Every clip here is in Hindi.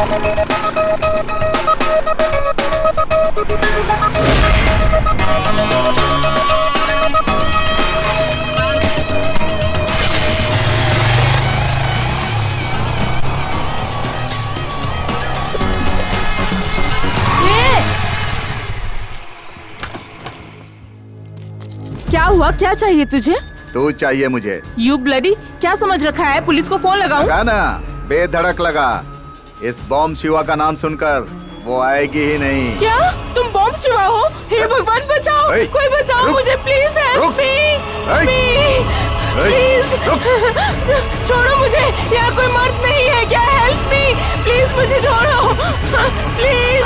क्या हुआ? क्या चाहिए तुझे? तू चाहिए मुझे। यू ब्लडी, क्या समझ रखा है? पुलिस को फोन लगाऊं? लगा ना, बेधड़क लगा। इस बॉम्ब शिवा का नाम सुनकर वो आएगी ही नहीं। क्या तुम बॉम्ब शिवा हो? हे भगवान बचाओ, कोई बचाओ मुझे, प्लीज हेल्प मी, प्लीज छोड़ो मुझे, यहाँ कोई मर्द नहीं है क्या? हेल्प मी प्लीज, मुझे छोड़ो, प्लीज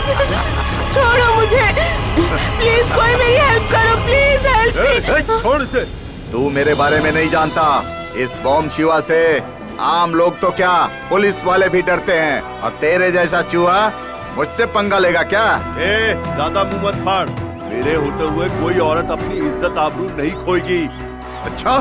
छोड़ो मुझे, प्लीज कोई मेरी हेल्प करो, प्लीज हेल्प मी। छोड़ इसे। तू मेरे बारे में नहीं जानता। इस बॉम्ब शिवा से आम लोग तो क्या, पुलिस वाले भी डरते हैं, और तेरे जैसा चूहा मुझसे पंगा लेगा क्या? ज्यादा मुंह मत फाड़। मेरे होते हुए कोई औरत अपनी इज्जत आबरू नहीं खोएगी। अच्छा?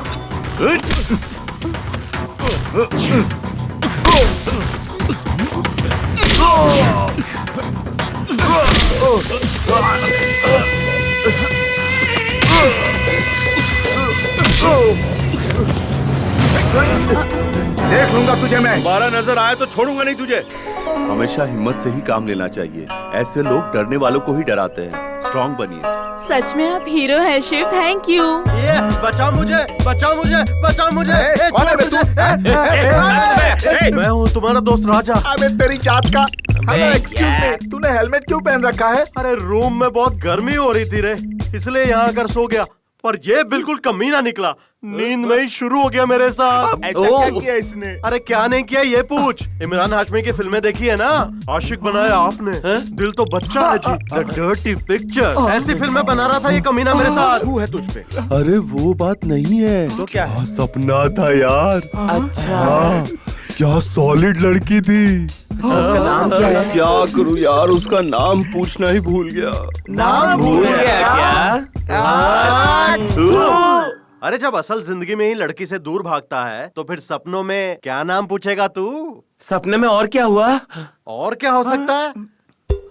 देख लूंगा तुझे मैं। दोबारा नजर आया तो छोड़ूंगा नहीं तुझे। हमेशा हिम्मत से ही काम लेना चाहिए। ऐसे लोग डरने वालों को ही डराते हैं। स्ट्रॉन्ग बनिए। सच में आप हीरो हैं शिव, थैंक यू। ये बचा मुझे, बचा मुझे, बचा मुझे। कौन है बे तू? मैं हूँ तुम्हारा दोस्त राजा। अबे तेरी जात का। हेलो एक्सक्यूज मी, तूने हेलमेट क्यों पहन रखा है? अरे रूम में बहुत गर्मी हो रही थी रे, इसलिए यहाँ आकर सो गया। पर ये बिल्कुल कमीना निकला, नींद में ही शुरू हो गया मेरे साथ। ऐसा क्या किया इसने? अरे क्या नहीं किया ये पूछ। इमरान हाशमी की फिल्में देखी है ना? आशिक बनाया आपने, दिल तो बच्चा है जी, द डर्टी पिक्चर। ऐसी फिल्में बना रहा था ये कमीना मेरे साथ। तू है तुझ पे। अरे वो बात नहीं है तो क्या है? सपना था यार। अच्छा क्या सॉलिड लड़की थी। उसका नाम क्या है? क्या करूं यार, उसका नाम पूछना ही भूल गया। नाम भूल गया क्या? अरे जब असल जिंदगी में ही लड़की से दूर भागता है तो फिर सपनों में क्या नाम पूछेगा तू? सपने में और क्या हुआ? और क्या हो सकता है?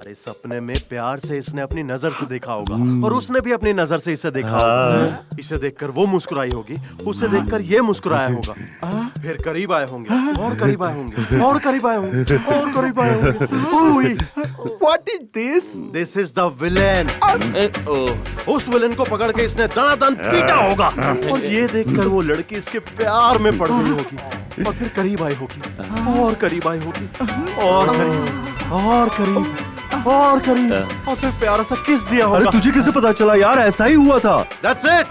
अरे सपने में प्यार से इसने अपनी नजर से देखा होगा, और उसने भी अपनी नजर से इसे देखा होगा। इसे देखकर वो मुस्कुराई होगी, उसे देखकर ये मुस्कुराया होगा। फिर करीब आए होंगे, और करीब आए होंगे, और करीब आए होंगे, और करीब आए होंगे। What is this? This is the villain. उस विलेन को पकड़ के इसने दनादन पीटा होगा, और ये देखकर वो लड़की इसके प्यार में पड़ गई होगी, और फिर करीब आई होगी, और करीब आई होगी, और करीब, और करीब, और करीब, और फिर प्यारा सा किस दिया होगा। तुझे कैसे पता चला यार? ऐसा ही हुआ था। That's it.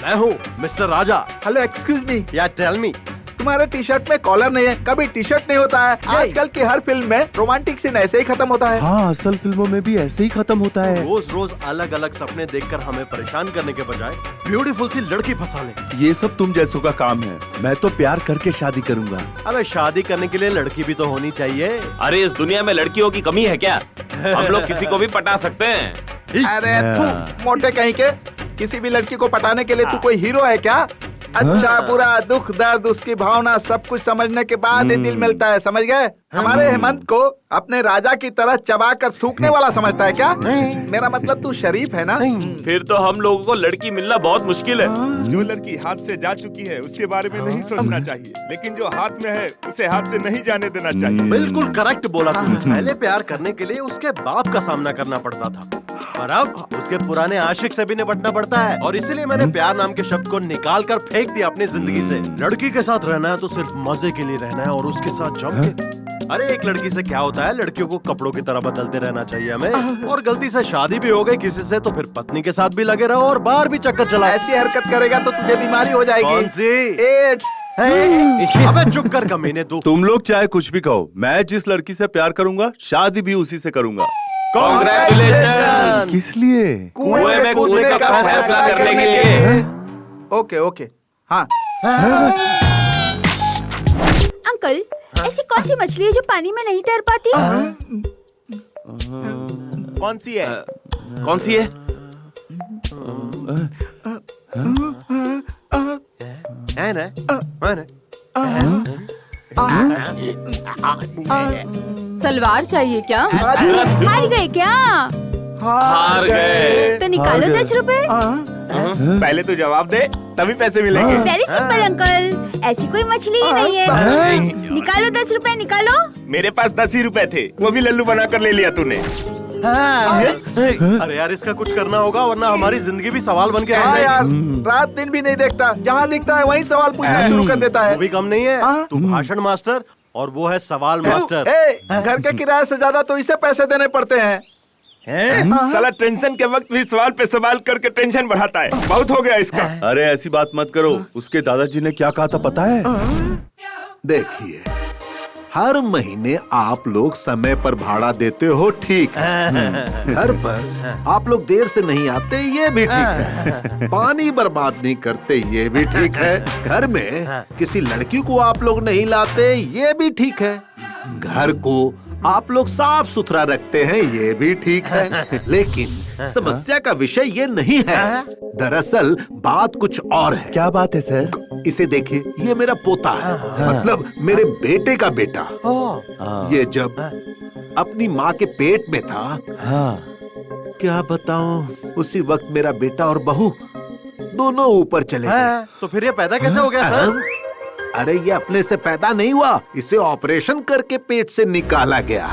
मैं हूँ मिस्टर राजा। हेलो एक्सक्यूज मी, या टेल मी। तुम्हारे टी शर्ट में कॉलर नहीं है, कभी टी शर्ट नहीं होता है। आजकल की हर फिल्म में रोमांटिक सीन ऐसे ही खत्म होता है। हाँ, असल फिल्मों में भी ऐसे ही खत्म होता है। रोज रोज अलग अलग सपने देखकर हमें परेशान करने के बजाय ब्यूटीफुल सी लड़की फंसा ले। ये सब तुम जैसों का काम है। मैं तो प्यार करके शादी करूंगा। अबे शादी करने के लिए लड़की भी तो होनी चाहिए। अरे इस दुनिया में लड़कियों की कमी है क्या? हम लोग किसी को भी पटा सकते हैं। अरे थू, मोटे कहीं के। किसी भी लड़की को पटाने के लिए तू कोई हीरो है क्या? अच्छा बुरा दुख दर्द उसकी भावना सब कुछ समझने के बाद ही दिल मिलता है, समझ गए? हमारे हेमंत को अपने राजा की तरह चबा कर थूकने वाला समझता है क्या? मेरा मतलब तू शरीफ है ना? फिर तो हम लोगों को लड़की मिलना बहुत मुश्किल है। जो लड़की हाथ से जा चुकी है उसके बारे में नहीं सोचना चाहिए, लेकिन जो हाथ में है उसे हाथ से नहीं जाने देना चाहिए। बिल्कुल करेक्ट बोला तुमने। पहले प्यार करने के लिए उसके बाप का सामना करना पड़ता था, और अब उसके पुराने आशिक से भी निपटना पड़ता है। और इसीलिए मैंने प्यार नाम के शब्द को निकाल कर फेंक दिया अपनी जिंदगी से। लड़की के साथ रहना है तो सिर्फ मजे के लिए रहना है, और उसके साथ जम के। अरे एक लड़की से क्या होता है, लड़कियों को कपड़ों की तरह बदलते रहना चाहिए हमें। और गलती से शादी भी हो गई किसी से तो फिर पत्नी के साथ भी लगे रहो और बाहर भी चक्कर चला। ऐसी हरकत करेगा तो तुझे बीमारी हो जाएगी। कौन सी? एड्स। अबे चुप कर कमीने तू। तुम लोग चाहे कुछ भी कहो, मैं जिस लड़की से प्यार करूंगा शादी भी उसी से करूंगा। कांग्रेचुलेशन। किस लिए? कुएं में कूदने का फैसला करने के लिए। ओके ओके, हाँ। अंकल, ऐसी कौन सी मछली है जो पानी में नहीं तैर पाती? कौन सी है? कौन सी है? है ना? है ना? सलवार चाहिए क्या? हार गए क्या? हार गए। तो निकालो 10 रुपए। पहले तो जवाब दे, तभी पैसे मिलेंगे। वेरी सिंपल अंकल, ऐसी कोई मछली ही नहीं है। निकालो 10 रुपए, निकालो। मेरे पास 10 ही रुपए थे, वो भी लल्लू बनाकर ले लिया तूने। अरे यार, इसका कुछ करना होगा वरना हमारी जिंदगी भी सवाल बन के रह हाँ जाएगी। यार, रात दिन भी नहीं देखता, जहाँ दिखता है वहीं सवाल पूछना शुरू कर देता है। वो भी कम नहीं है, तू भाषण मास्टर और वो है सवाल मास्टर। घर के किराए से ज्यादा तो इसे पैसे देने पड़ते हैं। साला टेंशन के वक्त भी सवाल पे सवाल करके टेंशन बढ़ाता है। बहुत हो गया इसका। अरे ऐसी बात मत करो, उसके दादाजी ने क्या कहा था पता है? देखिए, हर महीने आप लोग समय पर भाड़ा देते हो, ठीक है। घर पर आप लोग देर से नहीं आते, ये भी ठीक है। पानी बर्बाद नहीं करते, ये भी ठीक है। घर में किसी लड़की को आप लोग नहीं लाते, ये भी ठीक है। घर को आप लोग साफ सुथरा रखते हैं, ये भी ठीक है। लेकिन समस्या का विषय ये नहीं है। दरअसल बात कुछ और है। क्या बात है सर? इसे देखिए, ये मेरा पोता है, मतलब मेरे बेटे का बेटा। ये जब अपनी माँ के पेट में था, क्या बताऊं, उसी वक्त मेरा बेटा और बहू दोनों ऊपर चले गए। तो फिर ये पैदा कैसे हो गया सर? अरे ये अपने से पैदा नहीं हुआ, इसे ऑपरेशन करके पेट से निकाला गया।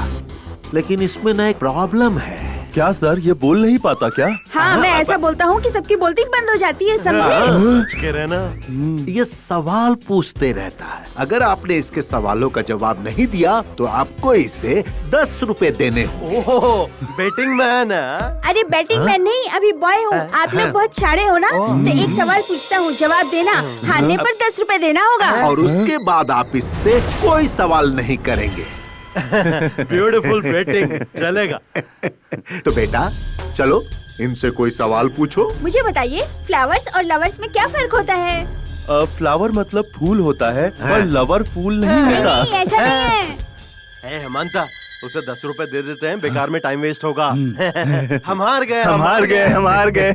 लेकिन इसमें ना एक प्रॉब्लम है। क्या सर, ये बोल नहीं पाता क्या? हाँ, मैं ऐसा बोलता हूँ कि सबकी बोलती बंद हो जाती है, समझे? के रहना। ये सवाल पूछते रहता है। अगर आपने इसके सवालों का जवाब नहीं दिया तो आपको इसे 10 रुपए देने होंगे। ओहो, बेटिंग मैन है। अरे बैटिंग मैन नहीं, अभी बॉय हूँ। आप लोग बहुत छाड़े हो ना, तो एक सवाल पूछता हूँ, जवाब देना। हारने पर 10 रुपए देना होगा। और उसके बाद आप इससे कोई सवाल नहीं करेंगे। ब्यूटीफुल बेटिंग, चलेगा। तो बेटा चलो, इनसे कोई सवाल पूछो। मुझे बताइए, फ्लावर्स और लवर्स में क्या फर्क होता है? फ्लावर मतलब फूल होता है और लवर फूल नहीं होता। नहीं, ऐसा नहीं है। हेमंता, उसे 10 रुपए दे देते हैं, बेकार में टाइम वेस्ट होगा। हम हार गए। हम हार गए।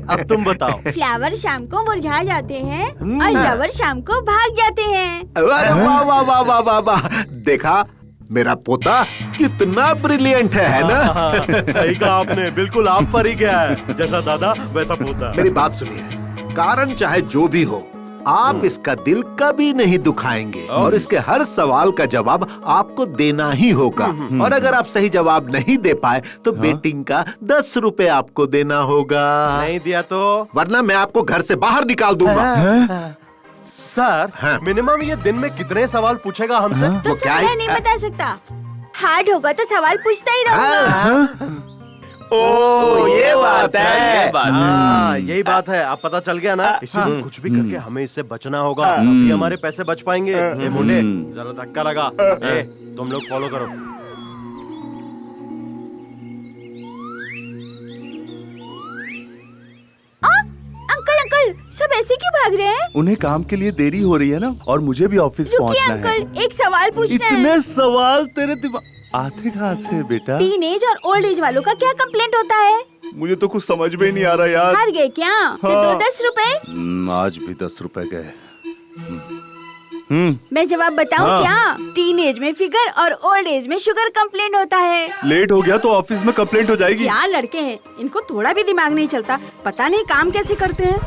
अब तुम बताओ। फ्लावर शाम को मुरझा जाते हैं और लवर शाम को भाग जाते हैं। अरे वाह वाह वाह वाह वाह वाह, देखा मेरा पोता कितना ब्रिलियंट है ना? सही कहा आपने, बिल्कुल आप पर ही गया है। जैसा दादा वैसा पोता। मेरी बात सुनिए, कारण चाहे जो भी हो, आप इसका दिल कभी नहीं दुखाएंगे और इसके हर सवाल का जवाब आपको देना ही होगा। और अगर आप सही जवाब नहीं दे पाए तो बेटिंग का 10 रुपए आपको देना होगा। नहीं दिया तो? वरना मैं आपको घर से बाहर निकाल दूंगा। सर, मिनिमम ये दिन में कितने सवाल पूछेगा हमसे? तो क्या मैं नहीं बता सकता। हार्ड होगा तो सवाल पूछता ही रहूंगा। ओ, ये बात है। ये बात है। हाँ, यही बात है। अब पता चल गया ना, इसीलिए कुछ भी करके हमें इससे बचना होगा, तभी हमारे पैसे बच पाएंगे। ये मुंडे, जरा धक्का लगा। तुम लोग फॉलो करो। अंकल अंकल, सब ऐसे क्यों भाग रहे हैं? उन्हें काम के लिए देरी हो रही है ना, और मुझे भी ऑफिस रुकिए पहुंचना है। अंकल, एक सवाल पूछना है। इतने सवाल तेरे दिमाग आते कहाँ से बेटा? टीन एज और ओल्ड एज वालों का क्या कंप्लेंट होता है? मुझे तो कुछ समझ में ही नहीं आ रहा यार। हार गए क्या? तो दो 10 रुपए। आज भी 10 रुपए गए। मैं जवाब बताऊं क्या? टीन एज में फिगर और ओल्ड एज में शुगर कंप्लेंट होता है। लेट हो गया तो ऑफिस में कंप्लेंट हो जाएगी। क्या लड़के हैं, इनको थोड़ा भी दिमाग नहीं चलता। पता नहीं काम कैसे करते हैं।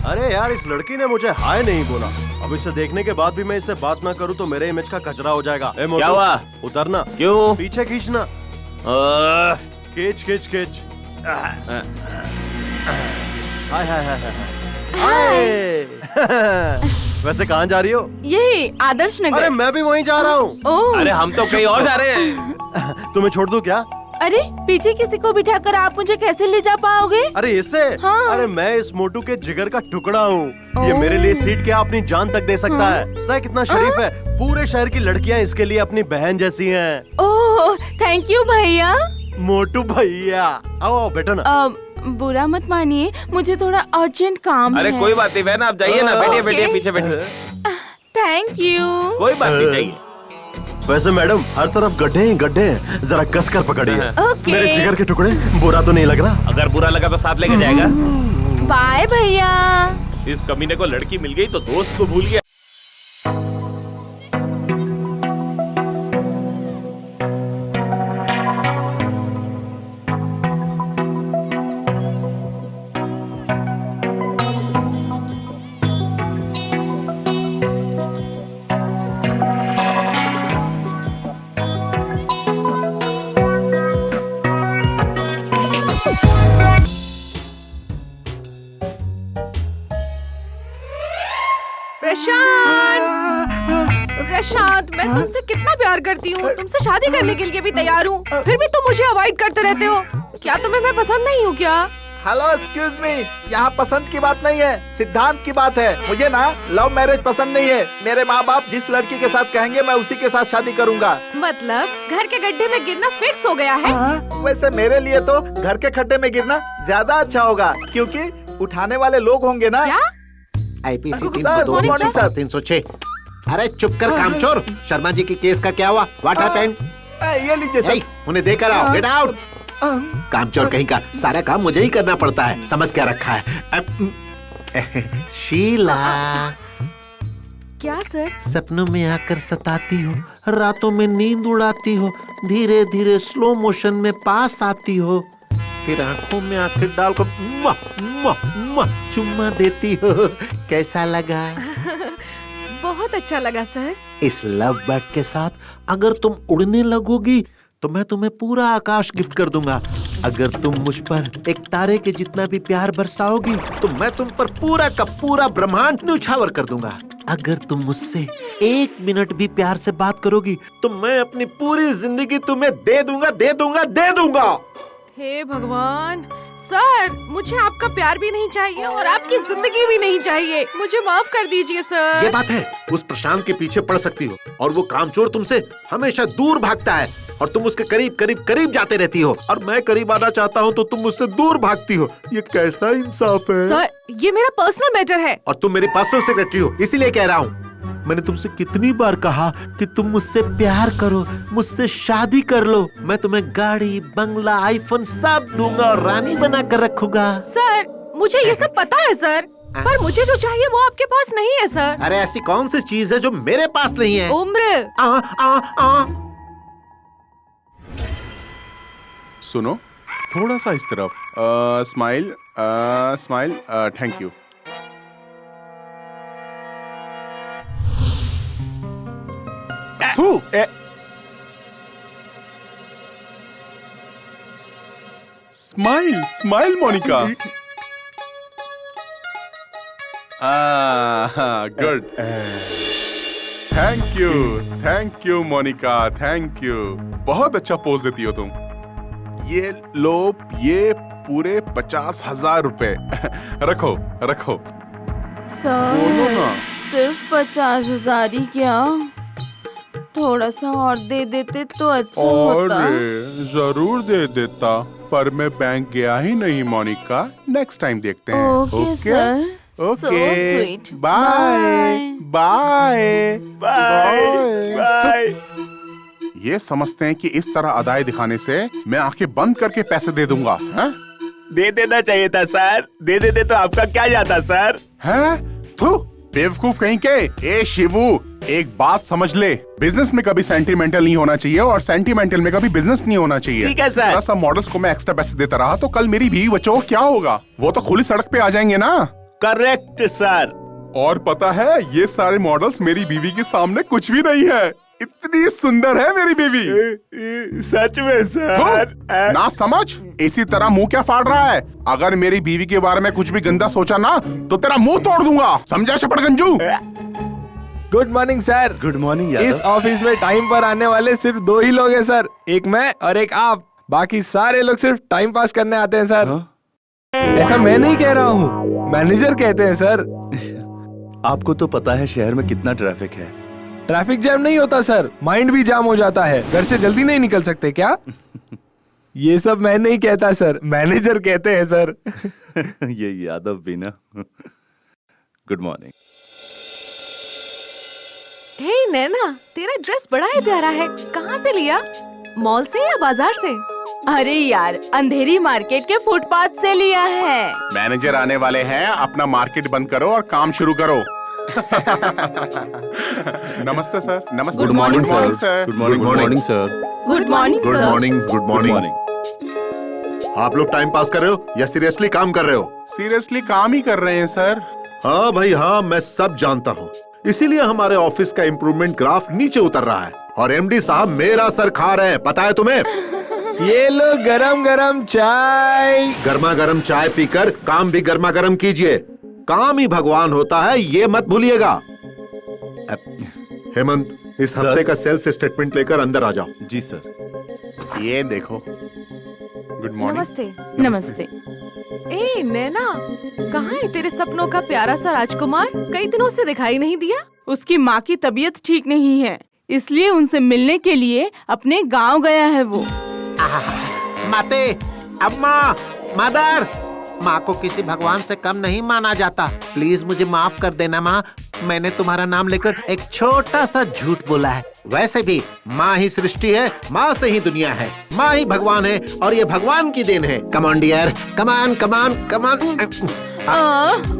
अरे यार, इस लड़की ने मुझे हाय नहीं बोला। अब इसे देखने के बाद भी मैं इससे बात ना करूं तो मेरे इमेज का कचरा हो जाएगा। ए मोटू, क्या हुआ? उतरना। क्यों? पीछे खींचना। खींच खींच खींच। हाय हाय हाय हाय। वैसे कहाँ जा रही हो? यही आदर्श नगर। अरे मैं भी वहीं जा रहा हूँ। ओह, अरे हम तो कहीं और जा रहे हैं। तुम्हें छोड़ दूं क्या? अरे पीछे किसी को बिठाकर आप मुझे कैसे ले जा पाओगे? अरे इससे? हाँ। अरे मैं इस मोटू के जिगर का टुकड़ा हूँ। ये मेरे लिए सीट क्या अपनी जान तक दे सकता है। पता है कितना शरीफ है? पूरे शहर की लड़कियाँ इसके लिए अपनी बहन जैसी हैं। ओह, थैंक यू भैया। मोटू भैया, आओ बैठो ना। बुरा मत मानिए, मुझे थोड़ा अर्जेंट काम है। अरे कोई बात नहीं बहन, आप जाइए ना। बैठिए बैठिए, पीछे बैठिए। Thank you. कोई बात नहीं, जाइए। वैसे मैडम, हर तरफ गड्ढे ही गड्ढे हैं, जरा कस कर पकड़िए। ओके। मेरे जिगर के टुकड़े, बुरा तो नहीं लग रहा? अगर बुरा लगा तो साथ लेके जाएगा। बाय भैया। इस कमीने को लड़की मिल गई तो दोस्त को भूल गया। प्रशांत, मैं तुमसे कितना प्यार करती हूँ, तुमसे शादी करने के लिए भी तैयार हूँ, फिर भी तुम मुझे अवॉइड करते रहते हो। क्या तुम्हें मैं पसंद नहीं हूँ क्या? हेलो, एक्सक्यूज मी, यहाँ पसंद की बात नहीं है, सिद्धांत की बात है। मुझे ना लव मैरिज पसंद नहीं है। मेरे माँ बाप जिस लड़की के साथ कहेंगे मैं उसी के साथ शादी करूँगा। मतलब घर के गड्ढे में गिरना फिक्स हो गया है? वैसे मेरे लिए तो घर के खड्डे में गिरना ज्यादा अच्छा होगा, क्योंकि उठाने वाले लोग होंगे ना। क्या? IPC sir, good morning sir. 306। अरे चुप कर कामचोर, शर्मा जी की केस का क्या हुआ? What happened? ये लीजिए सर। उन्हें देकर आओ, गेट आउट। कामचोर कहीं का, सारा काम मुझे ही करना पड़ता है, समझ क्या रखा है? शीला, क्या सर? सपनों में आकर सताती हो, रातों में नींद उड़ाती हो, धीरे धीरे स्लो मोशन में पास आती हो, फिर आंखों में आंखें डालकर चुम्मा देती हो। कैसा लगा? बहुत अच्छा लगा सर। इस लव बर्ड के साथ अगर तुम उड़ने लगोगी तो मैं तुम्हें पूरा आकाश गिफ्ट कर दूंगा। अगर तुम मुझ पर एक तारे के जितना भी प्यार बरसाओगी तो मैं तुम पर पूरा का पूरा ब्रह्मांड न्यौछावर कर दूंगा। अगर तुम मुझसे 1 मिनट भी प्यार से बात करोगी तो मैं अपनी पूरी जिंदगी तुम्हें दे दूंगा। हे भगवान, सर मुझे आपका प्यार भी नहीं चाहिए और आपकी जिंदगी भी नहीं चाहिए, मुझे माफ कर दीजिए सर। ये बात है, उस प्रशांत के पीछे पड़ सकती हो और वो कामचोर तुमसे हमेशा दूर भागता है और तुम उसके करीब जाते रहती हो, और मैं करीब आना चाहता हूँ तो तुम मुझसे दूर भागती हो। ये कैसा इंसाफ है? सर ये मेरा पर्सनल मैटर है। और तुम मेरी पर्सनल सेक्रेटरी हो, इसीलिए कह रहा हूँ। मैंने तुमसे कितनी बार कहा कि तुम मुझसे प्यार करो, मुझसे शादी कर लो, मैं तुम्हें गाड़ी, बंगला, आईफोन सब दूंगा और रानी बना कर रखूंगा। सर मुझे ये सब पता है सर, पर मुझे जो चाहिए वो आपके पास नहीं है सर। अरे ऐसी कौन सी चीज है जो मेरे पास नहीं है? उम्र। सुनो, थोड़ा सा इस तरफ। Smile, smile, thank you. Smile, smile Monika. Good. Thank you Monika, thank you. बहुत अच्छा पोज देती हो तुम। ये लो, ये पूरे 50,000 रुपए। रखो। बोलो ना। सिर्फ 50,000 ही क्या? थोड़ा सा और दे देते तो अच्छा होता। जरूर दे देता, पर मैं बैंक गया ही नहीं मोनिका। नेक्स्ट टाइम देखते हैं। Okay sir. Okay, bye. ये समझते हैं कि इस तरह अदाएं दिखाने से मैं आंखें बंद करके पैसे दे दूंगा। है? दे देना चाहिए था सर, दे देते तो आपका क्या जाता सर? हैं? बेवकूफ कहीं के। ए शिवू, एक बात समझ ले, बिजनेस में कभी सेंटिमेंटल नहीं होना चाहिए और सेंटिमेंटल में कभी बिजनेस नहीं होना चाहिए। ठीक है सर। सब मॉडल्स को मैं एक्स्ट्रा पैसे देता रहा तो कल मेरी बीवी बच्चों को क्या होगा? वो तो खुली सड़क पे आ जाएंगे ना। Correct sir. और पता है, ये सारे मॉडल्स मेरी बीवी के सामने कुछ भी नहीं है। इतनी सुंदर है मेरी बीवी। सच में सर। ना समझ, इसी तरह मुंह क्या फाड़ रहा है? अगर मेरी बीवी के बारे में कुछ भी गंदा सोचा ना तो तेरा मुंह तोड़ दूंगा, समझा शपड़गंजू? Good morning sir. Good morning. इस ऑफिस में टाइम पर आने वाले सिर्फ 2 ही लोग हैं सर, एक मैं और एक आप। बाकी सारे लोग सिर्फ टाइम पास करने आते हैं सर। ऐसा मैं नहीं कह रहा हूँ, मैनेजर कहते हैं सर। आपको तो पता है शहर में कितना ट्रैफिक है। ट्रैफिक जैम नहीं होता सर, माइंड भी जाम हो जाता है। घर से जल्दी नहीं निकल सकते क्या? ये सब मैं नहीं कहता सर, मैनेजर कहते हैं सर। ये यादव भी ना। Good morning. हे नैना, तेरा ड्रेस बड़ा ही प्यारा है। कहाँ से लिया? मॉल से या बाजार से? अरे यार, अंधेरी मार्केट के फुटपाथ से लिया है। मैनेजर आने वाले हैं, अपना मार्केट बंद करो और काम शुरू करो। नमस्ते सर। नमस्ते। Good morning sir. Good morning sir. Good morning good sir. Morning good morning. आप लोग टाइम पास कर रहे हो या सीरियसली काम कर रहे हो? सीरियसली काम ही कर रहे हैं सर। हाँ भाई हाँ, मैं सब जानता हूँ। इसीलिए हमारे ऑफिस का इम्प्रूवमेंट ग्राफ नीचे उतर रहा है और एमडी साहब मेरा सर खा रहे हैं, पता है तुम्हें? ये लो गरम गरम चाय। गर्मा गर्म चाय पीकर काम भी गर्मा गर्म कीजिए। काम ही भगवान होता है, ये मत भूलिएगा। हेमंत, इस हफ्ते का सेल्स स्टेटमेंट लेकर अंदर आ जाओ। जी सर। ये देखो। Good morning. नमस्ते। नमस्ते। ए नैना, कहाँ है तेरे सपनों का प्यारा सा राजकुमार? कई दिनों से दिखाई नहीं दिया। उसकी माँ की तबीयत ठीक नहीं है, इसलिए उनसे मिलने के लिए अपने गांव गया है वो। माते, अम्मा, मदर, माँ को किसी भगवान से कम नहीं माना जाता। प्लीज मुझे माफ कर देना माँ, मैंने तुम्हारा नाम लेकर एक छोटा सा झूठ बोला है। वैसे भी माँ ही सृष्टि है, माँ से ही दुनिया है, माँ ही भगवान है और ये भगवान की देन है। कम ऑन डियर, कमान कमान कमान।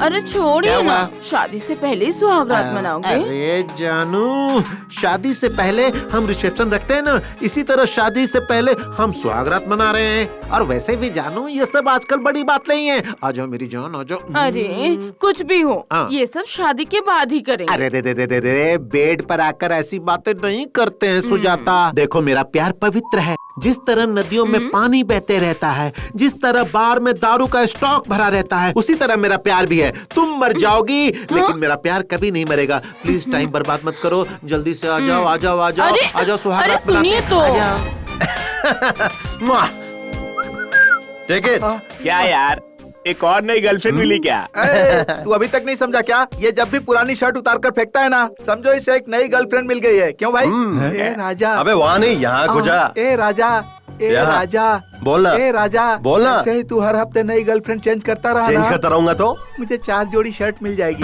अरे छोड़िए ना, शादी से पहले ही सुहागरात मनाओगे? अरे जानू, शादी से पहले हम रिसेप्शन रखते हैं ना, इसी तरह शादी से पहले हम सुहागरात मना रहे हैं। और वैसे भी जानू, ये सब आजकल बड़ी बात नहीं है। आ जाओ मेरी जान, आ जाओ। अरे कुछ भी हो, ये सब शादी के बाद ही करेंगे। अरे रे रे रे रे रे, बेड पर आकर ऐसी बातें नहीं करते हैं सुजाता। देखो मेरा प्यार पवित्र है। जिस तरह नदियों में पानी बहते रहता है, जिस तरह बार में दारू का स्टॉक भरा रहता है, उसी तरह मेरा प्यार भी है। तुम मर जाओगी लेकिन मेरा प्यार कभी नहीं मरेगा। प्लीज टाइम बर्बाद मत करो, जल्दी से आ जाओ आ जाओ आ जाओ आ जाओ, सुहागरात मनाते हैं। तो टेक इट। क्या यार, एक और नई गर्लफ्रेंड मिली क्या? तू अभी तक नहीं समझा क्या? ये जब भी पुरानी शर्ट उतार कर फेंकता है ना, समझो इसे एक नई गर्लफ्रेंड मिल गई है। क्यों भाई? ए राजा। अबे वहाँ नहीं, यहाँ को जा। ए राजा, ए राजा, बोलना। ए राजा, बोलना। ऐसे ही तू हर हफ्ते नई गर्लफ्रेंड चेंज करता रहा चेंज ना, करता रहूंगा तो मुझे 4 जोड़ी शर्ट मिल जाएगी।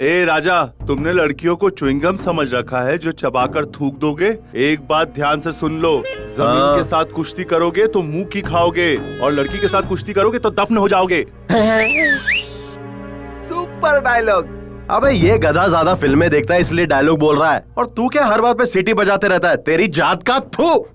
ए राजा, तुमने लड़कियों को च्युइंगम समझ रखा है जो चबाकर थूक दोगे। एक बात ध्यान से सुन लो, जमीन के साथ कुश्ती करोगे तो मुंह की खाओगे, और लड़की के साथ कुश्ती करोगे तो दफन हो जाओगे। Super dialogue. अबे ये गधा ज्यादा फिल्में देखता है इसलिए डायलॉग बोल रहा है, और तू क्या हर बात पे सीटी बजाते रहता है? तेरी जात का थू।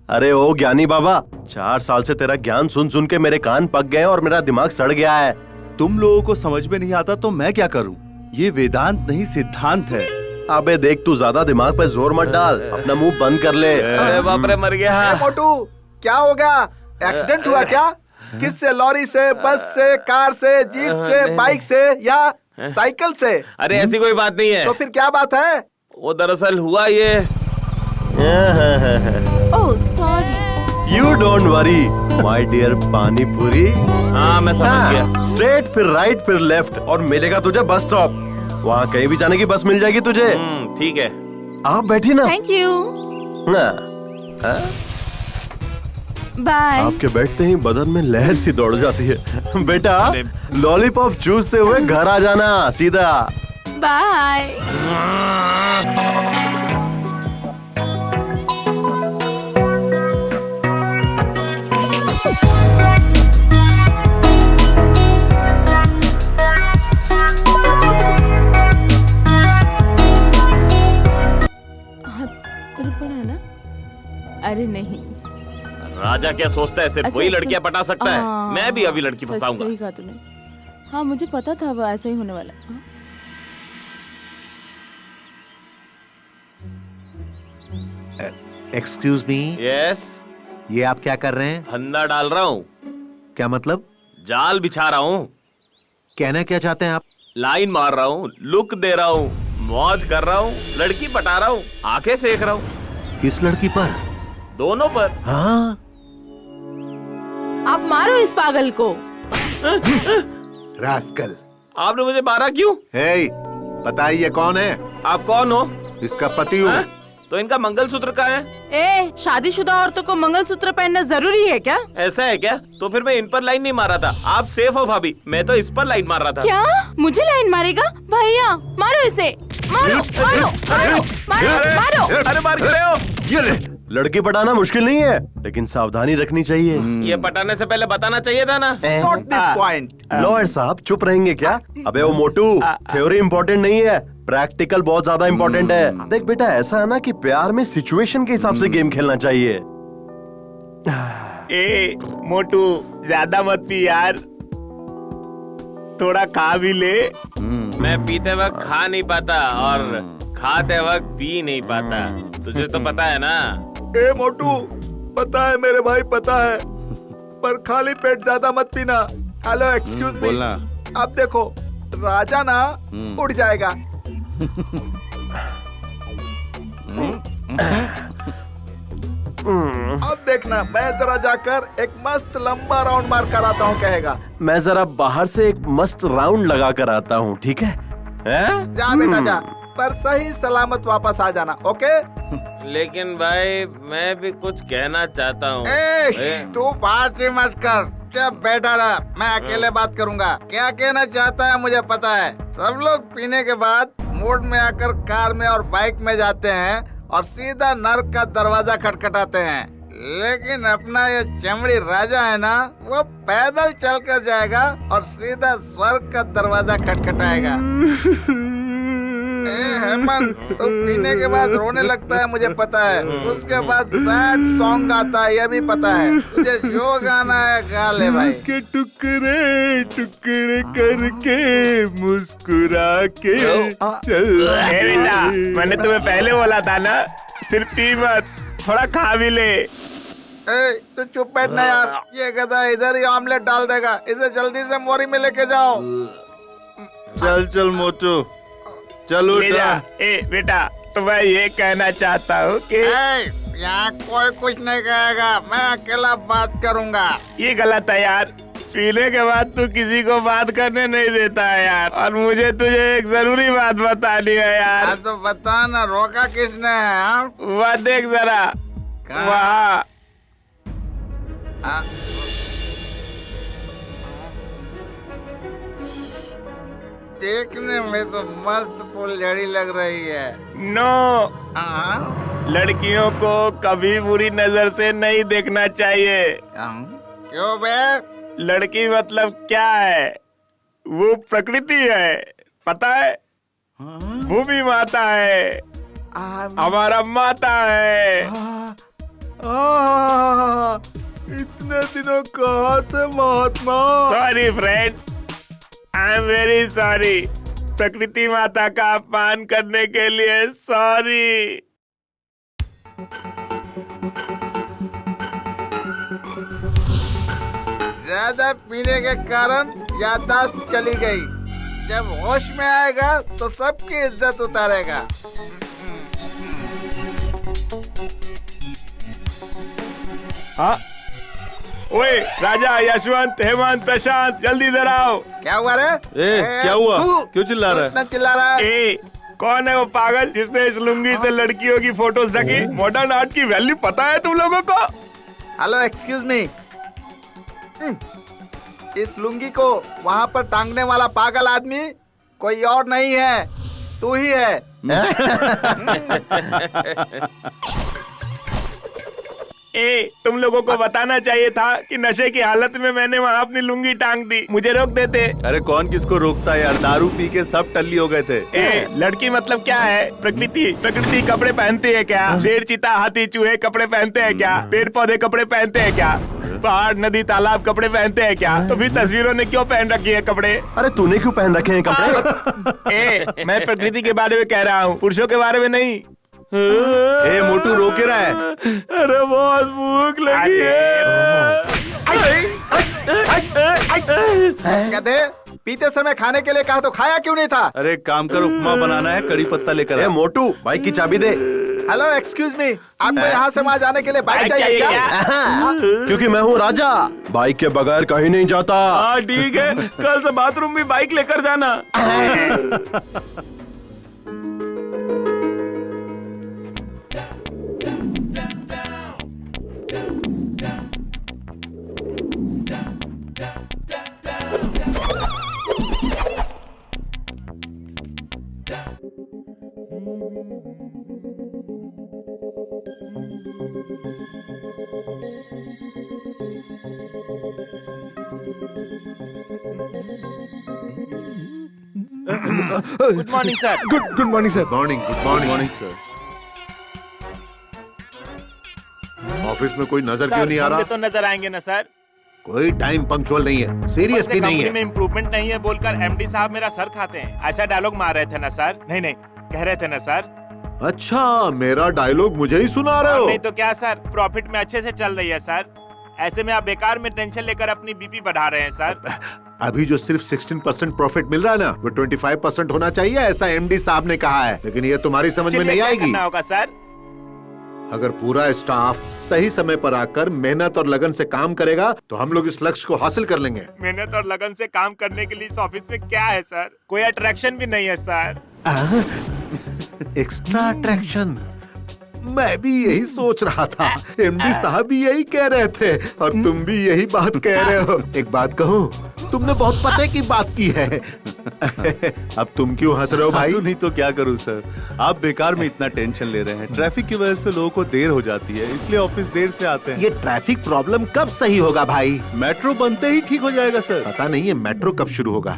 अरे ओ ज्ञानी बाबा, 4 साल से तेरा ज्ञान सुन सुन के मेरे कान पक गए और मेरा दिमाग सड़ गया है। तुम लोगों को समझ में नहीं आता तो मैं क्या करूं? ये वेदांत नहीं सिद्धांत है। अबे देख, तू ज्यादा दिमाग पे जोर मत डाल, अपना मुंह बंद कर ले। अरे बाप रे, मर गया। मोटू, क्या हो गया? एक्सीडेंट हुआ क्या? किससे? लॉरी से, बस से, कार से, जीप से, बाइक से या साइकिल से? अरे ऐसी कोई बात नहीं है। तो फिर क्या बात है? वो दरअसल हुआ ये। Oh sorry. You don't worry my dear pani puri. हाँ मैं समझ गया। स्ट्रेट फिर राइट फिर लेफ्ट और मिलेगा तुझे बस स्टॉप। वहाँ कहीं भी जाने की बस मिल जाएगी तुझे। ठीक है, आप बैठिए ना। Thank you. बाय। आपके बैठते ही बदन में लहर सी दौड़ जाती है। बेटा लॉलीपॉप चूसते हुए घर आ जाना सीधा। बाय। अरे नहीं, राजा क्या सोचता है सिर्फ वही लड़कियां पटा सकता है? मैं भी अभी लड़की फंसाऊंगा। सही कहा तूने। हाँ मुझे पता था वो ऐसा ही होने वाला। Excuse me. यस। ये आप क्या कर रहे हैं? फंदा डाल रहा हूँ। क्या मतलब? जाल बिछा रहा हूँ। कहना क्या चाहते हैं आप? लाइन मार रहा हूँ, लुक दे रहा हूँ, मौज कर रहा हूँ, लड़की पटा रहा हूँ, आंखें सेक रहा हूँ। किस लड़की पर? दोनों पर। हाँ? आप मारो इस पागल को। रास्कल। आपने मुझे मारा क्यों? हे, बताइए ये कौन है? आप कौन हो? इसका पति हूँ। तो इनका मंगलसूत्र कहाँ है? ए, शादीशुदा औरतों को मंगलसूत्र पहनना जरूरी है क्या? ऐसा है क्या? तो फिर मैं इन पर लाइन नहीं मार रहा था। आप सेफ हो भाभी, मैं तो इस पर लाइन मार रहा था। क्या? मुझे लाइन मारेगा? भैया मारो इसे, मारो मारो मारो मारो मारो। अरे मार क्यों रहे हो? ये ले, लड़की पटाना मुश्किल नहीं है, लेकिन सावधानी रखनी चाहिए। ये पटाने से पहले बताना चाहिए था ना। Note this point. लॉयर साहब चुप रहेंगे क्या? अबे वो मोटू, थ्योरी इम्पोर्टेंट नहीं है, प्रैक्टिकल बहुत ज्यादा इम्पोर्टेंट है। देख बेटा, ऐसा है ना कि प्यार में सिचुएशन के हिसाब से गेम खेलना चाहिए। ए मोटू, ज्यादा मत पी यार, थोड़ा खा भी ले। मैं पीते वक्त खा नहीं पाता और खाते वक्त पी नहीं पाता, तुझे तो पता है ना। ए मोटू, पता है मेरे भाई, पता है, पर खाली पेट ज्यादा मत पीना। हेलो एक्सक्यूज मी, बोलना। अब देखो राजा ना उड़ जाएगा। अब देखना, मैं जरा जाकर एक मस्त लंबा राउंड मार कर आता हूँ, कहेगा। मैं जरा बाहर से एक मस्त राउंड लगा कर आता हूँ, ठीक है? जा बेटा जा, पर सही सलामत वापस आ जाना, ओके? लेकिन भाई मैं भी कुछ कहना चाहता हूँ। तू बात ही मत कर, जब बैठा रहा, मैं अकेले बात करूंगा। क्या कहना चाहता है मुझे पता है। सब लोग पीने के बाद मूड में आकर कार में और बाइक में जाते हैं और सीधा नर्क का दरवाजा खटखटाते हैं, लेकिन अपना ये चमड़ी राजा है ना, वो पैदल चलकर जाएगा और सीधा स्वर्ग का दरवाजा खटखटाएगा। हेमंत, तो पीने के बाद रोने लगता है, मुझे पता है। उसके बाद सैड सॉन्ग आता है, ये भी पता है। तुझे जो गाना है गा ले भाई। के टुकड़े टुकड़े करके मुस्कुरा के चल। बेटा, मैंने तुम्हें पहले बोला था ना, सिर्फ पी मत, थोड़ा खा भी ले। तू चुप बैठना यार, ये गधा इधर ही ऑमलेट डाल देगा। इसे जल्दी से मोरी में लेके जाओ। चल चल मोटू, चल उठ। बेटा, तो मैं ये कहना चाहता हूँ कि यहाँ कोई कुछ नहीं कहेगा, मैं अकेला बात करूँगा। ये गलत है यार, पीने के बाद तू किसी को बात करने नहीं देता है यार, और मुझे तुझे एक जरूरी बात बतानी है यार। तो बता ना, रोका किसने है? वह देख जरा, वहाँ। देखने में तो मस्त फुलझड़ी लग रही है। नो, लड़कियों को कभी बुरी नजर से नहीं देखना चाहिए। क्यों बे? लड़की मतलब क्या है? वो प्रकृति है, पता है? भूमि माता है, हमारा माता है। इतने दिनों कहाँ थे महात्मा? Sorry friends, I am very sorry. प्रकृति माता का अपमान करने के लिए सॉरी। ज्यादा पीने के कारण याददाश्त चली गई। जब होश में आएगा तो सबकी इज्जत उतारेगा। हाँ, ओए राजा, यशवंत, हेमंत, प्रशांत, जल्दी इधर आओ। क्या हुआ रे? क्या हुआ? क्यों चिल्ला रहा है? इतना चिल्ला रहा है? कौन है वो पागल जिसने इस लुंगी से लड़कियों की फोटोज रखी? मॉडर्न आर्ट की वैल्यू पता है तुम लोगों को? हेलो एक्सक्यूज मी, इस लुंगी को वहाँ पर टांगने वाला पागल आदमी कोई और नहीं है, तू ही है। तुम लोगों को बताना चाहिए था कि नशे की हालत में मैंने वहाँ अपनी लुंगी टांग दी, मुझे रोक देते। अरे कौन किसको रोकता है यार, दारू पी के सब टल्ली हो गए थे। लड़की मतलब क्या है? प्रकृति। प्रकृति कपड़े पहनती है क्या? शेर, चीता, हाथी, चूहे कपड़े पहनते हैं क्या? पेड़ पौधे कपड़े पहनते हैं क्या? पहाड़, नदी, तालाब कपड़े पहनते हैं क्या? तो फिर तस्वीरों ने क्यों पहन रखी है कपड़े? अरे तूने क्यों पहन रखे हैं कपड़े? मैं प्रकृति के बारे में कह रहा हूँ, पुरुषों के बारे में नहीं। मोटू रो के रहा है। अरे बहुत भूख लगी है। गधे, पीते समय खाने के लिए कहा तो खाया क्यों नहीं था? अरे काम कर, उपमा बनाना है, कड़ी पत्ता लेकर आ। मोटू, बाइक की चाबी दे। हेलो एक्सक्यूज मी, आपको यहाँ से वहाँ जाने के लिए बाइक चाहिए क्या? क्योंकि मैं हूँ राजा, बाइक के बगैर कहीं नहीं जाता। हाँ ठीक है, कल से बाथरूम भी बाइक लेकर जाना। Good morning sir. Good morning sir. Morning, good morning. Morning sir. Office में कोई नजर क्यों नहीं आ रहा? तो नजर आएंगे ना सर। कोई टाइम पंक्चुअल नहीं है, सीरियस भी नहीं कंपनी है। में इम्प्रूवमेंट नहीं है बोलकर एमडी साहब मेरा सर खाते हैं, ऐसा डायलॉग मार रहे थे ना सर। नहीं कह रहे थे ना सर। अच्छा, मेरा डायलॉग मुझे ही सुना रहे हो? नहीं तो क्या सर, प्रॉफिट में अच्छे से चल रही है सर। ऐसे में आप बेकार में टेंशन लेकर अपनी बीपी बढ़ा रहे हैं सर। अभी जो सिर्फ 16% प्रॉफिट मिल रहा है ना, वो 25% होना चाहिए, ऐसा एमडी साहब ने कहा है। लेकिन ये तुम्हारी समझ में नहीं आएगी। करना होगा सर। अगर पूरा स्टाफ सही समय पर आकर मेहनत और लगन से काम करेगा तो हम लोग इस लक्ष्य को हासिल कर लेंगे। मेहनत और लगन से काम करने के लिए इस ऑफिस में क्या है सर? कोई अट्रैक्शन भी नहीं है सर। एक्स्ट्रा अट्रैक्शन, मैं भी यही सोच रहा था। एमडी साहब भी यही कह रहे थे और तुम भी यही बात कह रहे हो। एक बात कहूँ, तुमने बहुत पते की बात की है। अब तुम क्यों हंस रहे हो भाई? नहीं तो क्या करूं सर, आप बेकार में इतना टेंशन ले रहे हैं। ट्रैफिक की वजह से लोगों को देर हो जाती है, इसलिए ऑफिस देर से आते हैं। ये ट्रैफिक प्रॉब्लम कब सही होगा भाई? मेट्रो बनते ही ठीक हो जाएगा सर। पता नहीं है मेट्रो कब शुरू होगा।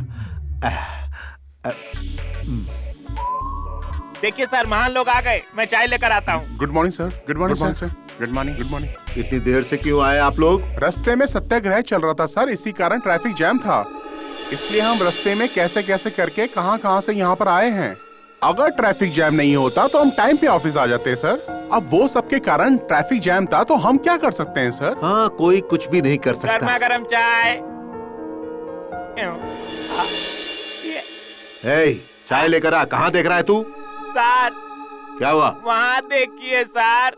देखिए सर, महान लोग आ गए, मैं चाय लेकर आता हूँ। Good morning sir. Good morning sir. Good morning. Good morning. इतनी देर से क्यों आए आप लोग? रास्ते में सत्याग्रह चल रहा था सर, इसी कारण ट्रैफिक जैम था। इसलिए हम रास्ते में कैसे कैसे करके कहां से यहाँ पर आए हैं। अगर ट्रैफिक जैम नहीं होता तो हम टाइम पे ऑफिस आ जाते हैं सर। अब वो सबके कारण ट्रैफिक जैम था, तो हम क्या कर सकते हैं सर? हाँ, कोई कुछ भी नहीं कर सकता। गर्मा गर्म चाय। चाय लेकर आ। कहाँ देख रहा है तू? सर क्या हुआ? वहाँ देखिए sir.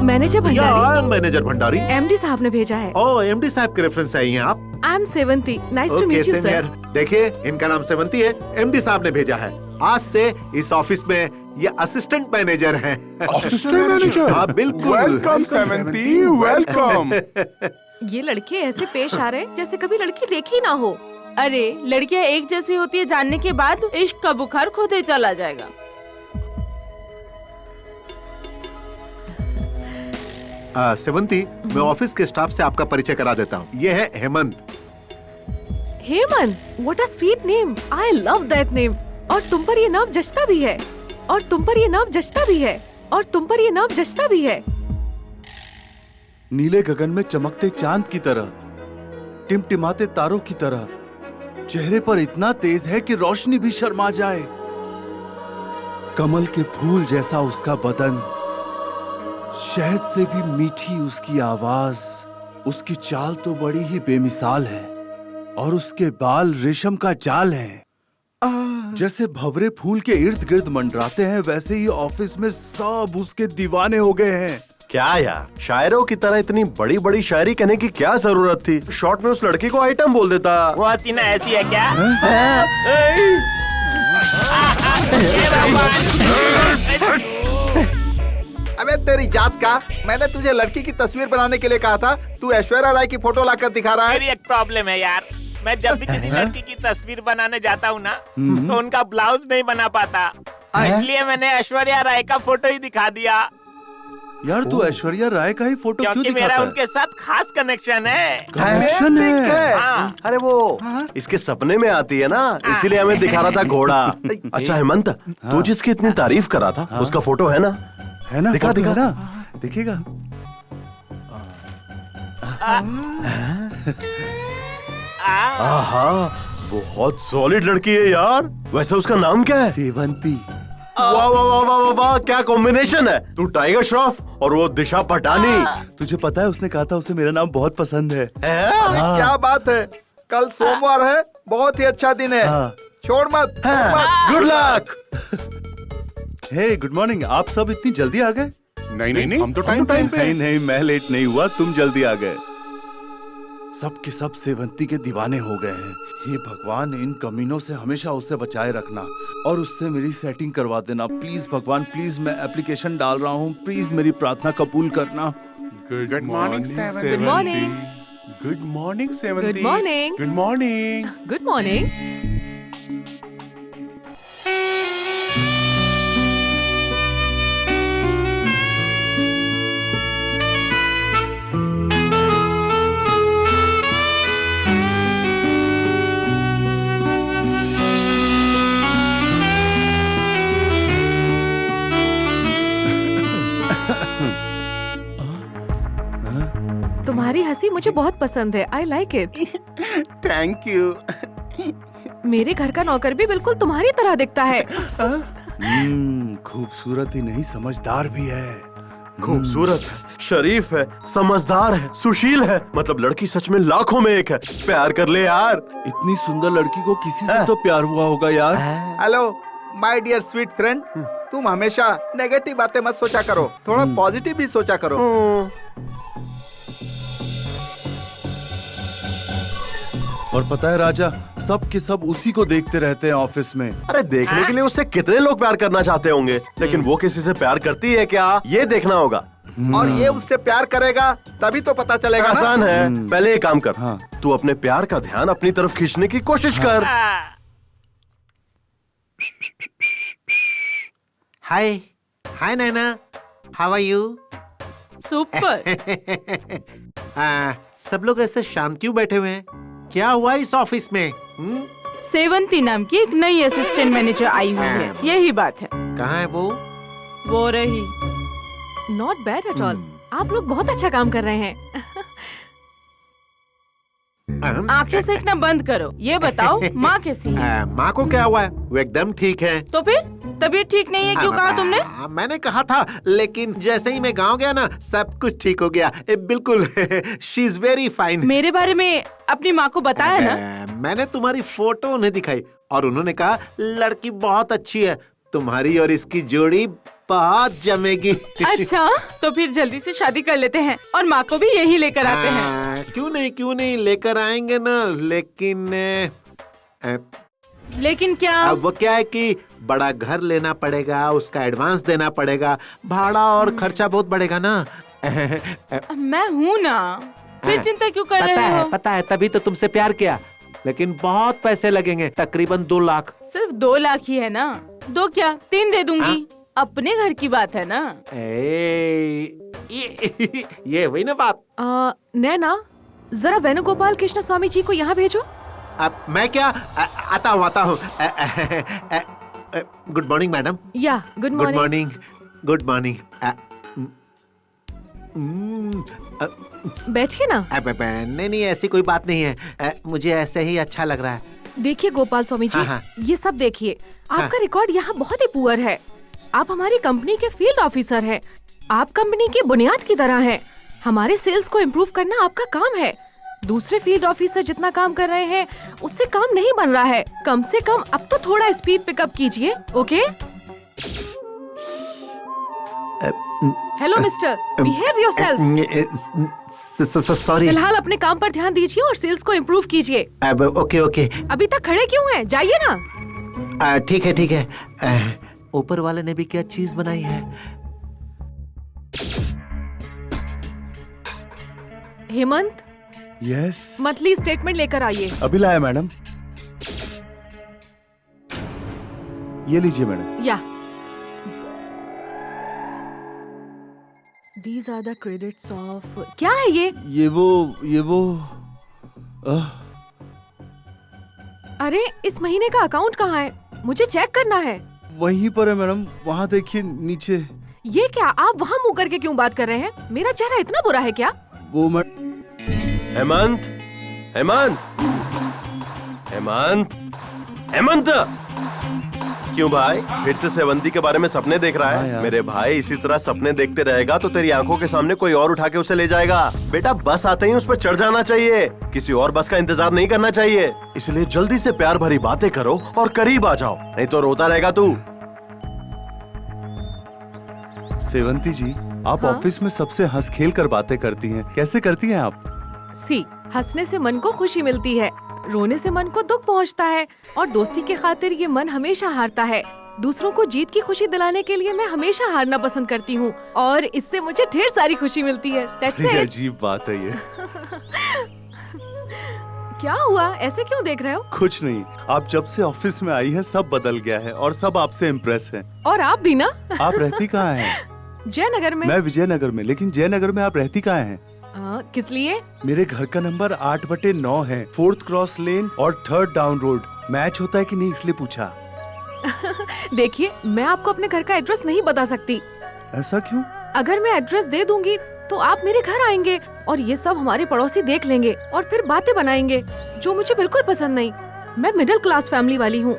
Manager Bhandari. Manager Bhandari MD साहब ने भेजा है। ओह, एमडी साहब के रेफरेंस आई हैं आप? I am Sevanti. Nice to meet you sir. देखिए, इनका नाम सेवंती है, एमडी साहब ने भेजा है। आज से इस ऑफिस में ये असिस्टेंट मैनेजर हैं। Assistant manager? हाँ बिल्कुल। Welcome Sevanti, welcome. ये लड़के ऐसे पेश आ रहे जैसे कभी लड़की देखी ना हो। अरे, लड़कियाँ एक जैसी होती है जानने के बाद इश्क का बुखार खुद ही चला जाएगा। सेवंती, मैं ऑफिस के स्टाफ से आपका परिचय करा देता हूँ। ये है Hemant. Hemant, what a sweet name. I love that name. और तुम पर ये नाम जचता भी है। और तुम पर ये नाम जचता भी है। और तुम पर ये नाम जचता भी है। नीले गगन में चमकते चांद की तरह, टिमटिमाते तारों की तरह, चेहरे पर इतना तेज है कि रोशनी भी शर्मा जाए। कमल के फूल जैसा उसका बदन, शहद से भी मीठी उसकी आवाज, उसकी चाल तो बड़ी ही बेमिसाल है। और उसके बाल रेशम का जाल है। जैसे भंवरे फूल के इर्द गिर्द मंडराते हैं, वैसे ही ऑफिस में सब उसके दीवाने हो गए हैं। क्या यार, शायरों की तरह इतनी बड़ी बड़ी शायरी कहने की क्या जरूरत थी? शॉर्ट में उस लड़की को आइटम बोल देता। वो हसीना ऐसी है क्या? अबे तेरी जात का, मैंने तुझे लड़की की तस्वीर बनाने के लिए कहा था, तू ऐश्वर्या राय की फोटो लाकर दिखा रहा है। मेरी एक प्रॉब्लम है यार, मैं जब भी किसी लड़की की तस्वीर बनाने जाता हूँ ना, तो उनका ब्लाउज नहीं बना पाता, इसलिए मैंने ऐश्वर्या राय का फोटो ही दिखा दिया। यार तू ऐश्वर्या राय का ही फोटो क्यों क्योंकि दिखाता मेरा है? उनके साथ खास कनेक्शन है। कनेक्शन है। हाँ। अरे वो इसके सपने में आती है ना, इसीलिए हमें दिखा रहा था घोड़ा। अच्छा हेमंत, तू जिसकी इतनी तारीफ करा था उसका फोटो है ना? है ना? दिखा फोटो दिखा है ना? दिखेगा। आहा, बहुत सॉलिड लड़की है यार। वैसे उसका नाम क्या है? सेवंती। वाह वाह वाह वाह वाह वाह, क्या कॉम्बिनेशन है। तू टाइगर श्रॉफ और वो दिशा पटानी। तुझे पता है उसने कहा था उसे मेरा नाम बहुत पसंद है। अरे क्या बात है, कल सोमवार है, बहुत ही अच्छा दिन है। हाँ। छोड़ मत, गुड लक। हे गुड मॉर्निंग। आप सब इतनी जल्दी आ गए? नहीं, हम तो टाइम पे। नहीं नहीं, मैं लेट नहीं हुआ, तुम जल्दी आ गए। सब के सब सेवंती के दीवाने हो गए हैं। हे भगवान, इन कमीनों से हमेशा उसे बचाए रखना और उससे मेरी सेटिंग करवा देना प्लीज भगवान, प्लीज। मैं एप्लीकेशन डाल रहा हूँ, प्लीज मेरी प्रार्थना कबूल करना। Good morning Sevanti. Good morning. Good morning Sevanti. Good morning. Good morning. Good morning. तुम्हारी हंसी मुझे बहुत पसंद है। I like it. Thank you. मेरे घर का नौकर भी बिल्कुल तुम्हारी तरह दिखता है। खूबसूरत ही नहीं, समझदार भी है। खूबसूरत है, शरीफ है, समझदार है, सुशील है। मतलब लड़की सच में लाखों में एक है। प्यार कर ले यार। इतनी सुंदर लड़की को किसी से तो प्यार हुआ होगा यार। Hello my dear sweet friend, तुम हमेशा नेगेटिव बातें मत सोचा करो, थोड़ा पॉजिटिव भी सोचा करो। और पता है राजा, सब के सब उसी को देखते रहते हैं ऑफिस में। अरे देखने के लिए उससे कितने लोग प्यार करना चाहते होंगे, लेकिन वो किसी से प्यार करती है क्या, ये देखना होगा। और ये उससे प्यार करेगा तभी तो पता चलेगा ना। आसान है। पहले एक काम कर, हाँ। तू अपने प्यार का ध्यान अपनी तरफ खींचने की कोशिश कर। हाय हाय नैना, हाउ आर यू? सुपर। सब लोग ऐसे शांत क्यों बैठे हुए हैं? क्या हुआ इस ऑफिस में? सेवंती नाम की एक नई असिस्टेंट मैनेजर आई हुई है, यही बात है। कहाँ है वो रही। Not bad at all. आप लोग बहुत अच्छा काम कर रहे हैं। आंखें सेकना बंद करो, ये बताओ माँ कैसी है? माँ को क्या हुआ है? वो एकदम ठीक है। तो फिर तबीयत ठीक नहीं है क्यों कहा तुमने? मैंने कहा था, लेकिन जैसे ही मैं गांव गया ना, सब कुछ ठीक हो गया। बिल्कुल। She is very fine. मेरे बारे में अपनी माँ को बताया ना? मैंने तुम्हारी फोटो उन्हें दिखाई और उन्होंने कहा लड़की बहुत अच्छी है, तुम्हारी और इसकी जोड़ी बहुत जमेगी। अच्छा, तो फिर जल्दी से शादी कर लेते हैं और माँ को भी यही लेकर आते हैं। क्यों नहीं लेकर आएंगे ना, लेकिन क्या? अब वो क्या है कि बड़ा घर लेना पड़ेगा, उसका एडवांस देना पड़ेगा, भाड़ा और खर्चा बहुत बढ़ेगा ना। मैं हूँ ना, फिर चिंता क्यों कर रहे हो? पता है, तभी तो तुमसे प्यार किया, लेकिन बहुत पैसे लगेंगे, तकरीबन 2 लाख। सिर्फ 2 लाख ही है ना? 2 क्या 3 दे दूंगी। अपने घर की बात है ना। ये हुई ना बात। नैना, जरा वेणुगोपाल कृष्ण स्वामी जी को यहाँ भेजो। अब मैं क्या आता हूँ। Good morning madam. या गुड मॉर्निंग। Good morning. बैठिए ना। नहीं ऐसी कोई बात नहीं है, मुझे ऐसे ही अच्छा लग रहा है। देखिए गोपाल स्वामी जी, हाँ। ये सब देखिए, आपका रिकॉर्ड यहाँ बहुत ही पुअर है। आप हमारी कंपनी के फील्ड ऑफिसर हैं। आप कंपनी की बुनियाद की तरह हैं। हमारे सेल्स को इम्प्रूव करना आपका काम है। दूसरे फील्ड ऑफिसर जितना काम कर रहे हैं उससे काम नहीं बन रहा है। कम से कम अब तो थोड़ा स्पीड पिकअप कीजिए, okay? Hello mister, behave yourself. Sorry. फिलहाल अपने काम पर ध्यान दीजिए और सेल्स को इम्प्रूव कीजिए। ओके। अभी तक खड़े क्यों हैं? जाइए ना। ठीक है। ऊपर वाले ने भी क्या चीज बनाई है? हेमंत, यस। मंथली स्टेटमेंट लेकर आइए। अभी लाया मैडम। ये लीजिए मैडम। या These are the credits of क्या है ये? ये वो अरे इस महीने का अकाउंट कहाँ है? मुझे चेक करना है। वहीं पर है मैडम, वहाँ देखिए नीचे। ये क्या, आप वहाँ मुँह करके क्यों बात कर रहे हैं? मेरा चेहरा इतना बुरा है क्या? वो हेमंत, हेमंत, हेमंत, हेमंत, क्यों भाई फिर से सेवंती के बारे में सपने देख रहा है? मेरे भाई इसी तरह सपने देखते रहेगा तो तेरी आंखों के सामने कोई और उठा के उसे ले जाएगा। बेटा बस आते ही उस पर चढ़ जाना चाहिए, किसी और बस का इंतजार नहीं करना चाहिए। इसलिए जल्दी से प्यार भरी बातें करो और करीब आ जाओ, नहीं तो रोता रहेगा तू। सेवंती जी, आप ऑफिस में सबसे हंस खेल कर बातें करती हैं, कैसे करती हैं आप? हंसने से मन को खुशी मिलती है, रोने से मन को दुख पहुंचता है, और दोस्ती के खातिर ये मन हमेशा हारता है। दूसरों को जीत की खुशी दिलाने के लिए मैं हमेशा हारना पसंद करती हूँ, और इससे मुझे ढेर सारी खुशी मिलती है। अजीब बात है ये। क्या हुआ, ऐसे क्यों देख रहे हो? कुछ नहीं, आप जब से ऑफिस में आई हैं सब बदल गया है और सब आपसे इम्प्रेस हैं। और आप भी ना। आप रहती कहाँ हैं? जयनगर में। मैं विजयनगर में, लेकिन जयनगर में आप रहती कहाँ हैं? किस लिए? मेरे घर का नंबर 8/9 है, 4th क्रॉस लेन और 3rd डाउन रोड। मैच होता है कि नहीं इसलिए पूछा। देखिए, मैं आपको अपने घर का एड्रेस नहीं बता सकती। ऐसा क्यों? अगर मैं एड्रेस दे दूंगी तो आप मेरे घर आएंगे और ये सब हमारे पड़ोसी देख लेंगे और फिर बातें बनाएंगे, जो मुझे बिल्कुल पसंद नहीं। मैं मिडिल क्लास फैमिली वाली हूँ।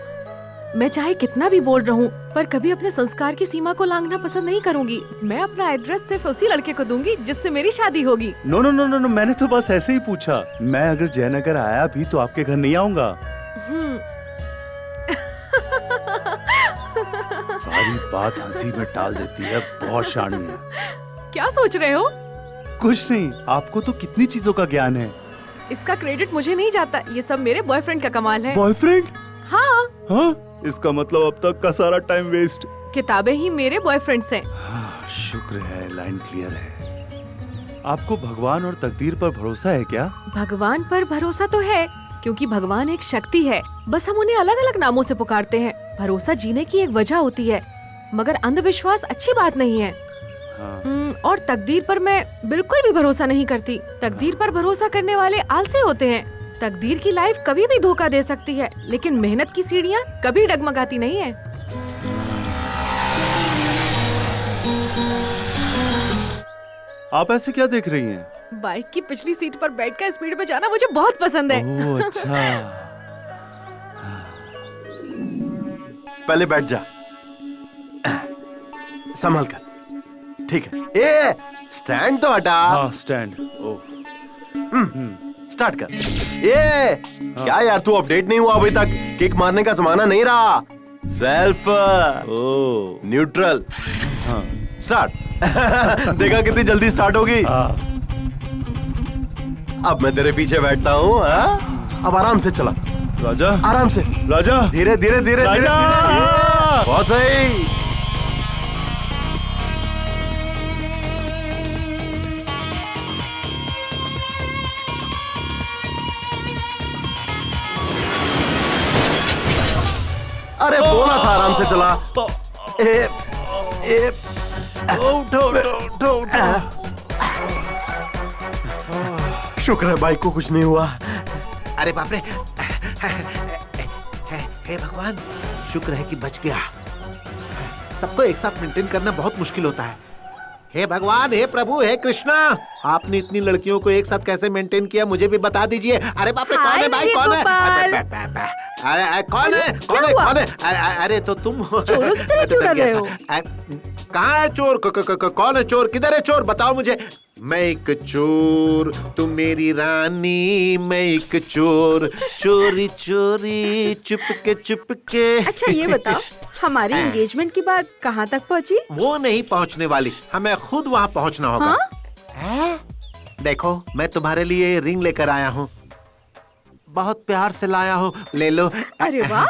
मैं चाहे कितना भी बोल रहूं, पर कभी अपने संस्कार की सीमा को लांघना पसंद नहीं करूंगी। मैं अपना एड्रेस सिर्फ उसी लड़के को दूंगी जिससे मेरी शादी होगी। No no no no no, मैंने तो बस ऐसे ही पूछा। मैं अगर जयनगर आया भी तो आपके घर नहीं आऊंगा। सारी बात हंसी में टाल देती है, बहुत शानी है। क्या सोच रहे हो? कुछ नहीं, आपको तो कितनी चीजों का ज्ञान है। इसका क्रेडिट मुझे नहीं जाता, ये सब मेरे बॉयफ्रेंड का कमाल है। बॉयफ्रेंड? हाँ। हाँ? इसका मतलब अब तक का सारा टाइम वेस्ट। किताबें ही मेरे बॉयफ्रेंड्स हैं। शुक्र है, लाइन क्लियर है। आपको भगवान और तकदीर पर भरोसा है क्या? भगवान पर भरोसा तो है, क्योंकि भगवान एक शक्ति है, बस हम उन्हें अलग अलग नामों से पुकारते हैं। भरोसा जीने की एक वजह होती है, मगर अंधविश्वास अच्छी बात नहीं है। और तकदीर पर मैं बिल्कुल भी भरोसा नहीं करती। तकदीर पर भरोसा करने वाले आलसी होते हैं। तकदीर की लाइफ कभी भी धोखा दे सकती है, लेकिन मेहनत की सीढ़ियाँ कभी डगमगाती नहीं है। आप ऐसे क्या देख रही हैं? बाइक की पिछली सीट पर बैठकर स्पीड में जाना मुझे बहुत पसंद है। ओह अच्छा। पहले बैठ जा, संभल कर। ठीक है। ए, स्टैंड तो हटा। हाँ, स्टैंड। स्टार्ट कर। ये क्या यार, तू अपडेट नहीं हुआ अभी तक? किक मारने का जमाना नहीं रहा। Self neutral. स्टार्ट। देखा कितनी जल्दी स्टार्ट होगी। अब मैं तेरे पीछे बैठता हूँ। अब आराम से चला राजा, आराम से राजा, धीरे धीरे धीरे धीरे। बहुत सही। अरे बोला था आराम से चला। उठो। शुक्र है बाइक को कुछ नहीं हुआ। अरे बाप रे, हे भगवान, शुक्र है कि बच गया। सबको एक साथ मेंटेन करना बहुत मुश्किल होता है। हे भगवान, हे प्रभु, हे कृष्णा, आपने इतनी लड़कियों को एक साथ कैसे मेंटेन किया, मुझे भी बता दीजिए। अरे बाप रे, कौन है भाई, कौन है? अरे कौन है, कौन है, कौन है? अरे तो तुम चोरों की तरह क्यों डर रहे हो? कहाँ है चोर? कौन है चोर? किधर है चोर? बताओ मुझे। मैं एक चोर, तुम मेरी रानी। मैं एक चोर, चोरी चोरी, चुपके चुपके। अच्छा ये बताओ, हमारी एंगेजमेंट की बात कहाँ तक पहुँची? वो नहीं पहुँचने वाली, हमें खुद वहाँ पहुँचना होगा। हाँ? देखो, मैं तुम्हारे लिए रिंग लेकर आया हूँ, बहुत प्यार से लाया हूँ, ले लो। अरे वाह,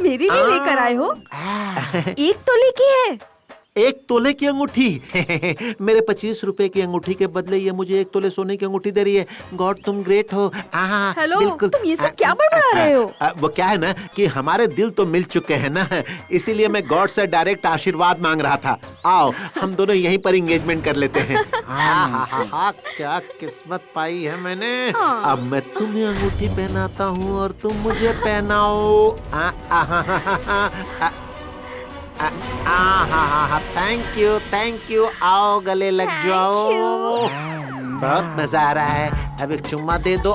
मेरे लिए लेकर आए हो? 1 तोले की है। 1 तोले की अंगूठी। मेरे 25 रुपए की अंगूठी के बदले ये मुझे 1 तोले सोने की अंगूठी दे रही है। गॉड तुम ग्रेट हो। हेलो, बिल्कुल। तुम ये सब क्या बड़बड़ा रहे हो? वो क्या है ना कि हमारे दिल तो मिल चुके हैं ना, इसीलिए मैं गॉड से डायरेक्ट आशीर्वाद मांग रहा था। आओ हम दोनों यहीं पर एंगेजमेंट कर लेते हैं। क्या किस्मत पाई है मैंने। अब मैं तुम्हें अंगूठी पहनाता हूँ और तुम मुझे पहनाओ। Thank you. आओ गले लग जाओ। बहुत मजा आ रहा है। अब एक चुम्मा दे दो।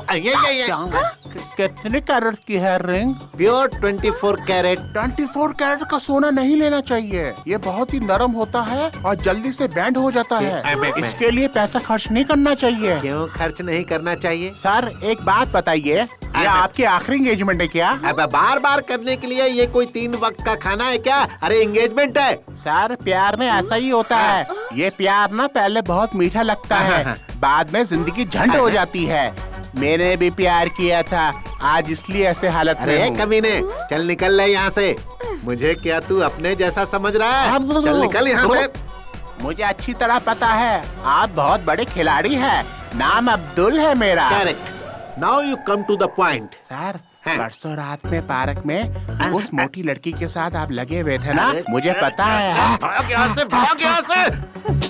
कितने कैरेट की है रिंग? Pure 24 carat. 24 कैरेट का सोना नहीं लेना चाहिए, ये बहुत ही नरम होता है और जल्दी से बैंड हो जाता है। इसके लिए पैसा खर्च नहीं करना चाहिए। क्यों खर्च नहीं करना चाहिए? सर एक बात बताइए, ये आपकी आखिरी एंगेजमेंट है क्या? अब बार बार करने के लिए ये कोई 3 वक्त का खाना है क्या? अरे एंगेजमेंट है। सर प्यार में ऐसा ही होता है। ये प्यार ना पहले बहुत मीठा लगता है, बाद में जिंदगी झंड हो जाती है। मैंने भी प्यार किया था, आज इसलिए ऐसे हालत में हूँ। कमीने, चल निकल ले यहाँ से। मुझे क्या तू अपने जैसा समझ रहा है? चल निकल यहाँ से। मुझे अच्छी तरह पता है आप बहुत बड़े खिलाड़ी हैं। नाम अब्दुल है मेरा। Correct. Now you come to the point. Sir परसों रात में पार्क में उस मोटी लड़की के साथ आप लगे हुए थे ना, मुझे पता है। भाग यहाँ से।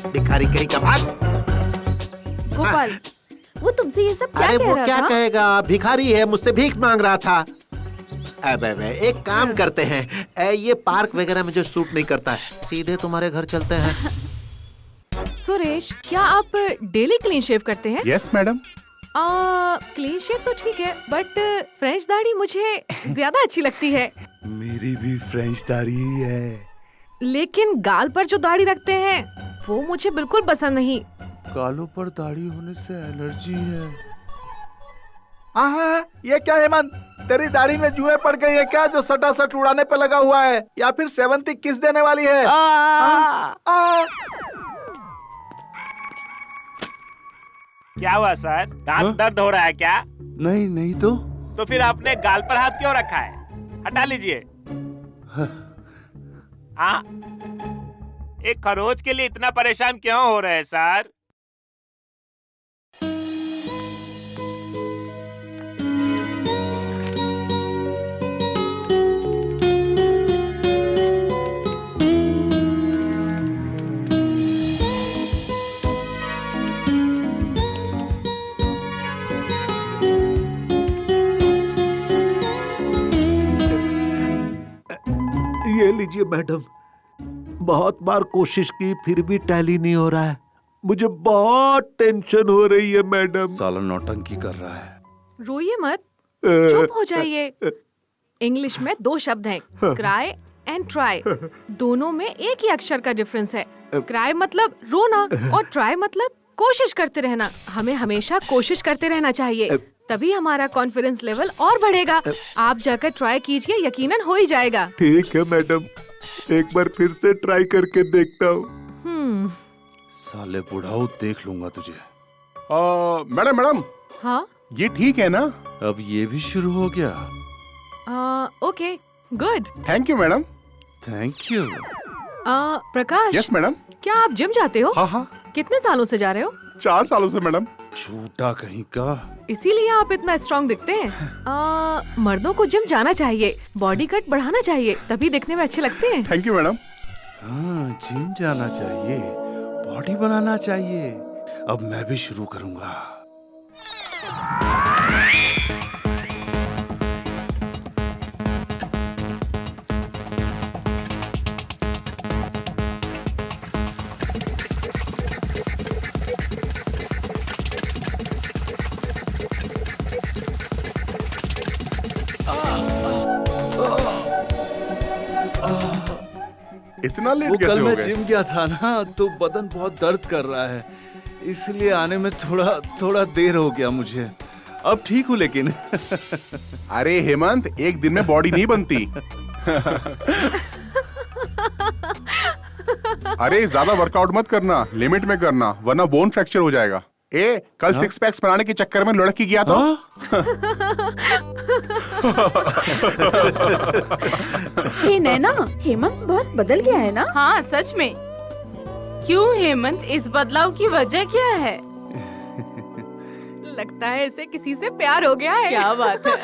भिखारी कहीं का भाग। गोपाल, वो तुमसे ये सब क्या अरे कह वो रहा क्या था? कहेगा, भिखारी है, मुझसे भीख मांग रहा था। अबे एक काम करते हैं, ये पार्क वगैरह में जो सूट नहीं करता है, सीधे तुम्हारे घर चलते हैं। सुरेश, क्या आप डेली क्लीन शेव करते हैं? Yes madam. क्लीन शेव तो ठीक है, बट फ्रेंच दाढ़ी मुझे ज्यादा अच्छी लगती है। मेरी भी फ्रेंच दाढ़ी ही है, लेकिन गाल पर जो दाढ़ी रखते हैं वो मुझे बिल्कुल पसंद नहीं। गालों पर दाढ़ी होने से एलर्जी है। ये क्या हेमंत, तेरी दाढ़ी में जुएं पड़ गई है क्या, जो सटासट उड़ाने पे लगा हुआ है, या फिर 70 किस देने वाली है? क्या हुआ सर, दांत दर्द हो रहा है क्या? नहीं तो फिर आपने गाल पर हाथ क्यों रखा है? हटा लीजिए। हाँ, एक खरोच के लिए इतना परेशान क्यों हो रहे हैं सर? ये लीजिए मैडम, बहुत बार कोशिश की फिर भी टैली नहीं हो रहा है। मुझे बहुत टेंशन हो रही है मैडम। साला नौटंकी कर रहा है। रोइए मत, चुप हो जाइए। इंग्लिश में 2 शब्द हैं, क्राई एंड ट्राई। दोनों में एक ही अक्षर का डिफरेंस है। क्राई मतलब रोना और ट्राई मतलब कोशिश करते रहना। हमें हमेशा कोशिश करते रहना चाहिए, तभी हमारा कॉन्फिडेंस लेवल और बढ़ेगा। आप जाकर ट्राई कीजिए, यकीनन हो ही जाएगा। ठीक है मैडम, एक बार फिर से ट्राई करके देखता हूँ। साले बुढ़ाऊ, देख लूंगा तुझे। मैडम हाँ, ये ठीक है ना? अब ये भी शुरू हो गया। Okay, good. Thank you madam. Thank you. Prakash. Yes madam. क्या आप जिम जाते हो? हाँ। कितने सालों से जा रहे हो? 4 सालों से मैडम। झूठा कहीं का। इसीलिए आप इतना स्ट्रॉन्ग दिखते हैं। मर्दों को जिम जाना चाहिए, बॉडी कट बढ़ाना चाहिए, तभी दिखने में अच्छे लगते हैं। Thank you madam. हाँ, जिम जाना चाहिए, बॉडी बनाना चाहिए। अब मैं भी शुरू करूंगा। इतना लेट वो कैसे कल हो मैं गए? जिम गया था ना, तो बदन बहुत दर्द कर रहा है, इसलिए आने में थोड़ा देर हो गया मुझे। अब ठीक हूँ लेकिन। अरे हेमंत, एक दिन में बॉडी नहीं बनती। अरे ज्यादा वर्कआउट मत करना, लिमिट में करना, वरना बोन फ्रैक्चर हो जाएगा। कल 6 पैक्स बनाने के चक्कर में लुढ़क गया तो। हे नैना, हेमंत बहुत बदल गया है ना? हाँ सच में, क्यों हेमंत, इस बदलाव की वजह क्या है? लगता है इसे किसी से प्यार हो गया है। क्या बात है?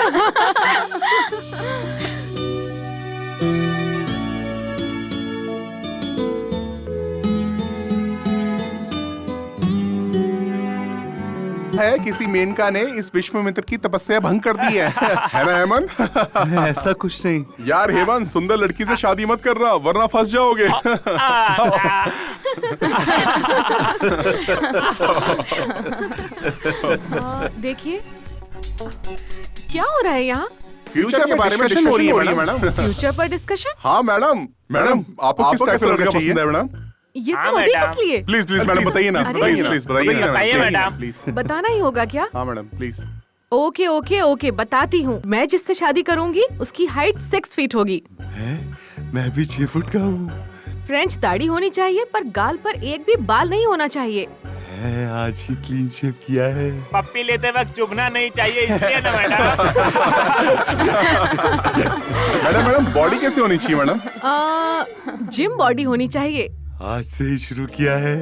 किसी मेनका ने इस विश्वामित्र की तपस्या भंग कर दी है ना हेमंत? ऐसा कुछ नहीं यार हेमंत, सुंदर लड़की से शादी मत करना वरना फंस जाओगे। देखिए क्या हो रहा है यहाँ। फ्यूचर के बारे में डिस्कशन हो रही है मैडम। फ्यूचर पर डिस्कशन। हाँ मैडम। मैडम आपको किस टाइप का लड़का पसंद है मैडम? ये सब अभी किस लिए? प्लीज प्लीज मैडम बताइए ना, बताइए प्लीज, बताइए मैडम। प्लीज। बताना ही होगा क्या? हाँ madam please. Okay okay okay, बताती हूँ। मैं जिससे शादी करूंगी उसकी हाइट 6 फीट होगी। मैं भी 6 फुट का हूँ। फ्रेंच दाढ़ी होनी चाहिए पर गाल पर एक भी बाल नहीं होना चाहिए। आज ही क्लीन शेव किया है। पप्पी लेते वक्त चुभना नहीं चाहिए, इसलिए ना मैडम। मैडम बॉडी कैसी होनी चाहिए मैडम? जिम बॉडी होनी चाहिए। आज से ही शुरू किया है।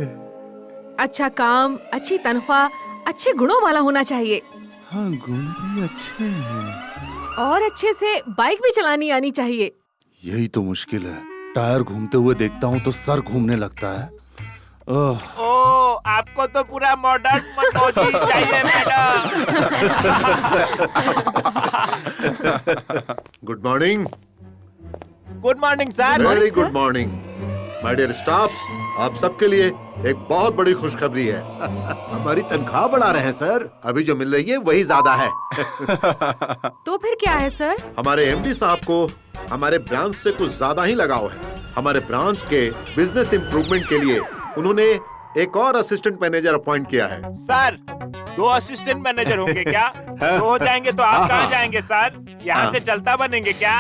अच्छा काम, अच्छी तनख्वाह, अच्छे गुणों वाला होना चाहिए। हाँ गुण भी अच्छे हैं। और अच्छे से बाइक भी चलानी आनी चाहिए। यही तो मुश्किल है। टायर घूमते हुए देखता हूँ तो सर घूमने लगता है। ओ, आपको तो पूरा मॉडर्न मनोजी चाहिए madam. Good morning. Good morning sir. Very good morning my dear staffs. आप सबके लिए एक बहुत बड़ी खुशखबरी है। हमारी तनख्वाह बढ़ा रहे हैं सर। अभी जो मिल रही है वही ज्यादा है। तो फिर क्या है सर? हमारे एमडी साहब को हमारे ब्रांच से कुछ ज्यादा ही लगाव है। हमारे ब्रांच के बिजनेस इम्प्रूवमेंट के लिए उन्होंने एक और असिस्टेंट मैनेजर अपॉइंट किया है। सर 2 असिस्टेंट मैनेजर होंगे क्या? 2 हो जाएंगे तो आप कहाँ जाएंगे सर? यहाँ से चलता बनेंगे क्या?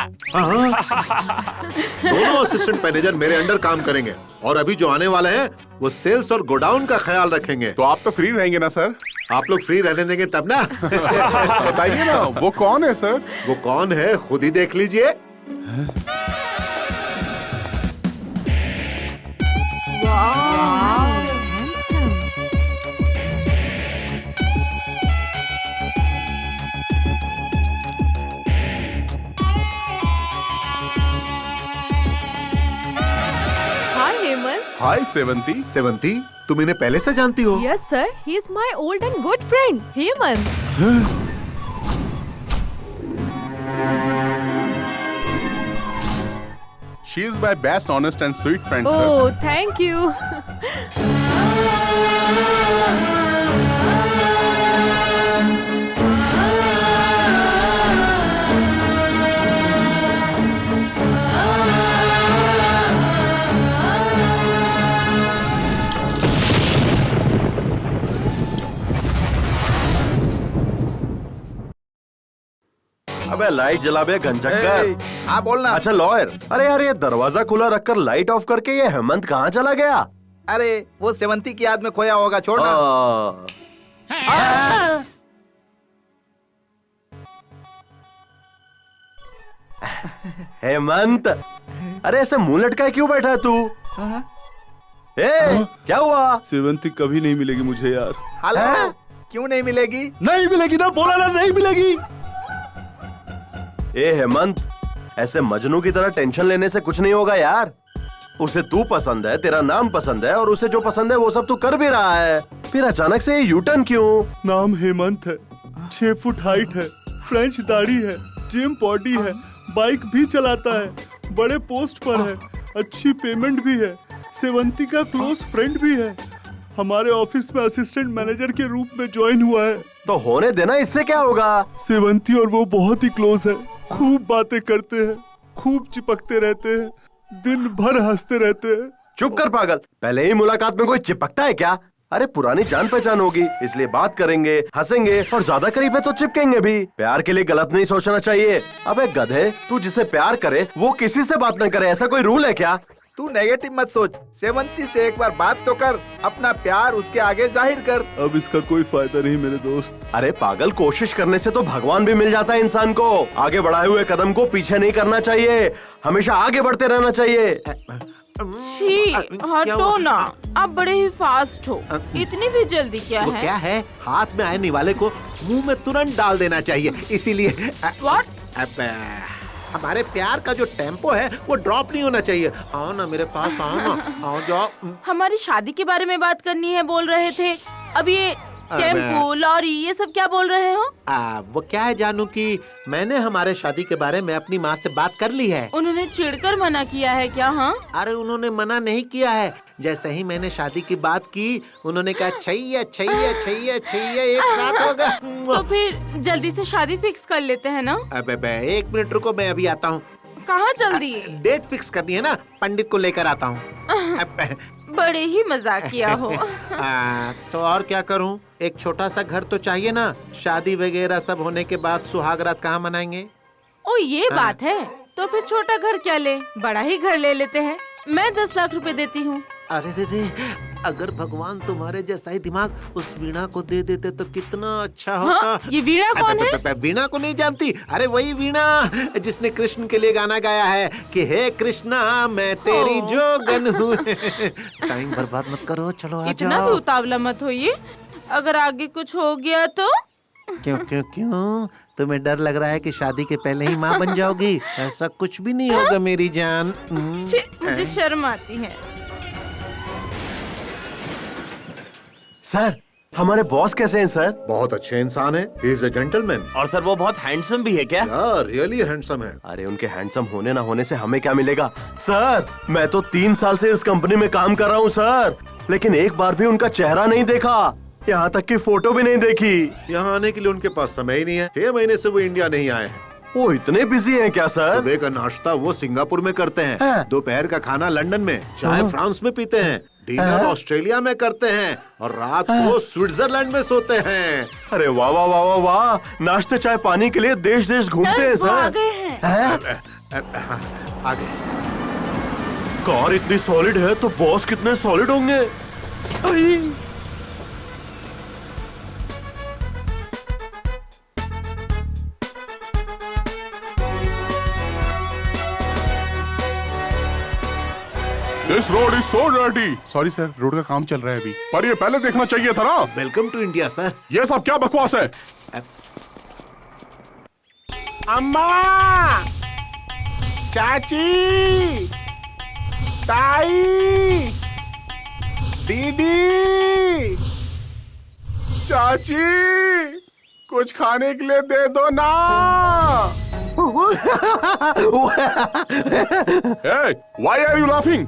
दोनों असिस्टेंट मैनेजर मेरे अंडर काम करेंगे और अभी जो आने वाले हैं वो सेल्स और गोडाउन का ख्याल रखेंगे। तो आप तो फ्री रहेंगे ना सर? आप लोग फ्री रहने देंगे तब ना। बताइए ना वो कौन है सर? वो कौन है खुद ही देख लीजिए। हाय सेवंती। सेवंती तुम इन्हें पहले से जानती हो? Yes sir, he is my old and good friend Hemant. She is my best, honest and sweet friend, sir. Oh, thank you. अबे लाइट जला बे घनचक्कर। हाँ बोलना। अच्छा लॉयर। अरे यार ये दरवाजा खुला रखकर लाइट ऑफ करके ये हेमंत कहाँ चला गया? अरे वो सेवंती की याद में खोया होगा, छोड़ना। हेमंत, अरे ऐसे मुंह लटकाए क्यों बैठा है तू? क्या हुआ? सेवंती कभी नहीं मिलेगी मुझे यार। हेलो, क्यों नहीं मिलेगी? नहीं मिलेगी ना, बोला ना नहीं मिलेगी। ए हेमंत, ऐसे मजनू की तरह टेंशन लेने से कुछ नहीं होगा यार। उसे तू पसंद है, तेरा नाम पसंद है और उसे जो पसंद है वो सब तू कर भी रहा है, फिर अचानक से ये यूटर्न क्यों? नाम हेमंत है, 6 फुट हाइट है, फ्रेंच दाढ़ी है, जिम बॉडी है, बाइक भी चलाता है, बड़े पोस्ट पर है, अच्छी पेमेंट भी है, सेवंती का क्लोज फ्रेंड भी है, हमारे ऑफिस में असिस्टेंट मैनेजर के रूप में ज्वाइन हुआ है। तो होने देना, इससे क्या होगा? सेवंती और वो बहुत ही क्लोज है, खूब बातें करते हैं, खूब चिपकते रहते हैं, दिन भर हंसते रहते हैं। चुप कर पागल, पहले ही मुलाकात में कोई चिपकता है क्या? अरे पुरानी जान पहचान होगी, इसलिए बात करेंगे, हंसेंगे और ज्यादा करीब है तो चिपकेंगे भी। प्यार के लिए गलत नहीं सोचना चाहिए। अबे गधे, तू जिसे प्यार करे वो किसी से बात न करे, ऐसा कोई रूल है क्या? तू नेगेटिव मत सोच, सेवंती से एक बार बात तो कर, अपना प्यार उसके आगे जाहिर कर। अब इसका कोई फायदा नहीं मेरे दोस्त। अरे पागल, कोशिश करने से तो भगवान भी मिल जाता है इंसान को। आगे बढ़ाए हुए कदम को पीछे नहीं करना चाहिए, हमेशा आगे बढ़ते रहना चाहिए। छी, हटो ना। आप बड़े ही फास्ट हो, इतनी भी जल्दी क्या वो है? क्या है, हाथ में आने वाले को मुंह में तुरंत डाल देना चाहिए, इसीलिए What? हमारे प्यार का जो टेम्पो है वो ड्रॉप नहीं होना चाहिए। आओ ना मेरे पास, आओ ना, आओ जाओ। हमारी शादी के बारे में बात करनी है बोल रहे थे, अब ये टेम्पो, लॉरी, ये सब क्या बोल रहे हो? वो क्या है जानू कि मैंने हमारे शादी के बारे में अपनी माँ से बात कर ली है। उन्होंने चिढ़कर मना किया है क्या? हाँ, अरे उन्होंने मना नहीं किया है, जैसे ही मैंने शादी की बात की उन्होंने कहा छैया छैया छैया छैया एक साथ होगा। तो फिर जल्दी से शादी फिक्स कर लेते हैं ना? अबे 1 मिनट रुको, मैं अभी आता हूँ। कहाँ जल्दी? डेट फिक्स करनी है ना, पंडित को लेकर आता हूँ। बड़े ही मजाकिया हो। तो और क्या करूं, एक छोटा सा घर तो चाहिए ना, शादी वगैरह सब होने के बाद सुहागरात कहाँ मनाएंगे? ओ ये बात है, तो फिर छोटा घर क्या ले, बड़ा ही घर ले लेते हैं। मैं 10 लाख रुपए देती हूँ। अरे रे, अगर भगवान तुम्हारे जैसा ही दिमाग उस वीणा को दे देते तो कितना अच्छा होता। हाँ? ये वीणा कौन है? वीणा को नहीं जानती? अरे वही वीणा जिसने कृष्ण के लिए गाना गाया है कि हे कृष्णा मैं तेरी जोगन हूँ। टाइम बर्बाद मत करो, चलो आ जाओ। इतना भी उतावला मत होइए, अगर आगे कुछ हो गया तो? क्यों क्यों क्यों, तुम्हें डर लग रहा है कि शादी के पहले ही माँ बन जाओगी? ऐसा कुछ भी नहीं होगा मेरी जान। मुझे शर्म आती है। सर, हमारे बॉस कैसे हैं सर? बहुत अच्छे इंसान है, ही इज अ जेंटलमैन। और सर वो बहुत हैंडसम भी है क्या? रियली हैंडसम है। अरे उनके हैंडसम होने ना होने से हमें क्या मिलेगा? सर, मैं तो 3 साल से इस कंपनी में काम कर रहा हूँ सर, लेकिन एक बार भी उनका चेहरा नहीं देखा, यहाँ तक कि फोटो भी नहीं देखी। यहाँ आने के लिए उनके पास समय ही नहीं है, 6 महीने से वो इंडिया नहीं आए हैं। वो इतने बिजी हैं क्या सर? सुबह का नाश्ता वो सिंगापुर में करते हैं, दोपहर का खाना लंदन में, चाय फ्रांस में पीते हैं, डिनर ऑस्ट्रेलिया में करते हैं और रात को स्विट्जरलैंड में सोते हैं। अरे वाह वाह वाह वाह वाह, नाश्ते चाय पानी के लिए देश देश घूमते हैं वो आ सर। गए हैं। आगे कार इतनी सॉलिड है तो बॉस कितने सॉलिड होंगे? This road is so dirty. Sorry sir, road का काम चल रहा है अभी, पर ये पहले देखना चाहिए था ना। Welcome to India sir. ये सब क्या बकवास है? अम्मा, चाची, ताई, दीदी, चाची, कुछ खाने के लिए दे दो ना। Hey, why are you laughing?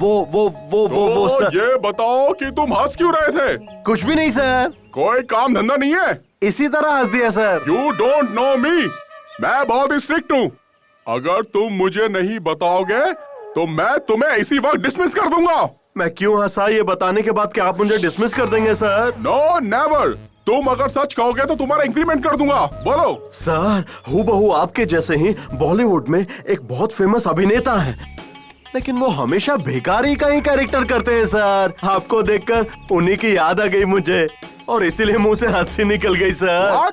वो सर। ये बताओ कि तुम हंस क्यों रहे थे? कुछ भी नहीं सर। कोई काम धंधा नहीं है? इसी तरह हंस दिया sir. You don't know me. मैं बहुत ही स्ट्रिक्ट हूँ। अगर तुम मुझे नहीं बताओगे तो मैं तुम्हें इसी वक्त डिसमिस कर दूंगा। मैं क्यों हंसा ये बताने के बाद क्या आप मुझे डिसमिस कर देंगे सर? No, never. तुम अगर सच कहोगे तो तुम्हारा इंक्रीमेंट कर दूंगा। बोलो। सर, हूबहू आपके जैसे ही बॉलीवुड में एक बहुत फेमस अभिनेता है, लेकिन वो हमेशा भिखारी का ही कैरेक्टर करते हैं सर। आपको देखकर उन्हीं की याद आ गई मुझे और इसीलिए मुंह से हंसी निकल गई सर।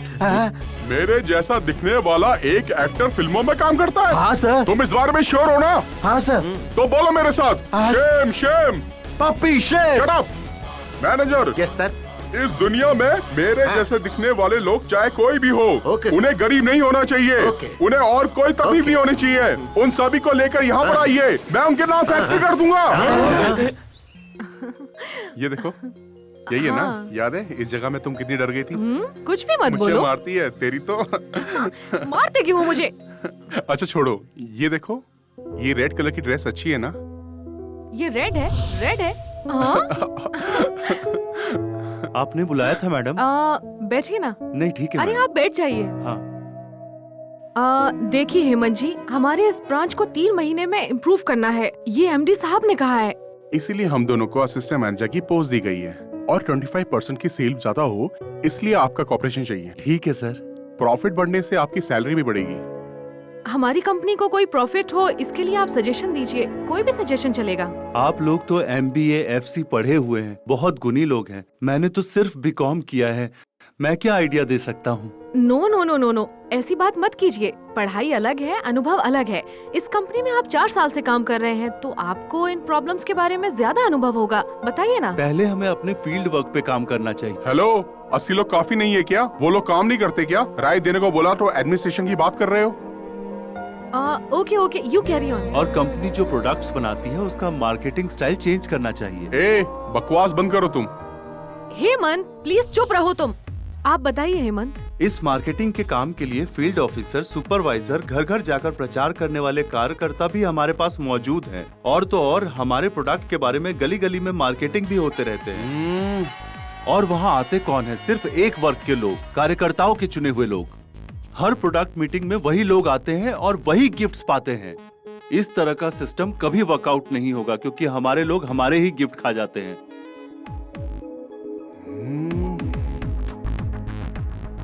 मेरे जैसा दिखने वाला एक एक्टर फिल्मों में काम करता है? हाँ सर। तुम इस बारे में श्योर हो ना? हाँ सर। तो बोलो मेरे साथ, Shem Shem. Puppy shame. Shut up. Manager. Yes sir. इस दुनिया में मेरे जैसे दिखने वाले लोग चाहे कोई भी हो, उन्हें गरीब नहीं होना चाहिए, उन्हें और कोई तकलीफ नहीं होनी चाहिए। उन सभी को लेकर यहाँ पर आइए, मैं उनके नाम फैक्ट्री कर दूंगा। ये देखो, यही है ना? याद है इस जगह में तुम कितनी डर गई थी? कुछ भी मत मुझे बोलो। मारती है तेरी तो। मारते क्यों वो मुझे? अच्छा छोड़ो, ये देखो, ये रेड कलर की ड्रेस अच्छी है ना? ये रेड है, रेड है। हाँ? आपने बुलाया था मैडम? बैठिए ना। नहीं ठीक है। अरे आप बैठ जाइए। हाँ। देखिए हेमंत जी, हमारे इस ब्रांच को 3 महीने में इम्प्रूव करना है, ये एमडी साहब ने कहा है। इसीलिए हम दोनों को असिस्टेंट मैनेजर की पोस्ट दी गई है और 25% की सेल ज्यादा हो, इसलिए आपका कॉपरेशन चाहिए। ठीक है सर। प्रॉफिट बढ़ने से आपकी सैलरी भी बढ़ेगी। हमारी कंपनी को कोई प्रॉफिट हो, इसके लिए आप सजेशन दीजिए, कोई भी सजेशन चलेगा। आप लोग तो MBA FC पढ़े हुए हैं, बहुत गुणी लोग हैं। मैंने तो सिर्फ BCom किया है, मैं क्या आइडिया दे सकता हूँ? No no no no no, ऐसी बात मत कीजिए। पढ़ाई अलग है, अनुभव अलग है। इस कंपनी में आप 4 साल से काम कर रहे हैं, तो आपको इन प्रॉब्लम्स के बारे में ज्यादा अनुभव होगा। बताइए ना। पहले हमें अपने फील्ड वर्क पे काम करना चाहिए। हेलो, 80 लोग काफी नहीं है क्या? वो लोग काम नहीं करते क्या? राय देने को बोला तो एडमिनिस्ट्रेशन की बात कर रहे हो? Okay okay, you carry on. और कंपनी जो प्रोडक्ट्स बनाती है उसका मार्केटिंग स्टाइल चेंज करना चाहिए। ए, बकवास बंद करो तुम। हेमंत प्लीज चुप रहो तुम। आप बताइए हेमंत। इस मार्केटिंग के काम के लिए फील्ड ऑफिसर, सुपरवाइजर, घर घर जाकर प्रचार करने वाले कार्यकर्ता भी हमारे पास मौजूद हैं। और तो और हमारे प्रोडक्ट के बारे में गली गली में मार्केटिंग भी होते रहते हैं। और वहाँ आते कौन है? सिर्फ एक वर्ग के लोग, कार्यकर्ताओं के चुने हुए लोग। हर प्रोडक्ट मीटिंग में वही लोग आते हैं और वही गिफ्ट्स पाते हैं। इस तरह का सिस्टम कभी वर्कआउट नहीं होगा, क्योंकि हमारे लोग हमारे ही गिफ्ट खा जाते हैं।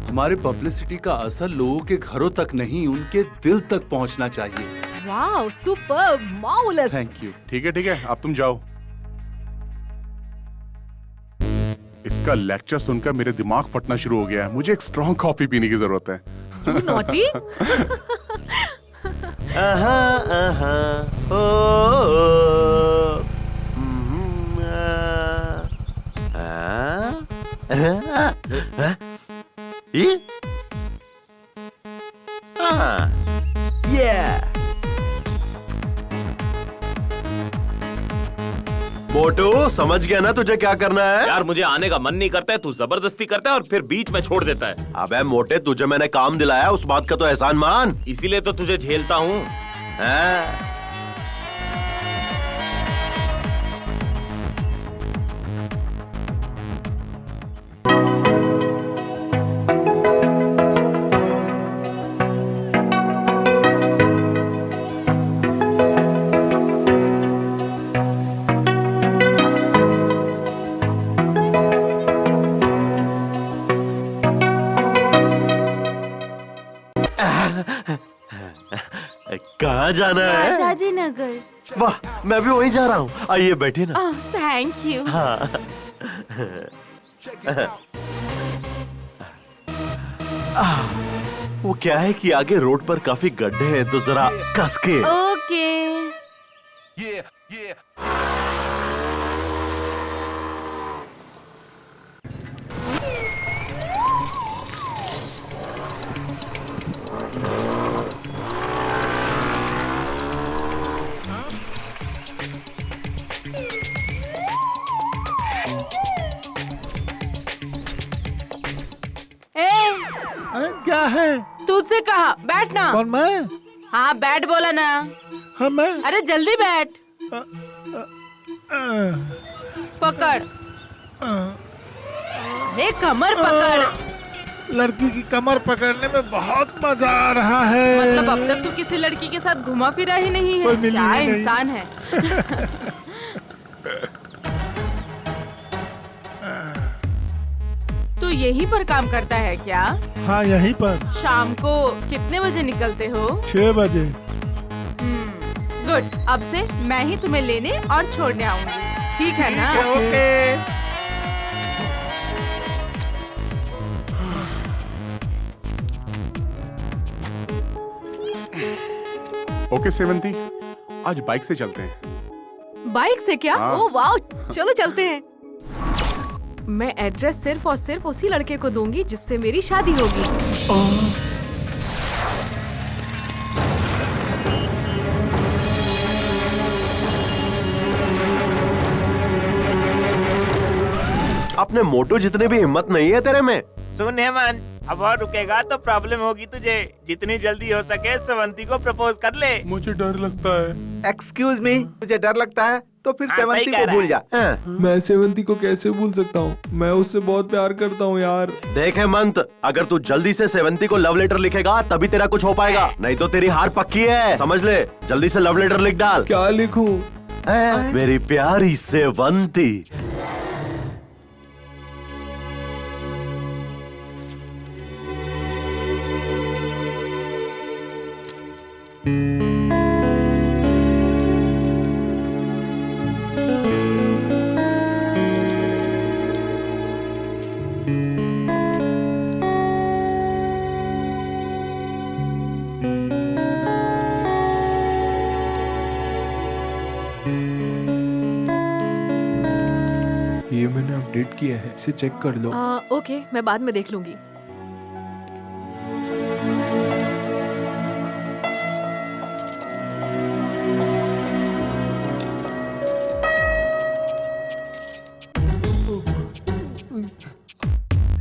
हमारे पब्लिसिटी का असर लोगों के घरों तक नहीं, उनके दिल तक पहुंचना चाहिए। Wow, superb, marvellous. Thank you. ठीक है, अब तुम जाओ। इसका लेक्चर सुनकर मेरे दिमाग फटना शुरू हो गया है। मुझे एक स्ट्रॉन्ग कॉफी पीने की जरूरत है। You naughty? मोटू, समझ गया ना तुझे क्या करना है? यार मुझे आने का मन नहीं करता है, तू जबरदस्ती करता है और फिर बीच में छोड़ देता है। अबे मोटे, तुझे मैंने काम दिलाया, उस बात का तो एहसान मान। इसीलिए तो तुझे झेलता हूँ। कहाँ जाना है? राजाजी नगर। वाह, मैं भी वहीं जा रहा हूँ। आइए बैठिए ना। Thank you. वो क्या है कि आगे रोड पर काफी गड्ढे हैं, तो जरा कस के। ओके। क्या है? तुझसे कहा बैठना। कौन, मैं? हाँ बैठ बोला ना। हाँ मैं। अरे जल्दी बैठ। पकड़। अरे कमर पकड़। लड़की की कमर पकड़ने में बहुत मजा आ रहा है। मतलब अब तक तू किसी लड़की के साथ घुमा फिरा ही नहीं है। क्या इंसान है। तू यहीं पर काम करता है क्या? हाँ यहीं पर। शाम को कितने बजे निकलते हो? 6 बजे। गुड, अब से मैं ही तुम्हें लेने और छोड़ने आऊंगी, ठीक है ना? ओके। ओके सेवंती, आज बाइक से चलते हैं। बाइक से क्या? हाँ। ओह वाओ, चलो चलते हैं। मैं एड्रेस सिर्फ और सिर्फ उसी लड़के को दूंगी जिससे मेरी शादी होगी। अपने मोटू जितने भी हिम्मत नहीं है तेरे में। सुन हेमंत, अब और रुकेगा तो प्रॉब्लम होगी तुझे। जितनी जल्दी हो सके सेवंती को प्रपोज कर ले। मुझे डर लगता है। एक्सक्यूज मी, तुझे डर लगता है तो फिर हाँ, सही सेवंती कह को रहा भूल है। जा। मैं सेवंती को कैसे भूल सकता हूँ? मैं उससे बहुत प्यार करता हूँ यार। देख हेमंत, अगर तू जल्दी से सेवंती को लव लेटर लिखेगा तभी तेरा कुछ हो पाएगा, नहीं तो तेरी हार पक्की है, समझ ले। जल्दी से लव लेटर लिख डाल। क्या लिखूं? मेरी प्यारी सेवंती। ये मैंने अपडेट किया है, इसे चेक कर लो। ओके, मैं बाद में देख लूंगी।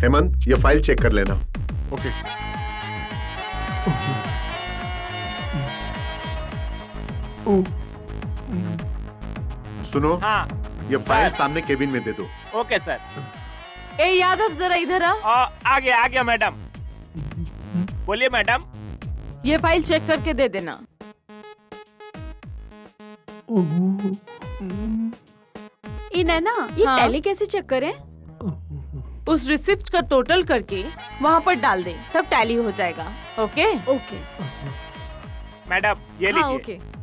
हेमंत, ये फाइल चेक कर लेना। ओके। सुनो, हाँ ये फाइल सामने केबिन में दे दो। Okay sir. ए यादव, जरा इधर आ। आ गया मैडम। बोलिए मैडम। ये फाइल चेक करके दे देना। इना ये हाँ? टैली कैसे चेक करें? उस रिसिप्ट का टोटल करके वहाँ पर डाल दे, तब टैली हो जाएगा। Okay okay. मैडम ये हाँ, लीजिए। ओके।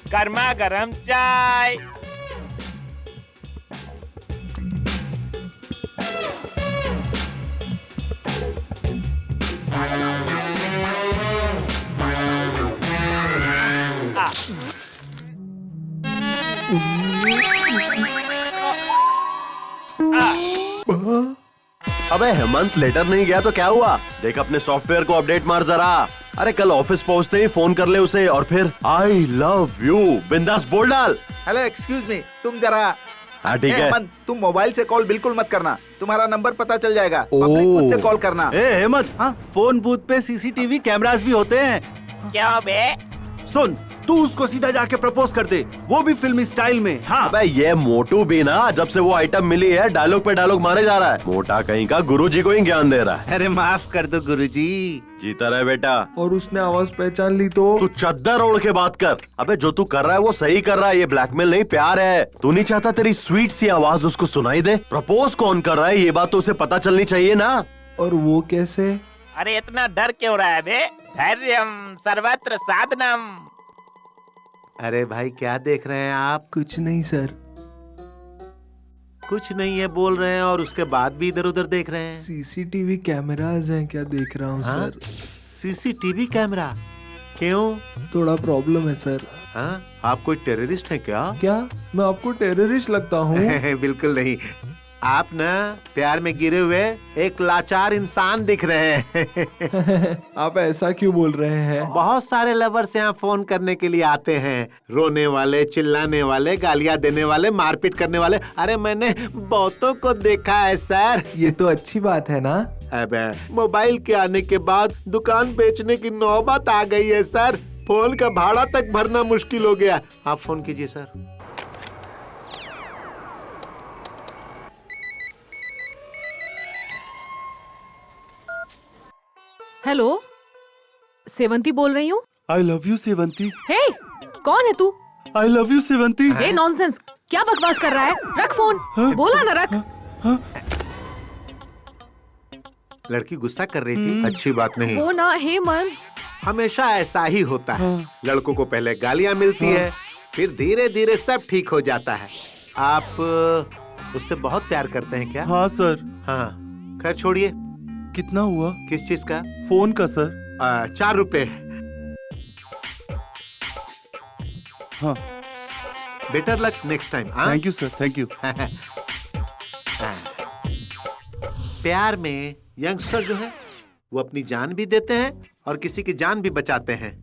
गर्मा गरम चाय। अबे हेमंत, लेटर नहीं गया तो क्या हुआ? देख अपने सॉफ्टवेयर को अपडेट मार जरा। अरे कल ऑफिस पहुंचते ही फोन कर ले उसे और फिर आई लव यू बिंदास बोल डाल। हेलो, एक्सक्यूज मी, तुम जरा। हाँ ठीक है। हेमंत, तुम मोबाइल से कॉल बिल्कुल मत करना, तुम्हारा नंबर पता चल जाएगा। पब्लिक बूथ से कॉल करना। ए हेमंत, फोन बूथ पे सीसीटीवी कैमरास भी होते हैं। क्या बे? सुन, तू उसको सीधा जाके प्रपोज कर दे, वो भी फिल्मी स्टाइल में। हाँ। अबे ये मोटू भी ना, जब से वो आइटम मिली है डायलॉग पे डायलॉग मारे जा रहा है। मोटा कहीं का गुरुजी को ही ज्ञान दे रहा है। अरे माफ कर दो गुरुजी। जीता रहे बेटा। और उसने आवाज पहचान ली तो? तू चद्दर ओढ़ के बात कर। अबे जो तू कर रहा है वो सही कर रहा है, ये ब्लैकमेल नहीं प्यार है। तू नहीं चाहता तेरी स्वीट सी आवाज उसको सुनाई दे? प्रपोज कौन कर रहा है ये बात तो उसे पता चलनी चाहिए ना। और वो कैसे? अरे इतना डर क्यों रहा है बे? धैर्यम सर्वत्र साधनम। अरे भाई, क्या देख रहे हैं आप? कुछ नहीं सर। कुछ नहीं है बोल रहे हैं और उसके बाद भी इधर उधर देख रहे हैं। सीसीटीवी कैमराज हैं क्या देख रहा हूँ हाँ? सर। CCTV camera? क्यों? थोड़ा प्रॉब्लम है सर। हाँ? आप कोई टेररिस्ट हैं क्या? क्या मैं आपको टेररिस्ट लगता हूँ? बिल्कुल नहीं, आप ना प्यार में गिरे हुए एक लाचार इंसान दिख रहे हैं। आप ऐसा क्यों बोल रहे हैं? बहुत सारे लवर्स यहाँ फोन करने के लिए आते हैं, रोने वाले, चिल्लाने वाले, गालियाँ देने वाले, मारपीट करने वाले। अरे मैंने बहुतों को देखा है सर। ये तो अच्छी बात है ना। अबे मोबाइल के आने के बाद दुकान बेचने की नौबत आ गई है सर। फोन का भाड़ा तक भरना मुश्किल हो गया। आप फोन कीजिए सर। हेलो, सेवंती बोल रही हूँ। आई लव यू सेवंती। हे, कौन है तू? I love you Sevanti. Hey nonsense, क्या बकवास कर रहा है? रख फोन। बोला ना रख। लड़की गुस्सा कर रही थी, अच्छी बात नहीं। वो ना हेमंत, हमेशा ऐसा ही होता है। लड़कों को पहले गालियां मिलती है, फिर धीरे धीरे सब ठीक हो जाता है। आप उससे बहुत प्यार करते हैं क्या? हाँ सर। हाँ, खैर छोड़िए। कितना हुआ? किस चीज का? फोन का सर। 4 रुपए। हाँ। Better luck next time. Thank you sir, thank you. प्यार में यंगस्टर जो है वो अपनी जान भी देते हैं और किसी की जान भी बचाते हैं।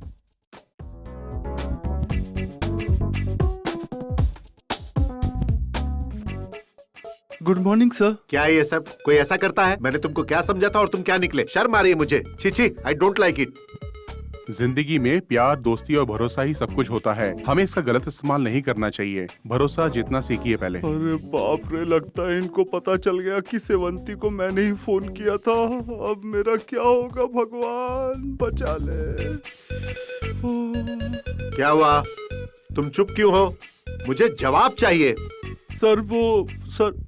Good morning sir. क्या ये सब कोई ऐसा करता है? मैंने तुमको क्या समझा था और तुम क्या निकले? शर्म आ रही है मुझे। छी छी, आई डोंट लाइक इट। जिंदगी में प्यार, दोस्ती और भरोसा ही सब कुछ होता है। हमें इसका गलत इस्तेमाल नहीं करना चाहिए। भरोसा जितना सीखिए पहले। अरे बाप रे, लगता है इनको पता चल गया कि सेवंती को मैंने ही फोन किया था। अब मेरा क्या होगा? भगवान बचा ले। क्या हुआ? तुम चुप क्यों हो? मुझे जवाब चाहिए। सर वो सर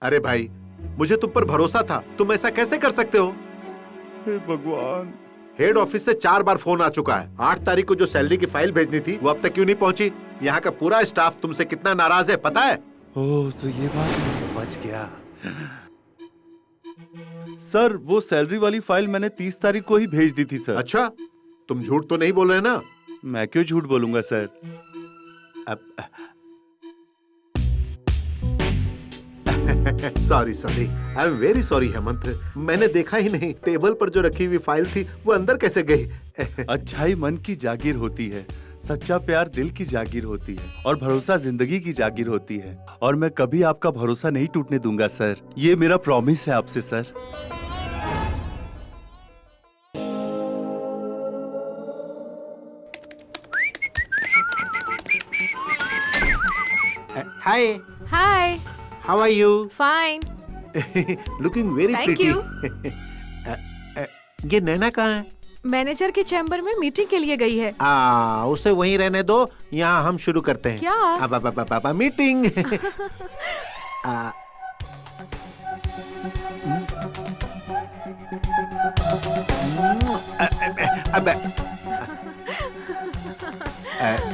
अरे भाई, मुझे तुम पर भरोसा था, तुम ऐसा कैसे कर सकते हो? हे भगवान। हेड ऑफिस से 4 बार फोन आ चुका है। 8 तारीख को जो सैलरी की फाइल भेजनी थी वो अब तक क्यों नहीं पहुंची? यहाँ का पूरा स्टाफ तुमसे कितना नाराज है पता है? ओह, तो ये बात है। बच गया। सर, वो सैलरी वाली फाइल मैंने 30 तारीख को ही भेज दी थी सर। अच्छा, तुम झूठ तो नहीं बोल रहे ना? मैं क्यों झूठ बोलूंगा sir? Sorry I am very sorry Hemant, मैंने देखा ही नहीं। टेबल पर जो रखी हुई फाइल थी वो अंदर कैसे गई? अच्छाई मन की जागीर होती है, सच्चा प्यार दिल की जागीर होती है, और भरोसा जिंदगी की जागीर होती है। और मैं कभी आपका भरोसा नहीं टूटने दूंगा सर। ये मेरा प्रॉमिस है आपसे sir. Hi hi, how are you? Fine, looking very thank pretty. You. ये नैना कहाँ है? मैनेजर के चैम्बर में मीटिंग के लिए गई है। उसे वहीं रहने दो, यहाँ हम शुरू करते हैं। क्या? मीटिंग।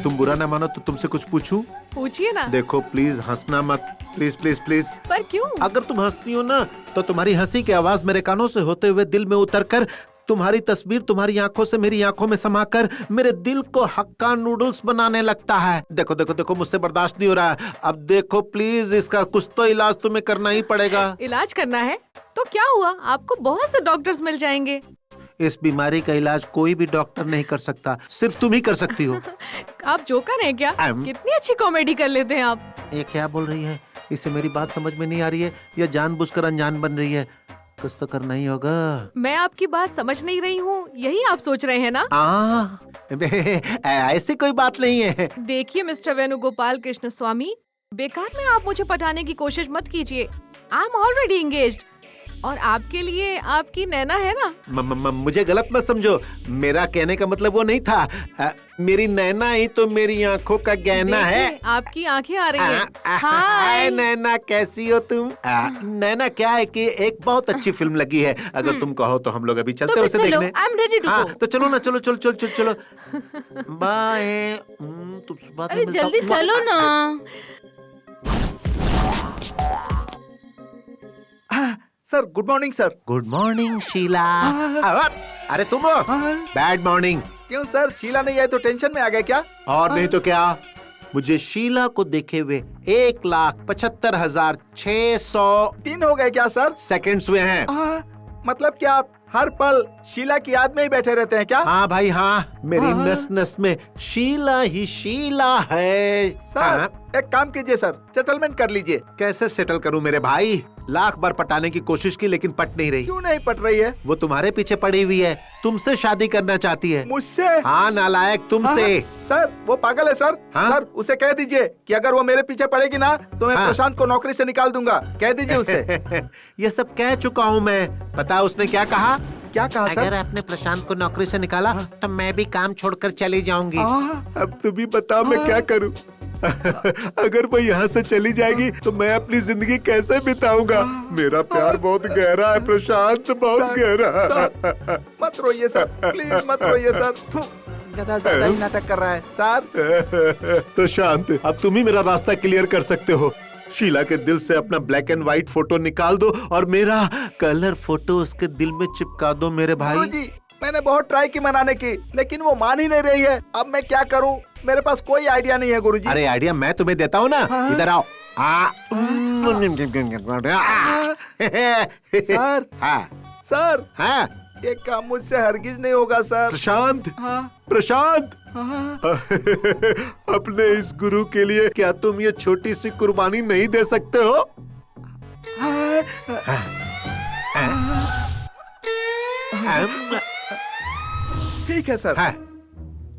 तुम बुरा ना मानो तो तुमसे कुछ पूछूं? पूछिए ना। देखो प्लीज हंसना मत, प्लीज प्लीज प्लीज। पर क्यों? अगर तुम हंसती हो ना तो तुम्हारी हंसी की आवाज मेरे कानों से होते हुए दिल में उतरकर तुम्हारी तस्वीर तुम्हारी आंखों से मेरी आंखों में समाकर मेरे दिल को हक्का नूडल्स बनाने लगता है। देखो देखो देखो, मुझसे बर्दाश्त नहीं हो रहा है। अब देखो प्लीज, इसका कुछ तो इलाज तुम्हें करना ही पड़ेगा। इलाज करना है तो क्या हुआ, आपको बहुत से डॉक्टर्स मिल जाएंगे। इस बीमारी का इलाज कोई भी डॉक्टर नहीं कर सकता, सिर्फ तुम ही कर सकती हो। आप जोकर हैं क्या? कितनी अच्छी कॉमेडी कर लेते हैं आप। ये क्या बोल रही है? इसे मेरी बात समझ में नहीं आ रही है या जानबूझकर अनजान बन रही है? कुछ तो करना ही होगा। मैं आपकी बात समझ नहीं रही हूँ, यही आप सोच रहे हैं ना? ऐसी कोई बात नहीं है। देखिए मिस्टर वेणुगोपाल कृष्ण स्वामी, बेकार में आप मुझे पटाने की कोशिश मत कीजिए। आई एम ऑलरेडी एंगेज्ड और आपके लिए आपकी नैना है ना। मुझे गलत मत समझो, मेरा कहने का मतलब वो नहीं था। मेरी नैना ही तो मेरी आंखों का गहना है। आपकी आंखें आ रही हैं। हाय नैना, कैसी हो तुम? नैना, क्या है कि एक बहुत अच्छी फिल्म लगी है, अगर तुम कहो तो हम लोग अभी चलते हैं उसे देखने। I am ready to go. तो चलो ना, चलो चलो चलो चलो चलो। बाय। अरे जल्दी चलो ना। Sir good morning sir. Good morning Sheela. अरे तुम हो? Bad morning. क्यों सर, शीला नहीं आई तो टेंशन में आ गए क्या? और नहीं तो क्या, मुझे शीला को देखे हुए 1,75,600 दिन हो गए क्या सर? सेकंड्स हुए हैं। मतलब क्या आप हर पल शीला की याद में ही बैठे रहते हैं क्या? हाँ भाई हाँ, मेरी नस नस में शीला ही शीला है। सर एक काम कीजिए सर, सेटलमेंट कर लीजिए। कैसे सेटल करूं मेरे भाई? लाख बार पटाने की कोशिश की लेकिन पट नहीं रही। क्यों नहीं पट रही है? वो तुम्हारे पीछे पड़ी हुई है, तुमसे शादी करना चाहती है। मुझसे? हाँ नालायक, तुमसे। सर वो पागल है सर। सर उसे कह दीजिए कि अगर वो मेरे पीछे पड़ेगी ना तो मैं प्रशांत को नौकरी से निकाल दूंगा। कह दीजिए उसे। ये सब कह चुका हूँ मैं। पता उसने क्या कहा? क्या कहा सर? अगर आपने प्रशांत को नौकरी से निकाला तो मैं भी काम छोड़कर चली जाऊंगी। अब तुम ही बताओ मैं क्या करूं? अगर वो यहाँ से चली जाएगी तो मैं अपनी जिंदगी कैसे बिताऊंगा? मेरा प्यार बहुत गहरा है प्रशांत, बहुत गहरा। मत रोइए सर, प्लीज मत रोइए सर। गधा ज्यादा ही नाटक कर रहा है सर। प्रशांत, अब तुम ही मेरा रास्ता क्लियर कर सकते हो। शीला के दिल से अपना ब्लैक एंड व्हाइट फोटो निकाल दो और मेरा कलर फोटो उसके दिल में चिपका दो मेरे भाई। गुरुजी, मैंने बहुत ट्राई की मनाने की, लेकिन वो मान ही नहीं रही है। अब मैं क्या करूं? मेरे पास कोई आइडिया नहीं है गुरुजी। अरे आइडिया मैं तुम्हें देता हूँ ना, इधर आओ। सर सर हाँ, ये काम मुझसे हरगिज नहीं होगा सर। प्रशांत, प्रशांत, अपने इस गुरु के लिए क्या तुम ये छोटी सी कुर्बानी नहीं दे सकते हो? ठीक है सर।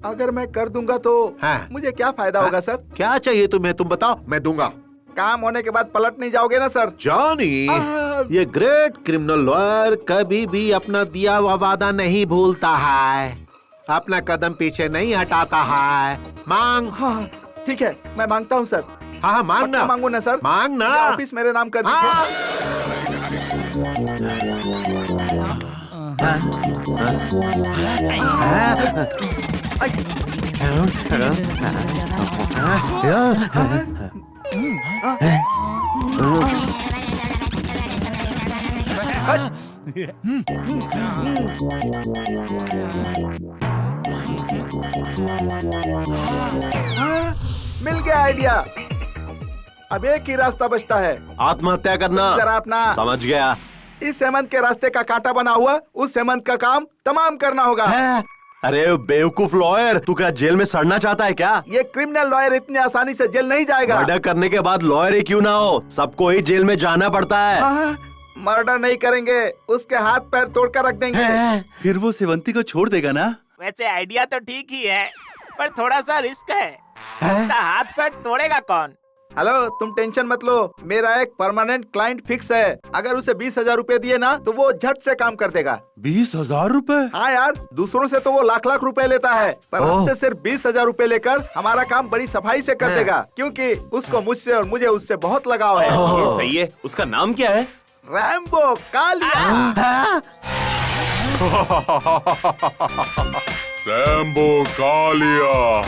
अगर मैं कर दूंगा तो मुझे क्या फायदा होगा सर? क्या चाहिए तुम्हें, तुम बताओ, मैं दूंगा। काम होने के बाद पलट नहीं जाओगे ना सर? जॉनी, ये ग्रेट क्रिमिनल लॉयर कभी भी अपना दिया हुआ वादा नहीं भूलता है, अपना कदम पीछे नहीं हटाता है। मांग। हाँ ठीक है, मैं मांगता हूँ सर। हाँ मांगना। मांगू ना सर, मांगना। ऑफिस मेरे नाम कर दीजिए। मिल गया आइडिया। अब एक ही रास्ता बचता है, आत्महत्या करना। जरा अपना समझ गया। इस हेमंत के रास्ते का कांटा बना हुआ उस हेमंत का काम तमाम करना होगा। अरे बेवकूफ लॉयर, तू क्या जेल में सड़ना चाहता है क्या? ये क्रिमिनल लॉयर इतनी आसानी से जेल नहीं जाएगा। मर्डर करने के बाद लॉयर ही क्यों ना हो, सबको ही जेल में जाना पड़ता है। मर्डर नहीं करेंगे, उसके हाथ पैर तोड़कर रख देंगे। फिर वो सेवंती को छोड़ देगा ना? वैसे आइडिया तो ठीक ही है, पर थोड़ा सा रिस्क है। उसका हाथ पैर तोड़ेगा कौन? हेलो, तुम टेंशन मत लो, मेरा एक परमानेंट क्लाइंट फिक्स है। अगर उसे 20,000 रूपए दिए ना तो वो झट से काम कर देगा। 20,000 रूपए? हाँ यार, दूसरों से तो वो लाख लाख रुपए लेता है, पर हमसे सिर्फ 20,000 रूपए लेकर हमारा काम बड़ी सफाई से कर देगा, क्योंकि उसको मुझसे और मुझे उससे बहुत लगाव है। ये सही है। उसका नाम क्या है? रैम्बो कालिया। रैम्बो कालिया।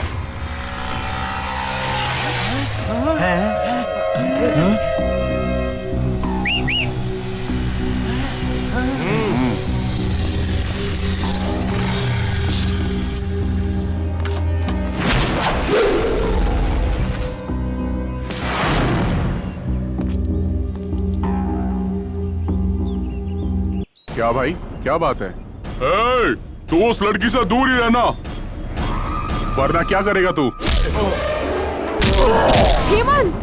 क्या भाई, क्या बात है? तू उस लड़की से दूर ही रहना, वरना क्या करेगा तू? हेमंत!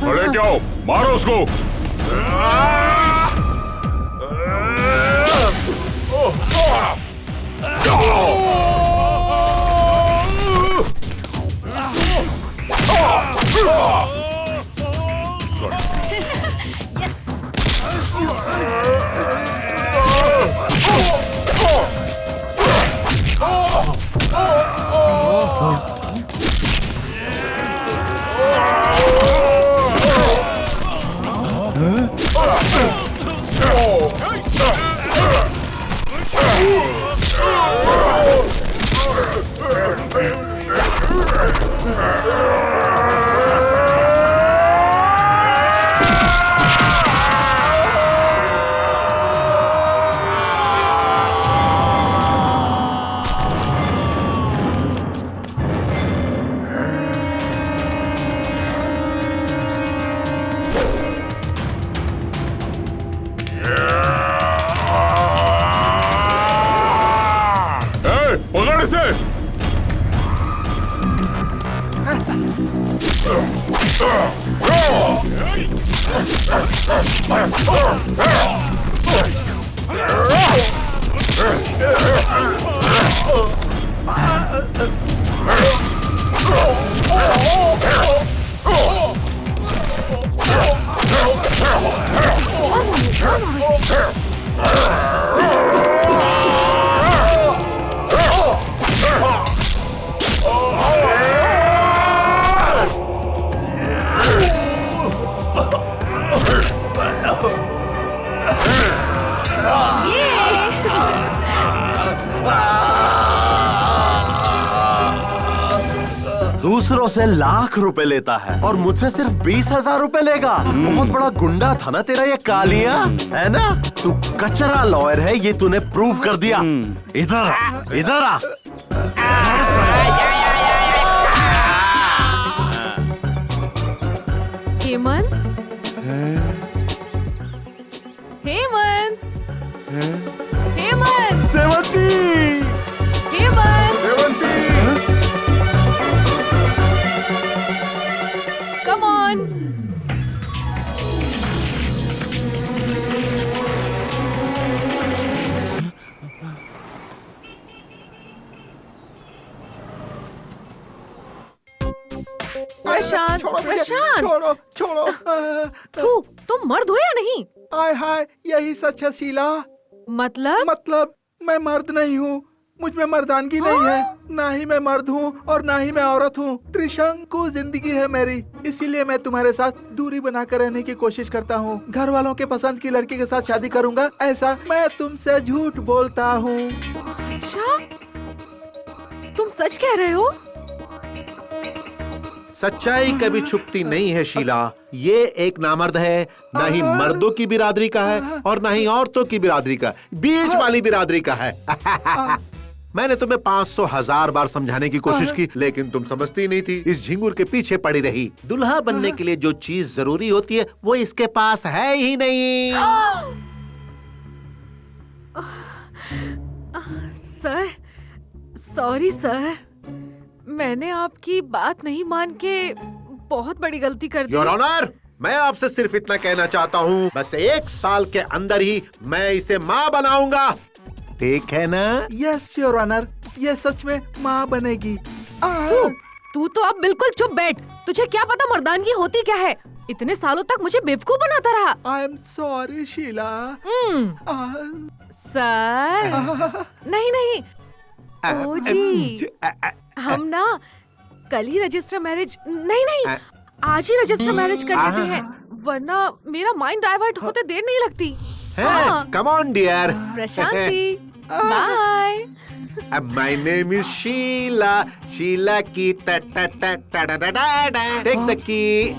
अरे क्या हो? मारो उसको। पकड़ इसे। दूसरों से लाख रुपए लेता है और मुझसे सिर्फ 20,000 रुपए लेगा। बहुत बड़ा गुंडा था ना तेरा ये कालिया, है ना? तू कचरा लॉयर है, ये तूने प्रूव कर दिया। इधर आ, इधर आ। Hemant, Hemant Sevanti Hemant रेवंती come on. प्रशांत प्रशांत छोड़ो छोड़ो। तू तुम मर्द हो या नहीं? आय हाय, यही सच है शीला। मतलब मैं मर्द नहीं हूँ, मुझ में मर्दानगी नहीं है। ना ही मैं मर्द हूँ और ना ही मैं औरत हूँ। त्रिशंकु जिंदगी है मेरी, इसीलिए मैं तुम्हारे साथ दूरी बनाकर रहने की कोशिश करता हूँ। घर वालों के पसंद की लड़की के साथ शादी करूँगा, ऐसा मैं तुमसे झूठ बोलता हूँ। अच्छा, तुम सच कह रहे हो? सच्चाई कभी छुपती नहीं है शीला। ये एक नामर्द है, ना ही मर्दों की बिरादरी का है और ना ही औरतों की बिरादरी का, बीच वाली बिरादरी का है। मैंने तुम्हें 500,000 बार समझाने की कोशिश की, लेकिन तुम समझती नहीं थी, इस झिंगुर के पीछे पड़ी रही। दुल्हा बनने के लिए जो चीज जरूरी होती है वो इसके पास है ही नहीं। सर, सॉरी सर, मैंने आपकी बात नहीं मान के बहुत बड़ी गलती कर दी। योर ऑनर, मैं आपसे सिर्फ इतना कहना चाहता हूँ, बस 1 साल के अंदर ही मैं इसे माँ बनाऊंगा। ठीक है ना? यस योर ऑनर, ये सच में माँ बनेगी। तू तो अब बिल्कुल चुप बैठ। तुझे क्या पता मर्दानगी होती क्या है? इतने सालों तक मुझे बेवकूफ बनाता रहा। I am sorry Sheela. Sir, नहीं ओ जी, हम ना कल ही रजिस्टर मैरिज नहीं आज ही रजिस्टर मैरिज कर लेते हैं, वरना मेरा माइंड डाइवर्ट होते देर नहीं लगती। Come on dear. Prashanti, bye. My name is Sheela, Sheela की टेक द की।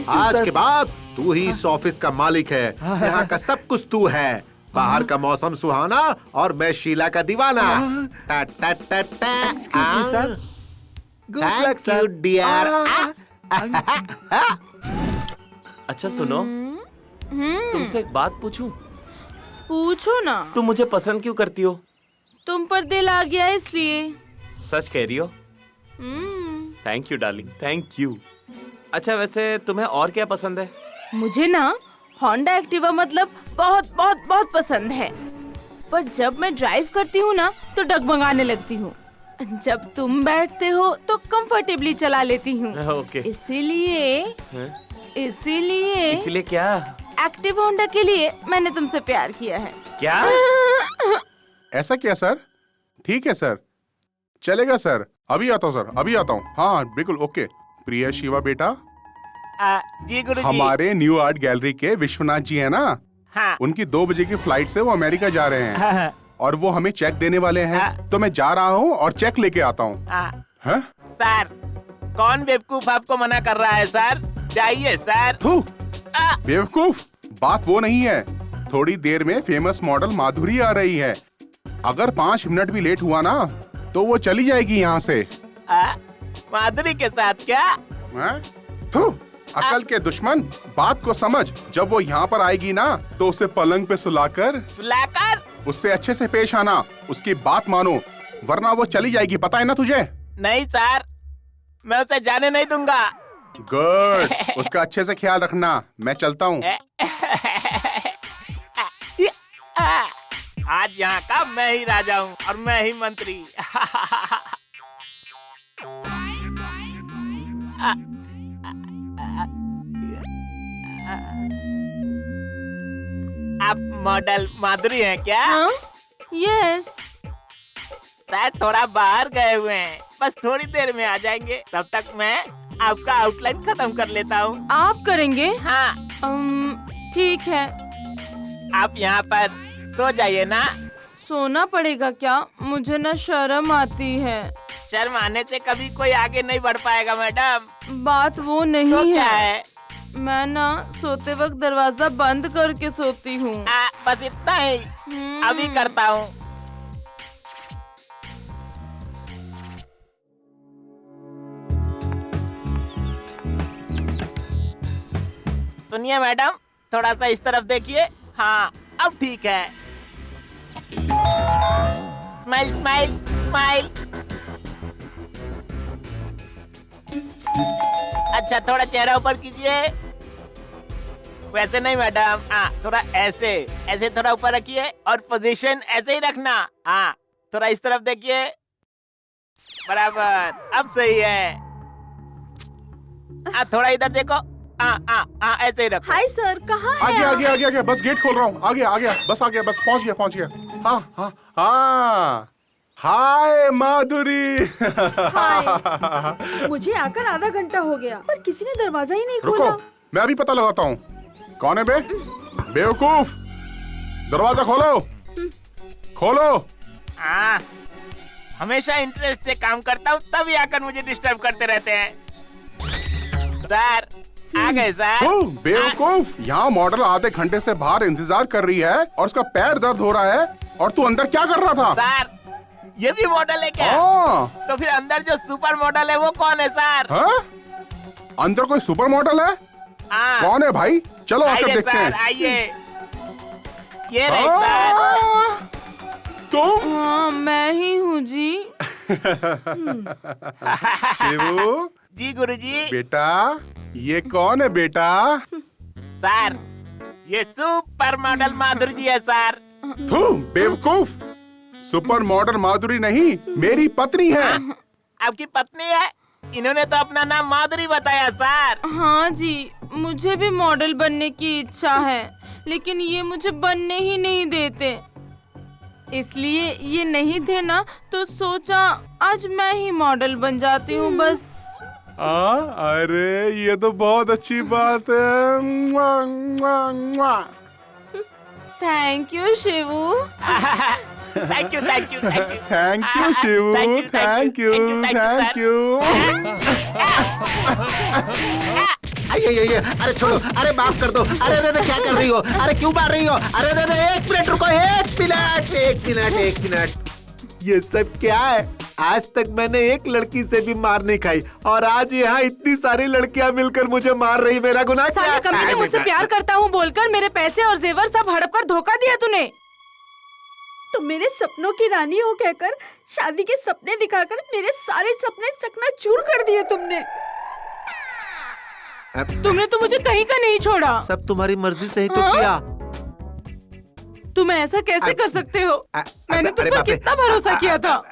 आज के बाद तू ही इस ऑफिस का मालिक है, यहाँ का सब कुछ तू है। बाहर का मौसम सुहाना और मैं शीला का दीवाना। Sir, good luck sir dear. अच्छा सुनो, तुमसे एक बात पूछूं? पूछो ना। तुम मुझे पसंद क्यों करती हो? तुम पर दिल आ गया इसलिए। सच कह रही हो? Thank you darling, thank you. अच्छा वैसे तुम्हें और क्या पसंद है? मुझे ना होंडा एक्टिवा मतलब बहुत बहुत बहुत पसंद है, पर जब मैं ड्राइव करती हूँ ना तो डगमगाने लगती हूँ। जब तुम बैठते हो तो कंफर्टेबली चला लेती हूँ। ओके। इसीलिए क्या? एक्टिव होंडा के लिए मैंने तुमसे प्यार किया है। क्या? ऐसा क्या सर? ठीक है सर, चलेगा सर। अभी आता हूँ सर, अभी आता हूँ। हाँ बिल्कुल ओके। प्रिय शिवा बेटा, जी गुरुजी। हमारे न्यू आर्ट गैलरी के विश्वनाथ जी है ना? हाँ। उनकी 2 बजे की फ्लाइट से वो अमेरिका जा रहे हैं। और वो हमें चेक देने वाले हैं। तो मैं जा रहा हूँ और चेक लेके आता हूँ। सर, कौन बेवकूफ आपको मना कर रहा है सर? चाहिए सर। बेवकूफ बात वो नहीं है। थोड़ी देर में फेमस मॉडल माधुरी आ रही है। अगर 5 मिनट भी लेट हुआ ना तो वो चली जाएगी यहाँ से। माधुरी के साथ क्या? अकल के दुश्मन, बात को समझ। जब वो यहाँ पर आएगी ना तो उसे पलंग पे सुलाकर उससे अच्छे से पेश आना, उसकी बात मानो, वरना वो चली जाएगी। पता है ना तुझे? नहीं सर, मैं उसे जाने नहीं दूंगा। गुड, उसका अच्छे से ख्याल रखना। मैं चलता हूँ। आज यहाँ का मैं ही राजा हूँ और मैं ही मंत्री। आप मॉडल माधुरी हैं क्या? यस। सर थोड़ा बाहर गए हुए हैं, बस थोड़ी देर में आ जाएंगे। तब तक मैं आपका आउटलाइन खत्म कर लेता हूँ। आप करेंगे? हाँ। ठीक है। आप यहाँ पर सो जाइए ना। सोना पड़ेगा क्या? मुझे ना शर्म आती है। शर्म आने से कभी कोई आगे नहीं बढ़ पाएगा मैडम। बात वो नहीं तो क्या है? मैं ना सोते वक्त दरवाजा बंद करके सोती हूँ। बस इतना ही। अभी करता हूँ। सुनिए मैडम, थोड़ा सा इस तरफ देखिए। हाँ अब ठीक है। Smile smile smile. अच्छा थोड़ा चेहरा ऊपर कीजिए। वैसे नहीं मैडम, हाँ थोड़ा ऐसे ऐसे थोड़ा ऊपर रखिए और पोजीशन ऐसे ही रखना। हाँ थोड़ा इस तरफ देखिए, बराबर, अब सही है। हाँ थोड़ा इधर देखो, हाँ ऐसे ही रखो। हाय सर, कहाँ है आगे आप? आगे आगे आगे, बस गेट खोल रहा हूँ। आगे आ गया, बस आ गया, बस पहुंच गया पहुंच गया। हाँ हाँ हाँ, हाय माधुरी। हाय। मुझे आकर आधा घंटा हो गया पर किसी ने दरवाजा ही नहीं रुको, खोला। मैं अभी पता लगाता हूँ। कौन है बे? बेवकूफ, दरवाजा खोलो खोलो। हाँ हमेशा इंटरेस्ट से काम करता हूँ, तभी आकर मुझे डिस्टर्ब करते रहते हैं। सर आ गए सर। ओ, बेवकूफ, यहाँ मॉडल आधे घंटे से बाहर इंतजार कर रही है और उसका पैर दर्द हो रहा है और तू अंदर क्या कर रहा था? सर ये भी मॉडल है क्या? तो फिर अंदर जो सुपर मॉडल है वो कौन है सर? हाँ? अंदर कोई सुपर मॉडल है? कौन है भाई? चलो आकर देखते हैं। आइए, ये रहे सर। तुम? हाँ मैं ही हूँ जी। शिवू जी गुरुजी। बेटा, ये कौन है बेटा? सर ये सुपर मॉडल माधुरी जी है सर। तू बेवकूफ, सुपर मॉडल माधुरी नहीं, मेरी पत्नी है। आपकी पत्नी है? इन्होंने तो अपना नाम माधुरी बताया सर। हाँ जी, मुझे भी मॉडल बनने की इच्छा है, लेकिन ये मुझे बनने ही नहीं देते। इसलिए ये नहीं थे ना, तो सोचा आज मैं ही मॉडल बन जाती हूँ बस। अरे ये तो बहुत अच्छी बात है। मुआ, मुआ, मुआ। Thank you Shivu. Thank you thank you thank you thank you Shivu, thank you thank you. ये अरे छोड़ो, अरे माफ कर दो। अरे अरे क्या कर रही हो? अरे क्यों मार रही हो? अरे अरे एक मिनट रुको, एक मिनट। ये सब क्या है? आज तक मैंने एक लड़की से भी मार नहीं खाई और आज यहाँ इतनी सारी लड़कियाँ मिलकर मुझे मार रही। मेरा गुनाह क्या? सारे कंपनी मुझसे प्यार करता हूँ बोलकर मेरे पैसे और जेवर सब हड़प कर धोखा दिया तूने। तो मेरे सपनों की रानी हो कहकर शादी के सपने दिखाकर मेरे सारे सपने चकनाचूर कर दिए तुमने। तुमने तो मुझे कहीं का नहीं छोड़ा। सब तुम्हारी मर्जी से ही तो किया। तुम ऐसा कैसे कर सकते हो? मैंने तुम पर कितना भरोसा किया था।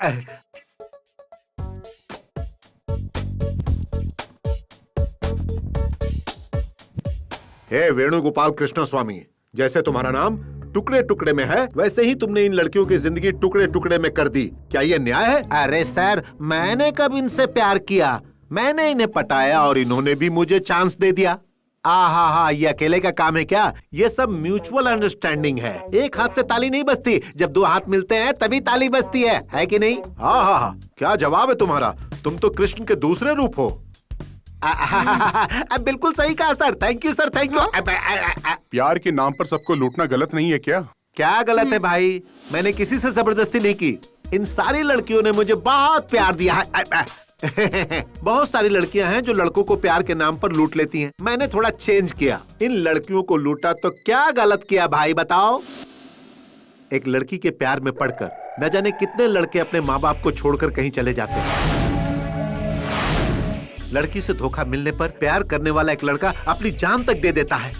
हे वेणुगोपाल कृष्ण स्वामी, जैसे तुम्हारा नाम टुकड़े टुकड़े में है, वैसे ही तुमने इन लड़कियों की जिंदगी टुकड़े टुकड़े में कर दी। क्या ये न्याय है? अरे सर, मैंने कब इनसे प्यार किया? मैंने इन्हें पटाया और इन्होंने भी मुझे चांस दे दिया। हाँ, ये अकेले का काम है क्या? ये सब म्यूचुअल अंडरस्टैंडिंग है। एक हाथ से ताली नहीं बजती, जब दो हाथ मिलते हैं तभी ताली बजती है कि नहीं? हाँ, क्या जवाब है तुम्हारा? तुम तो कृष्ण के दूसरे रूप हो। बिल्कुल सही कहा sir. Thank you sir, thank you. प्यार के नाम पर सबको लूटना गलत नहीं है क्या? क्या गलत है भाई? मैंने किसी से जबरदस्ती नहीं की। इन सारी लड़कियों ने मुझे बहुत प्यार दिया है। बहुत सारी लड़कियां हैं जो लड़कों को प्यार के नाम पर लूट लेती हैं। मैंने थोड़ा चेंज किया, इन लड़कियों को लूटा। तो क्या गलत किया भाई बताओ? एक लड़की के प्यार में पड़कर न जाने कितने लड़के अपने माँ बाप को छोड़कर कहीं चले जाते हैं। लड़की से धोखा मिलने पर प्यार करने वाला एक लड़का अपनी जान तक दे देता है।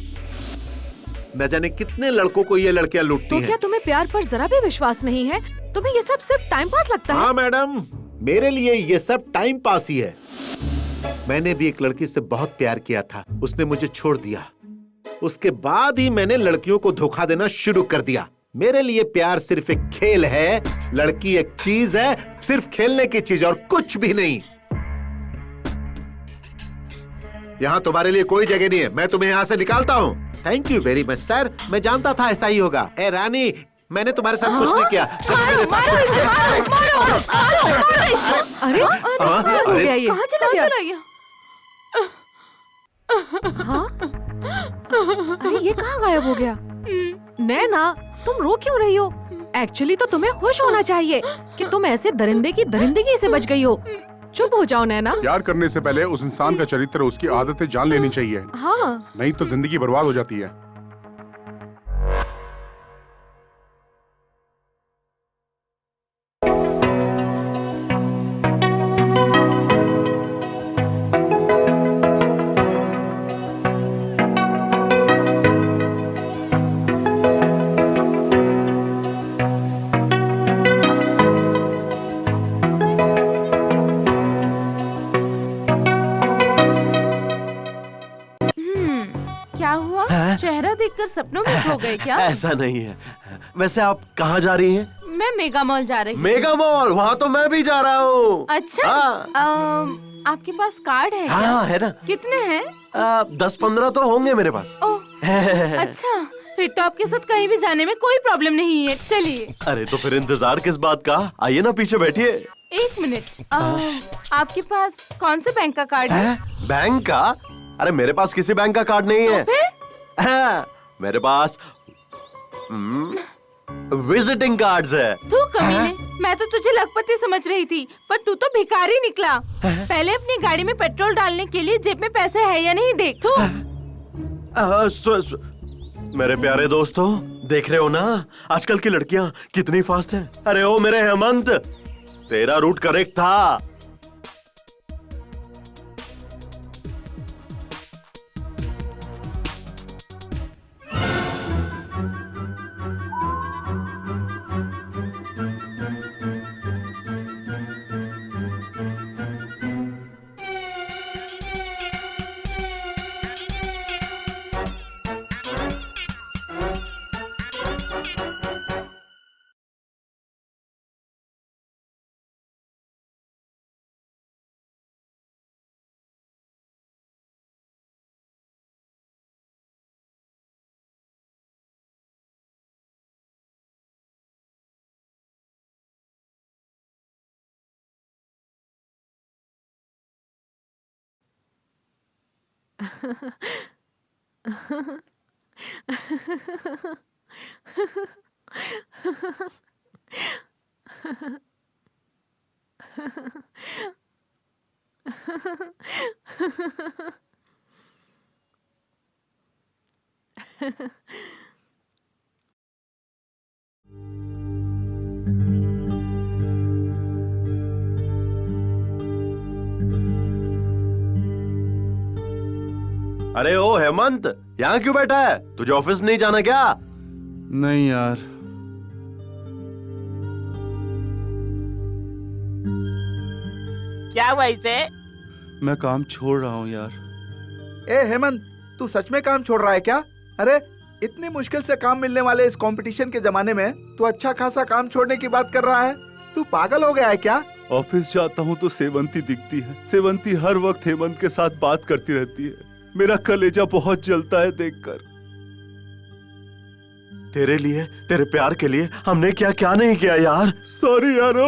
न जाने कितने लड़कों को ये लड़कियां लूटती हैं। तो क्या तुम्हें प्यार पर जरा भी विश्वास नहीं है? तुम्हें ये सब सिर्फ टाइम पास लगता है? हाँ मैडम, मेरे लिए ये सब टाइम पास ही है। मैंने भी एक लड़की से बहुत प्यार किया था, उसने मुझे छोड़ दिया। उसके बाद ही मैंने लड़कियों को धोखा देना शुरू कर दिया। मेरे लिए प्यार सिर्फ एक खेल है, लड़की एक चीज है, सिर्फ खेलने की चीज और कुछ भी नहीं। यहाँ तुम्हारे लिए कोई जगह नहीं है, मैं तुम्हें यहाँ से निकालता हूँ। Thank you very much sir, मैं जानता था ऐसा ही होगा। ए रानी, मैंने तुम्हारे साथ कुछ नहीं किया। मेरे साथ अरे कहाँ चला गया? हाँ? अरे ये कहाँ गायब हो गया? नैना, तुम रो क्यों रही हो? एक्चुअली तो तुम्हें खुश होना चाहिए कि तुम ऐसे दरिंदे की दरिंदगी से बच गई हो। चुप हो जाओ नैना। प्यार करने से पहले उस इंसान का चरित्र, उसकी आदतें जान लेनी चाहिए। हाँ, नहीं तो जिंदगी बर्बाद हो जाती है। हुआ? चेहरा देखकर सपनों में खो गए क्या? ऐसा नहीं है। वैसे आप कहाँ जा रही हैं? मैं मेगा मॉल जा रही हूँ। Mega mall? वहाँ तो मैं भी जा रहा हूँ। अच्छा। आपके पास कार्ड है क्या? हाँ है ना। कितने हैं? 10-15 तो होंगे मेरे पास। ओह अच्छा, फिर तो आपके साथ कहीं भी जाने में कोई प्रॉब्लम नहीं है। चलिए। अरे तो फिर इंतजार किस बात का? आइए ना पीछे बैठिए। 1 मिनट। आपके पास कौन से बैंक का कार्ड है? बैंक का? अरे मेरे पास किसी बैंक का कार्ड नहीं है। मेरे पास विजिटिंग कार्ड्स है। तू कमीने, मैं तो तुझे लखपति समझ रही थी, पर तू तो भिखारी निकला। पहले अपनी गाड़ी में पेट्रोल डालने के लिए जेब में पैसे है या नहीं देख। तू मेरे प्यारे दोस्तों, देख रहे हो ना आजकल की लड़कियां कितनी फास्ट हैं। अरे ओ मेरे हेमंत, तेरा रूट करेक्ट था। अरे ओ हेमंत, यहाँ क्यों बैठा है? तुझे ऑफिस नहीं जाना क्या? नहीं यार। क्या हुआ इसे? मैं काम छोड़ रहा हूँ यार। ए हेमंत, तू सच में काम छोड़ रहा है क्या? अरे इतनी मुश्किल से काम मिलने वाले इस कंपटीशन के जमाने में तू अच्छा खासा काम छोड़ने की बात कर रहा है? तू पागल हो गया है क्या? ऑफिस जाता हूँ तो सेवंती दिखती है। सेवंती हर वक्त हेमंत के साथ बात करती रहती है। मेरा कलेजा बहुत जलता है देखकर। तेरे लिए, तेरे प्यार के लिए हमने क्या क्या नहीं किया यार। सॉरी यारो।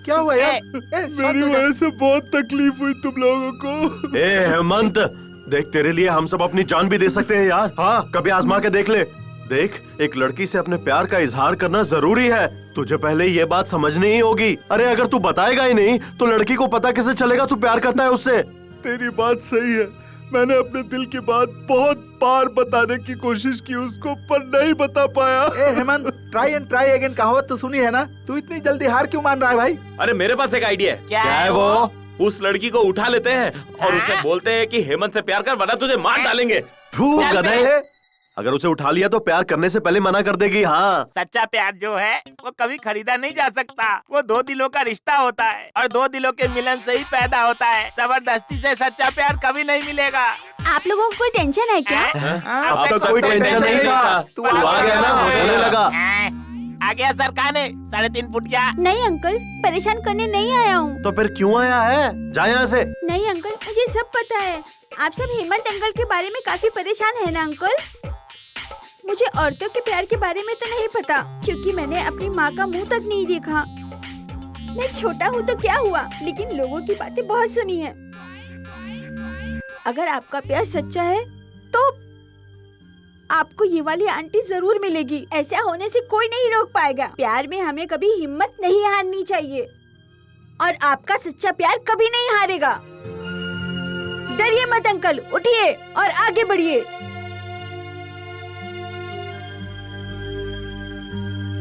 क्या हुआ यार? मेरी वजह से बहुत तकलीफ हुई तुम लोगों को। ए हेमंत, देख तेरे लिए हम सब अपनी जान भी दे सकते हैं यार। हाँ, कभी आजमा के देख ले। देख, एक लड़की से अपने प्यार का इजहार करना जरूरी है। तुझे पहले ये बात समझनी ही होगी। अरे अगर तू बताएगा ही नहीं तो लड़की को पता कैसे चलेगा तू प्यार करता है उससे? तेरी बात सही है। मैंने अपने दिल की बात बहुत बार बताने की कोशिश की उसको, पर नहीं बता पाया। ए Hemant, try and try again कहावत तो सुनी है ना? तू इतनी जल्दी हार क्यों मान रहा है भाई? अरे मेरे पास एक आइडिया है। क्या है वो? उस लड़की को उठा लेते हैं और उसे बोलते हैं कि हेमंत से प्यार कर वरना तुझे मार डालेंगे। तू गधे, अगर उसे उठा लिया तो प्यार करने से पहले मना कर देगी। हाँ, सच्चा प्यार जो है वो कभी खरीदा नहीं जा सकता। वो 2 दिलों का रिश्ता होता है और 2 दिलों के मिलन से ही पैदा होता है। जबरदस्ती से सच्चा प्यार कभी नहीं मिलेगा। आप लोगों को कोई टेंशन है क्या? अब तक कोई टेंशन नहीं था। तू आ गया ना, होने लगा। आ गया सरकाने 3.5 फुट क्या? नहीं अंकल, परेशान करने नहीं आया हूँ। तो फिर क्यों आया है? जा यहाँ से। नहीं अंकल, मुझे सब पता है। आप सब हेमंत अंकल के बारे में काफी परेशान है ना अंकल? मुझे औरतों के प्यार के बारे में तो नहीं पता, क्योंकि मैंने अपनी माँ का मुंह तक नहीं देखा। मैं छोटा हूँ तो क्या हुआ, लेकिन लोगों की बातें बहुत सुनी है। अगर आपका प्यार सच्चा है तो आपको ये वाली आंटी जरूर मिलेगी। ऐसा होने से कोई नहीं रोक पाएगा। प्यार में हमें कभी हिम्मत नहीं हारनी चाहिए और आपका सच्चा प्यार कभी नहीं हारेगा। डरिए मत अंकल, उठिए और आगे बढ़िए।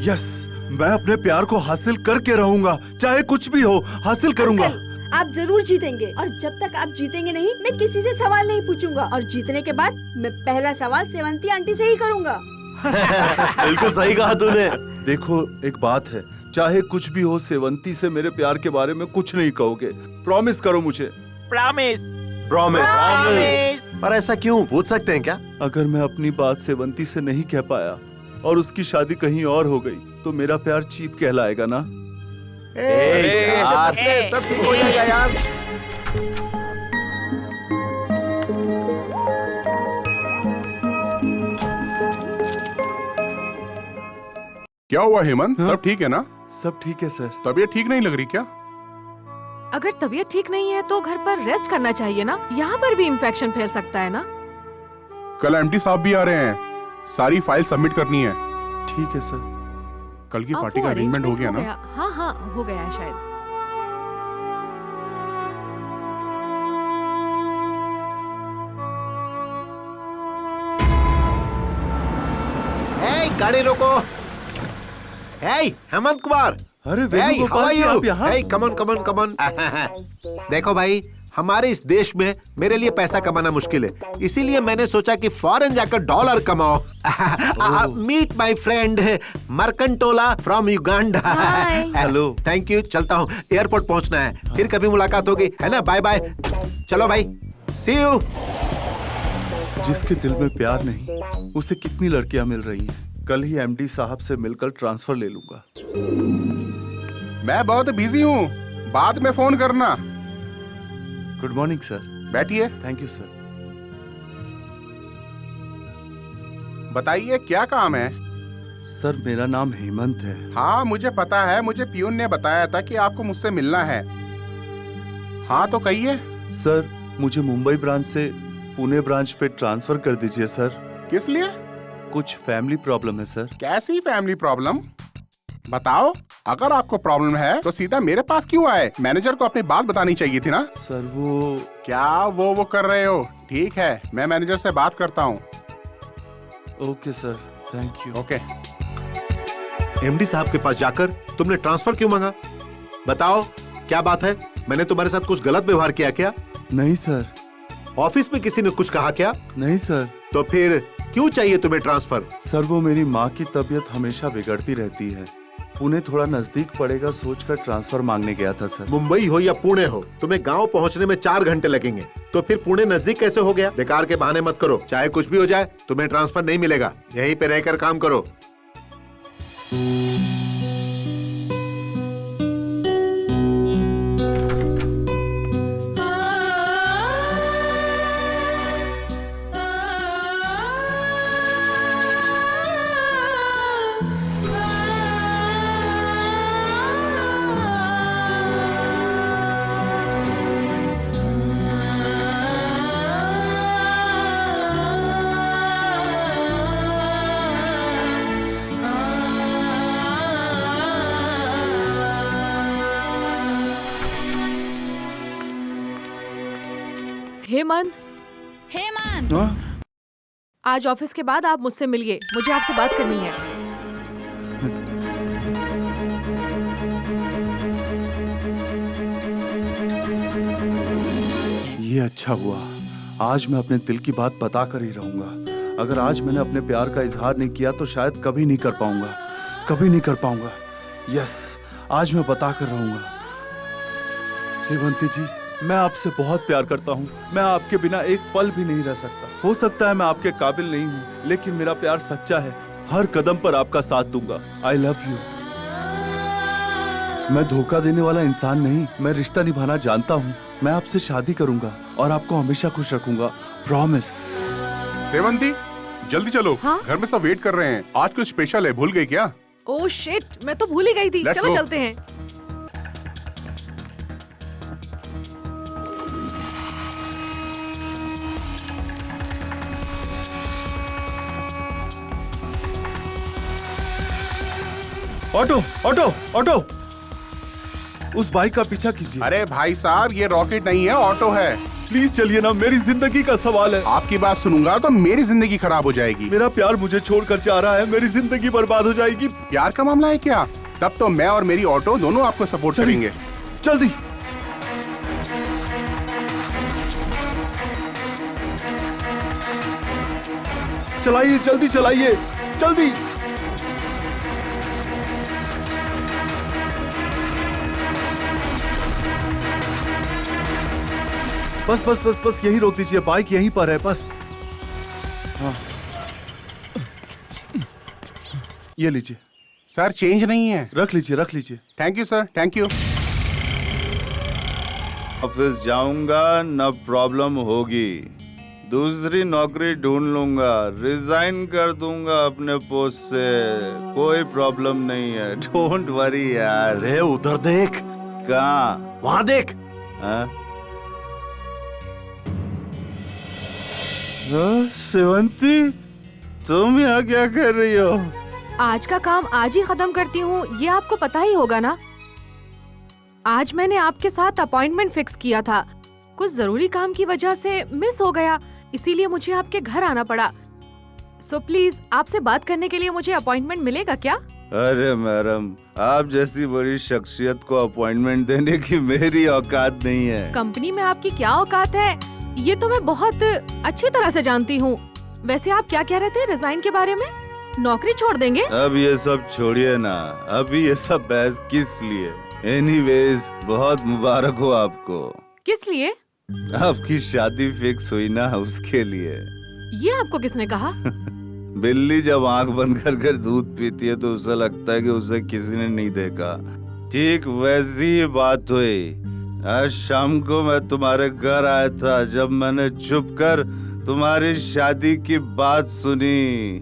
यस, मैं अपने प्यार को हासिल करके रहूंगा, चाहे कुछ भी हो हासिल करूंगा। आप जरूर जीतेंगे और जब तक आप जीतेंगे नहीं, मैं किसी से सवाल नहीं पूछूंगा और जीतने के बाद मैं पहला सवाल सेवंती आंटी से ही करूंगा। बिल्कुल सही कहा तूने। देखो, एक बात है, चाहे कुछ भी हो सेवंती से मेरे प्यार के बारे में कुछ नहीं कहोगे। प्रॉमिस करो मुझे। प्रॉमिस। प्रॉमिस। पर ऐसा क्यों, पूछ सकते हैं क्या? अगर मैं अपनी बात सेवंती से नहीं कह पाया और उसकी शादी कहीं और हो गई तो मेरा प्यार चीप कहलाएगा ना? यार सब ठीक हो जाएगा यार। क्या हुआ हेमंत? सब ठीक है ना? सब ठीक है सर। तबीयत ठीक नहीं लग रही क्या? अगर तबीयत ठीक नहीं है तो घर पर रेस्ट करना चाहिए ना, यहाँ पर भी इन्फेक्शन फैल सकता है ना। कल एमडी साहब भी आ रहे हैं, सारी फाइल सबमिट करनी है। ठीक है सर। कल की अब पार्टी वो का अरेंजमेंट हो गया ना? हाँ हाँ हो गया है शायद। Hey, गाड़ी रोको। Hey, हेमंत कुमार। अरे वेणुगोपाल जी, आप यहाँ? Hey, come on, come on, come on. देखो भाई, हमारे इस देश में मेरे लिए पैसा कमाना मुश्किल है, इसीलिए मैंने सोचा कि फॉरेन जाकर डॉलर कमाओ। मीट माय फ्रेंड मर्कंटोला from Uganda. Hello. Thank you, चलता हूँ, एयरपोर्ट पहुँचना है, फिर कभी मुलाकात होगी, है ना? Bye bye. चलो भाई, सी यू। जिसके दिल में प्यार नहीं, उसे कितनी लड़कियां मिल रही हैं। कल ही एमडी साहब से मिलकर ट्रांसफर ले लूंगा। मैं बहुत बिजी हूँ, बाद में फोन करना। Good morning sir. बैठिए। Thank you sir. बताइए क्या काम है? सर मेरा नाम हेमंत है। हाँ मुझे पता है, मुझे पियून ने बताया था कि आपको मुझसे मिलना है। हाँ तो कहिए। सर मुझे मुंबई ब्रांच से पुणे ब्रांच पे ट्रांसफर कर दीजिए सर। किस लिए? कुछ फैमिली प्रॉब्लम है सर। कैसी फैमिली प्रॉब्लम? बताओ। अगर आपको प्रॉब्लम है तो सीधा मेरे पास क्यों आए? मैनेजर को अपनी बात बतानी चाहिए थी ना। सर वो क्या वो कर रहे हो? ठीक है, मैं मैनेजर से बात करता हूँ। Okay sir, thank you. Okay. MD साहब के पास जाकर तुमने ट्रांसफर क्यों मांगा? बताओ क्या बात है? मैंने तुम्हारे साथ कुछ गलत व्यवहार किया क्या? नहीं सर। ऑफिस में किसी ने कुछ कहा क्या? नहीं सर। तो फिर क्यों चाहिए तुम्हें ट्रांसफर? सर वो मेरी माँ की तबीयत हमेशा बिगड़ती रहती है, पुणे थोड़ा नजदीक पड़ेगा सोचकर ट्रांसफर मांगने गया था सर। मुंबई हो या पुणे हो, तुम्हें गांव पहुंचने में 4 घंटे लगेंगे, तो फिर पुणे नजदीक कैसे हो गया? बेकार के बहाने मत करो, चाहे कुछ भी हो जाए तुम्हें ट्रांसफर नहीं मिलेगा, यहीं पे रहकर काम करो। हेमंत, आज ऑफिस के बाद आप मुझसे मिलिए, मुझे आपसे बात करनी है। ये अच्छा हुआ, आज मैं अपने दिल की बात बता कर ही रहूंगा। अगर आज मैंने अपने प्यार का इजहार नहीं किया तो शायद कभी नहीं कर पाऊंगा, कभी नहीं कर पाऊंगा। यस, आज मैं बता कर रहूंगा। सेवंती जी, मैं आपसे बहुत प्यार करता हूँ। मैं आपके बिना एक पल भी नहीं रह सकता। हो सकता है मैं आपके काबिल नहीं हूँ, लेकिन मेरा प्यार सच्चा है। हर कदम पर आपका साथ दूंगा। आई लव यू। मैं धोखा देने वाला इंसान नहीं, मैं रिश्ता निभाना जानता हूँ। मैं आपसे शादी करूंगा और आपको हमेशा खुश रखूंगा, प्रॉमिस। सेवंती, जल्दी चलो। हाँ? घर में सब वेट कर रहे हैं। आज कुछ स्पेशल है, भूल गई क्या? ओह शिट, मैं तो भूल ही गई थी। Let's चलो go. चलते हैं। ऑटो ऑटो ऑटो, उस बाइक का पीछा कीजिए। अरे भाई साहब, ये रॉकेट नहीं है, ऑटो है। प्लीज चलिए ना, मेरी जिंदगी का सवाल है। आपकी बात सुनूंगा तो मेरी जिंदगी खराब हो जाएगी। मेरा प्यार मुझे छोड़कर जा रहा है, मेरी जिंदगी बर्बाद हो जाएगी। प्यार का मामला है क्या? तब तो मैं और मेरी ऑटो दोनों आपको सपोर्ट करेंगे। जल्दी चलाइए, जल्दी चलाइए, जल्दी। बस बस बस बस यही रोक दीजिए, बाइक यहीं पर है बस। हाँ। ये लीजिए सर, चेंज नहीं है। रख लीजिए रख लीजिए। Thank you sir, thank you. Office जाऊंगा न प्रॉब्लम होगी, दूसरी नौकरी ढूंढ लूंगा, रिजाइन कर दूंगा अपने पोस्ट से, कोई प्रॉब्लम नहीं है, डोंट वरी यार। अरे उधर देख। कहाँ? वहाँ देख। सेवंती, तुम यहाँ क्या कर रही हो? आज का काम आज ही खत्म करती हूँ, ये आपको पता ही होगा ना। आज मैंने आपके साथ अपॉइंटमेंट फिक्स किया था, कुछ जरूरी काम की वजह से मिस हो गया, इसीलिए मुझे आपके घर आना पड़ा। सो प्लीज आपसे बात करने के लिए मुझे अपॉइंटमेंट मिलेगा क्या? अरे मैडम, आप जैसी बड़ी शख्सियत को अपॉइंटमेंट देने की मेरी औकात नहीं है। कंपनी में आपकी क्या औकात है ये तो मैं बहुत अच्छी तरह से जानती हूँ। वैसे आप क्या कह रहे थे रिजाइन के बारे में? नौकरी छोड़ देंगे? अब ये सब छोड़िए ना, अभी ये सब बहस किस लिए? एनीवेज, बहुत मुबारक हो आपको। किस लिए? आपकी शादी फिक्स हुई ना, उसके लिए। ये आपको किसने कहा? बिल्ली जब आंख बंद कर कर दूध पीती है तो उसे लगता है कि उसे किसी ने नहीं देखा, ठीक वैसी ही बात हुई। आज शाम को मैं तुम्हारे घर आया था, जब मैंने छुपकर तुम्हारी शादी की बात सुनी।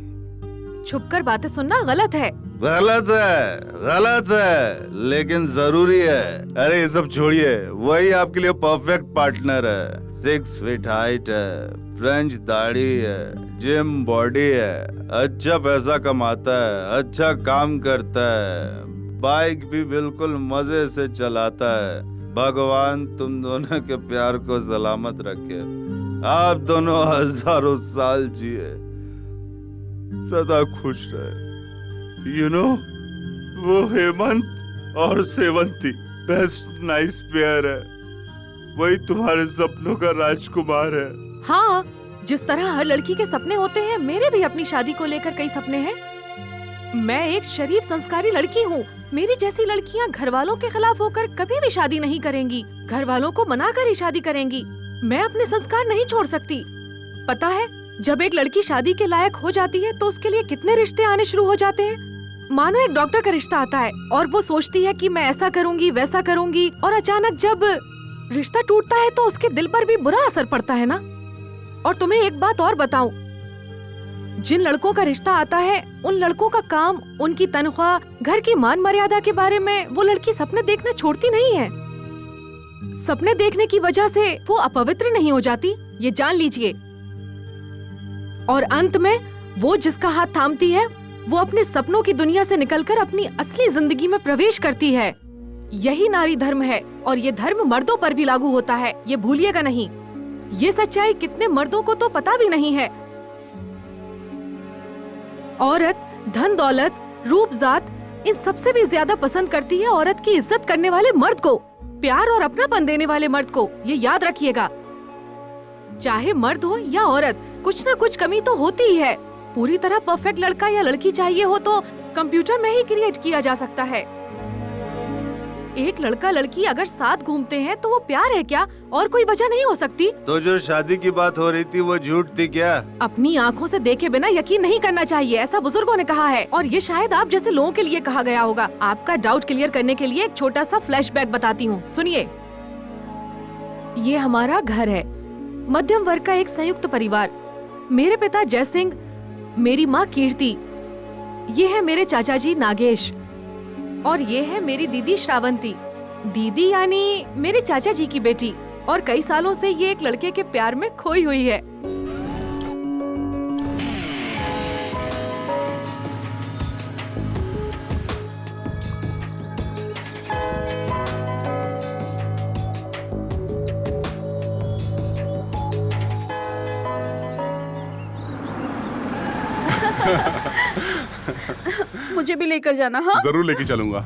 छुपकर बातें सुनना गलत है। गलत है, लेकिन जरूरी है। अरे ये सब छोड़िए, वही आपके लिए परफेक्ट पार्टनर है। 6 फीट हाइट है, फ्रेंच दाढ़ी है, जिम बॉडी है, अच्छा पैसा कमाता है, अच्छा काम करता है, बाइक भी बिल्कुल मजे से चलाता है। भगवान तुम दोनों के प्यार को सलामत रखे, आप दोनों हजारों साल जिए, सदा खुश रहे। यू नो, वो हेमंत और सेवंती बेस्ट नाइस पेयर है, वही तुम्हारे सपनों का राजकुमार है। हाँ, जिस तरह हर लड़की के सपने होते हैं, मेरे भी अपनी शादी को लेकर कई सपने हैं। मैं एक शरीफ संस्कारी लड़की हूँ। मेरी जैसी लड़कियाँ घर वालों के खिलाफ होकर कभी भी शादी नहीं करेंगी, घर वालों को मना कर ही शादी करेंगी। मैं अपने संस्कार नहीं छोड़ सकती। पता है, जब एक लड़की शादी के लायक हो जाती है तो उसके लिए कितने रिश्ते आने शुरू हो जाते हैं। मानो एक डॉक्टर का रिश्ता आता है और वो सोचती है कि मैं ऐसा करूंगी वैसा करूंगी, और अचानक जब रिश्ता टूटता है तो उसके दिल पर भी बुरा असर पड़ता है ना। और तुम्हें एक बात और बताऊं, जिन लड़कों का रिश्ता आता है उन लड़कों का काम, उनकी तनख्वाह, घर की मान मर्यादा के बारे में वो लड़की सपने देखना छोड़ती नहीं है। सपने देखने की वजह से वो अपवित्र नहीं हो जाती, ये जान लीजिए। और अंत में वो जिसका हाथ थामती है वो अपने सपनों की दुनिया से निकलकर अपनी असली जिंदगी में प्रवेश करती है। यही नारी धर्म है, और ये धर्म मर्दों पर भी लागू होता है, ये भूलिएगा नहीं। ये सच्चाई कितने मर्दों को तो पता भी नहीं है। औरत धन दौलत, रूप जात, इन सबसे भी ज्यादा पसंद करती है औरत की इज्जत करने वाले मर्द को, प्यार और अपनापन देने वाले मर्द को। ये याद रखिएगा, चाहे मर्द हो या औरत, कुछ न कुछ कमी तो होती ही है। पूरी तरह परफेक्ट लड़का या लड़की चाहिए हो तो कंप्यूटर में ही क्रिएट किया जा सकता है। एक लड़का लड़की अगर साथ घूमते हैं तो वो प्यार है क्या? और कोई वजह नहीं हो सकती। तो जो शादी की बात हो रही थी वो झूठ थी क्या? अपनी आँखों से देखे बिना यकीन नहीं करना चाहिए, ऐसा बुजुर्गों ने कहा है, और ये शायद आप जैसे लोगों के लिए कहा गया होगा। आपका डाउट क्लियर करने के लिए एक छोटा सा फ्लैशबैक बताती हूँ, सुनिए। ये हमारा घर है, मध्यम वर्ग का एक संयुक्त परिवार। मेरे पिता जय सिंह, मेरी माँ कीर्ति, ये है मेरे चाचा जी नागेश, और ये है मेरी दीदी श्रावंती। दीदी यानी मेरे चाचा जी की बेटी, और कई सालों से ये एक लड़के के प्यार में खोई हुई है। मुझे भी लेकर जाना। हाँ, जरूर लेके चलूंगा।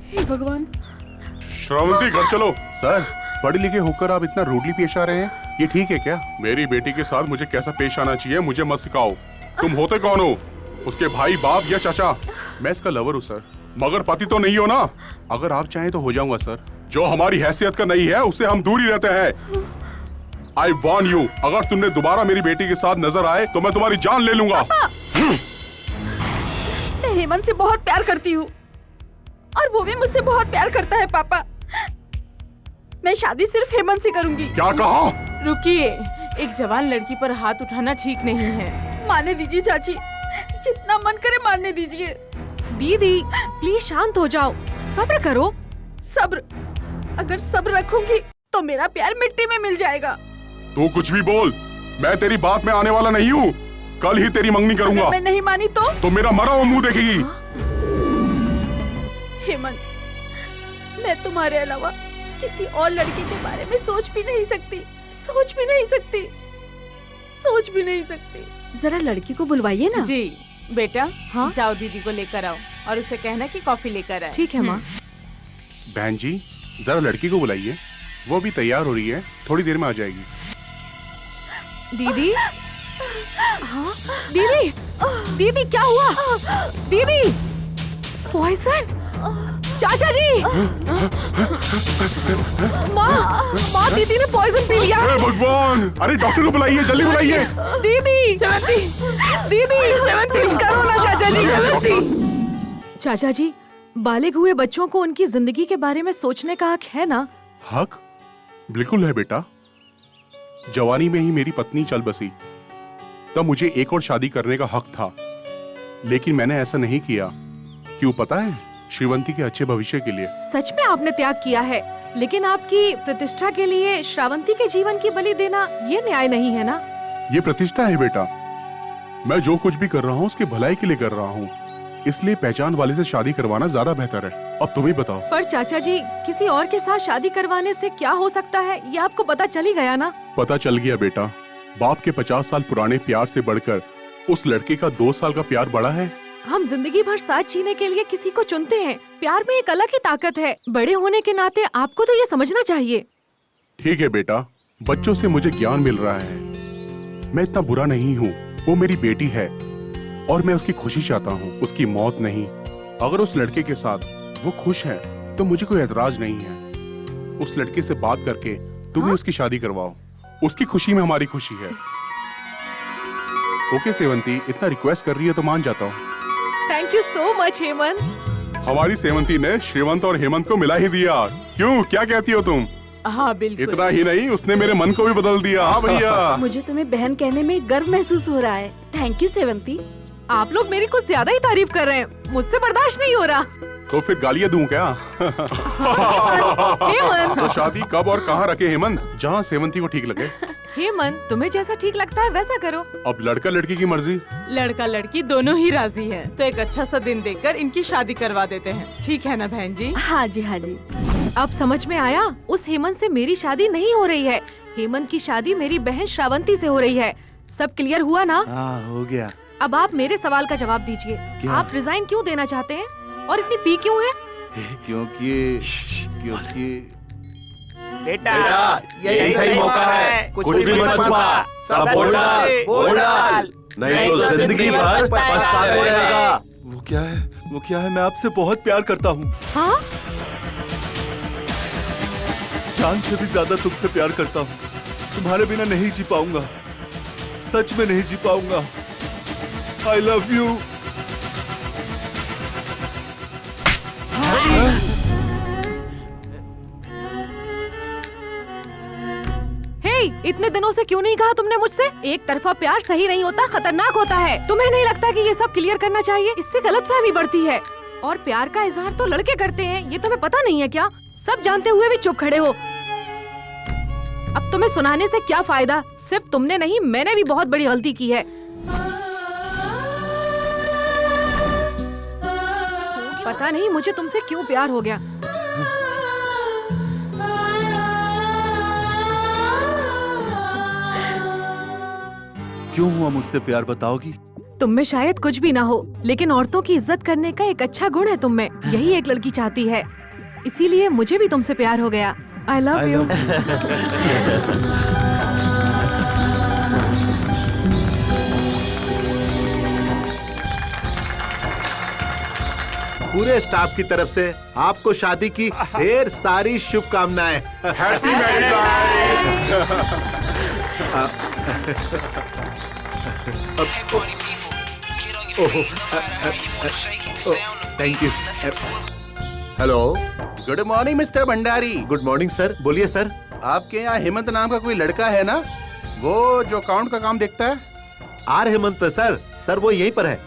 हे भगवान। श्रावंती, घर चलो। सर, पढ़े लिखे होकर आप इतना रूडली पेश आ रहे हैं, ये ठीक है क्या? मेरी बेटी के साथ मुझे कैसा पेश आना चाहिए मुझे मत सिखाओ। तुम होते कौन हो? उसके भाई, बाप या चाचा? मैं इसका लवर हूँ सर। मगर पति तो नहीं हो ना। अगर आप चाहें तो हो जाऊंगा सर। जो हमारी हैसियत का नहीं है उससे हम दूर ही रहते हैं। आई वॉर्न यू, अगर तुमने दोबारा मेरी बेटी के साथ नजर आए तो मैं तुम्हारी जान ले लूंगा। मैं हेमंत से बहुत प्यार करती हूँ और वो भी मुझसे बहुत प्यार करता है पापा। मैं शादी सिर्फ हेमंत से करूंगी। क्या कहा? रुकिए, एक जवान लड़की पर हाथ उठाना ठीक नहीं है। मारने दीजिए चाची, जितना मन करे मारने दीजिए। दीदी प्लीज शांत हो जाओ, सब्र करो। सब्र? अगर सब्र रखूंगी तो मेरा प्यार मिट्टी में मिल जाएगा। तू कुछ भी बोल, मैं तेरी बात में आने वाला नहीं हूँ। कल ही तेरी मंगनी करूंगा। अगर मैं नहीं मानी तो मेरा मरा हुआ मुंह देखेगी। हेमंत, मैं तुम्हारे अलावा किसी और लड़के के बारे में सोच भी नहीं सकती, सोच भी नहीं सकती, सोच भी नहीं सकती। जरा लड़की को बुलवाइए ना। जी बेटा, हाँ जाओ दीदी को लेकर आओ और उसे कहना कि कॉफी लेकर आए। ठीक है माँ। बहन जी जरा लड़की को बुलाइए, वो भी तैयार हो रही है, थोड़ी देर में आ जाएगी। दीदी, हाँ दीदी, दीदी क्या हुआ? दीदी, पॉइजन? चाचा जी, माँ दीदी ने पॉइजन पी लिया। हे भगवान, अरे डॉक्टर को बुलाइए, जल्दी बुलाइए। दीदी, दीदी करो ना चाचा जी। चाचा जी, बालिग हुए बच्चों को उनकी जिंदगी के बारे में सोचने का हक है ना? हक बिल्कुल है बेटा। जवानी में ही मेरी पत्नी चल बसी, तब मुझे एक और शादी करने का हक था, लेकिन मैंने ऐसा नहीं किया। क्यों पता है? श्रीवंती के अच्छे भविष्य के लिए। सच में आपने त्याग किया है, लेकिन आपकी प्रतिष्ठा के लिए श्रावंती के जीवन की बलि देना ये न्याय नहीं है ना? ये प्रतिष्ठा है बेटा। मैं जो कुछ भी कर रहा हूँ उसकी भलाई के लिए कर रहा हूँ, इसलिए पहचान वाले से शादी करवाना ज्यादा बेहतर है। अब तुम ही बताओ। पर चाचा जी, किसी और के साथ शादी करवाने से क्या हो सकता है, ये आपको पता चल ही गया ना? पता चल गया बेटा। बाप के 50 साल पुराने प्यार से बढ़कर उस लड़के का 2 साल का प्यार बड़ा है। हम जिंदगी भर साथ जीने के लिए किसी को चुनते हैं। प्यार में एक अलग ही ताकत है। बड़े होने के नाते आपको तो ये समझना चाहिए। ठीक है बेटा, बच्चों से मुझे ज्ञान मिल रहा है। मैं इतना बुरा नहीं हूँ। वो मेरी बेटी है और मैं उसकी खुशी चाहता हूँ, उसकी मौत नहीं। अगर उस लड़के के साथ वो खुश है तो मुझे कोई एतराज नहीं है। उस लड़के से बात करके तुम्हें उसकी शादी करवाओ। उसकी खुशी में हमारी खुशी है। ओके सेवंती, इतना रिक्वेस्ट कर रही है तो मान जाता हूँ। Thank you so much Hemant. हमारी सेवंती ने श्रीवंत और हेमंत को मिला ही दिया। क्यों, क्या कहती हो तुम? हाँ बिल्कुल। इतना ही नहीं, उसने मेरे मन को भी बदल दिया। हाँ भैया। मुझे तुम्हें बहन कहने में गर्व महसूस हो रहा है। Thank you Sevanti. आप लोग मेरी कुछ ज्यादा ही तारीफ कर रहे हैं, मुझसे बर्दाश्त नहीं हो रहा। तो फिर गालियाँ दूं क्या? हेमंत, तो शादी कब और कहाँ रखे हेमंत? जहाँ सेवंती को ठीक लगे। हेमंत, तुम्हें जैसा ठीक लगता है वैसा करो। अब लड़का लड़की की मर्जी। लड़का लड़की दोनों ही राजी हैं। तो एक अच्छा सा दिन देखकर इनकी शादी करवा देते हैं। ठीक है ना बहन जी? हाँ जी, हाँ जी। अब समझ में आया, उस हेमंत से मेरी शादी नहीं हो रही है। हेमंत की शादी मेरी बहन श्रावंती से हो रही है। सब क्लियर हुआ ना? हाँ, हो गया। अब आप मेरे सवाल का जवाब दीजिए। आप रिजाइन क्यों देना चाहते हैं और इतनी पी क्यों है? क्योंकि बेटा यही सही मौका है। कुछ भी मत छुपा, सब बोल डाल, नहीं तो जिंदगी भर पछताते रहेगा। वो क्या है? मैं आपसे बहुत प्यार करता हूँ। हाँ? जान से भी ज्यादा तुमसे प्यार करता हूँ। तुम्हारे बिना नहीं जी पाऊंगा, सच में नहीं जी पाऊंगा। I love you। हे, इतने दिनों से क्यों नहीं कहा तुमने मुझसे? एक तरफा प्यार सही नहीं होता, खतरनाक होता है। तुम्हें नहीं लगता कि ये सब क्लियर करना चाहिए? इससे गलतफहमी बढ़ती है। और प्यार का इजहार तो लड़के करते हैं, ये तुम्हें पता नहीं है क्या? सब जानते हुए भी चुप खड़े हो। अब तुम्हें सुनाने से क्या फायदा? सिर्फ तुमने नहीं, मैंने भी बहुत बड़ी गलती की है। पता नहीं मुझे तुमसे क्यों प्यार हो गया। क्यों हुआ मुझसे प्यार, बताओगी? तुम में शायद कुछ भी ना हो, लेकिन औरतों की इज्जत करने का एक अच्छा गुण है तुम में। यही एक लड़की चाहती है, इसीलिए मुझे भी तुमसे प्यार हो गया। I love you। पूरे स्टाफ की तरफ से आपको शादी की ढेर सारी शुभकामनाएं। Happy married life. Thank you. Hello, good morning mister Bhandari. Good morning sir, बोलिए सर। आपके यहाँ हेमंत नाम का कोई लड़का है ना, वो जो अकाउंट का काम देखता है? आर हेमंत सर, सर वो यहीं पर है।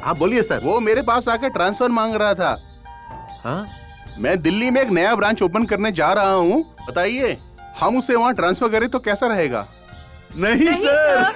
हाँ बोलिए सर। वो मेरे पास आकर ट्रांसफर मांग रहा था। हाँ, मैं दिल्ली में एक नया ब्रांच ओपन करने जा रहा हूँ, बताइए हम उसे वहाँ ट्रांसफर करें तो कैसा रहेगा? नहीं सर।